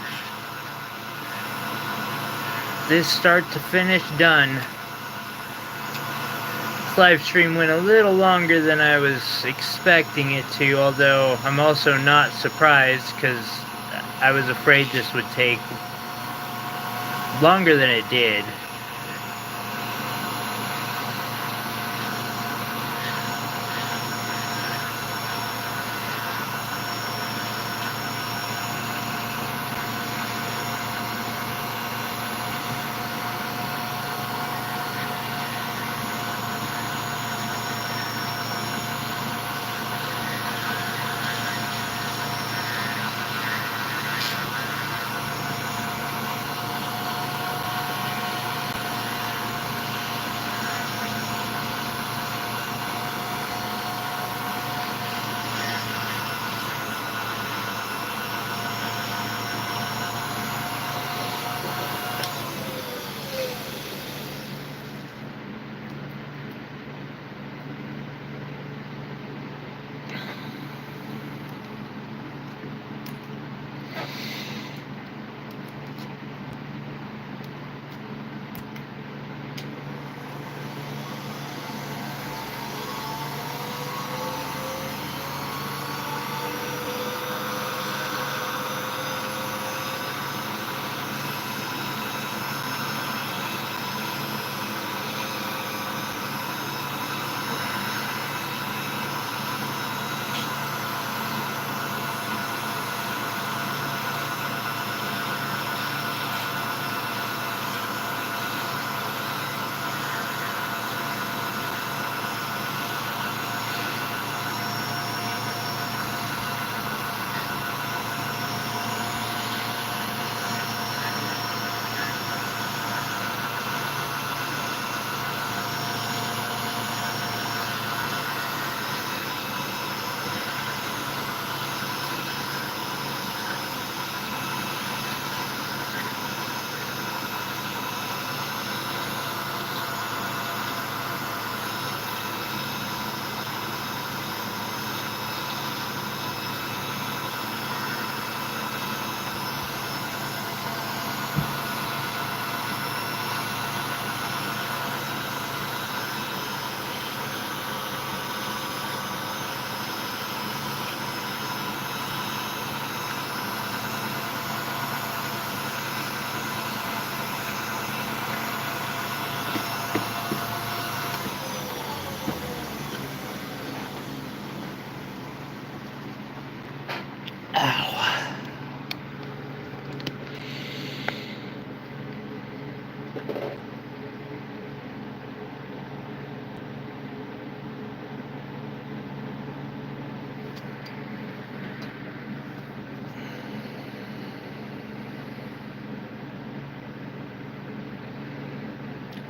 Speaker 1: this start to finish done. This live stream went a little longer than I was expecting it to, although I'm also not surprised because I was afraid this would take longer than it did.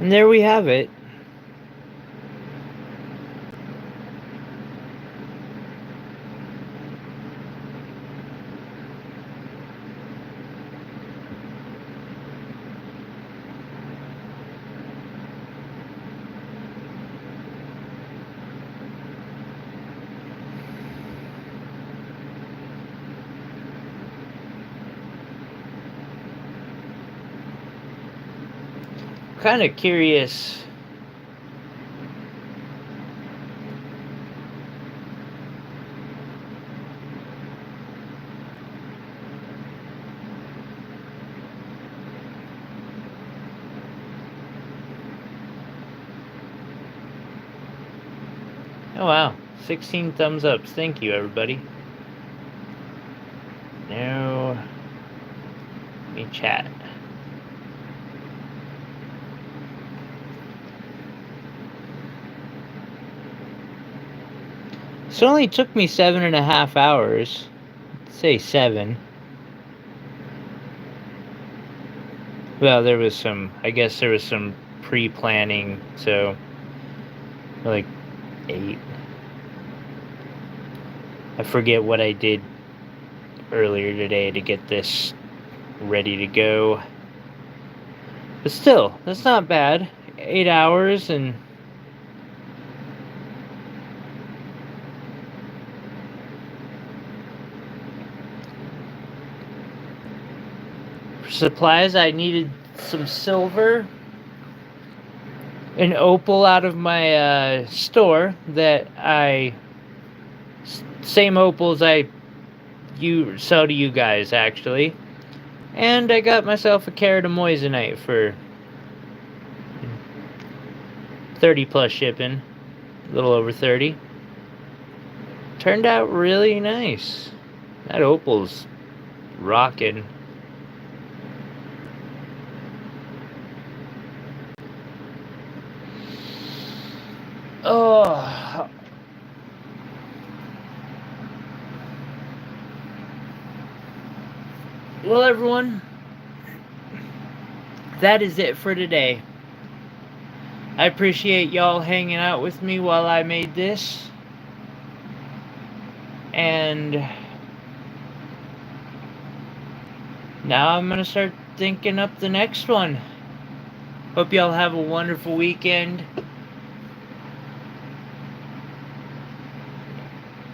Speaker 1: And there we have it. Kind of curious. Oh wow, 16 thumbs ups. Thank you, everybody. Now, let me chat. This only took me 7.5 hours. Let's say 7. Well, there was some, I guess there was some pre-planning, so like 8. I forget what I did earlier today to get this ready to go. But still, that's not bad. 8 hours and for supplies I needed some silver and opal out of my store that same opals I sell to you guys actually. And I got myself a carat of moissanite for 30 plus shipping. A little over 30. Turned out really nice. That opal's rocking. Oh. Well, everyone, that is it for today. I appreciate y'all hanging out with me while I made this. And now I'm going to start thinking up the next one. Hope y'all have a wonderful weekend.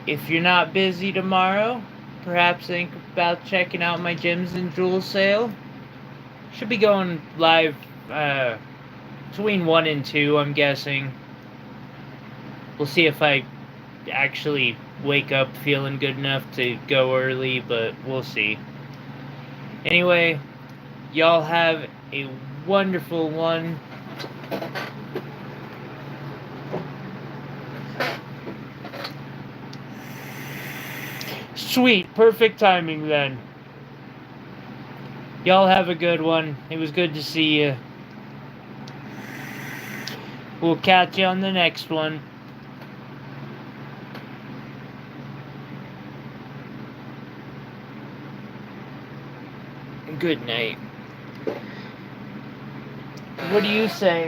Speaker 1: If you're not busy tomorrow, perhaps think about checking out my gems and jewels sale. Should be going live between 1 and 2, I'm guessing. We'll see if I actually wake up feeling good enough to go early, but we'll see. Anyway, y'all have a wonderful one. Sweet, perfect timing then. Y'all have a good one. It was good to see you. We'll catch you on the next one. Good night. What do you say?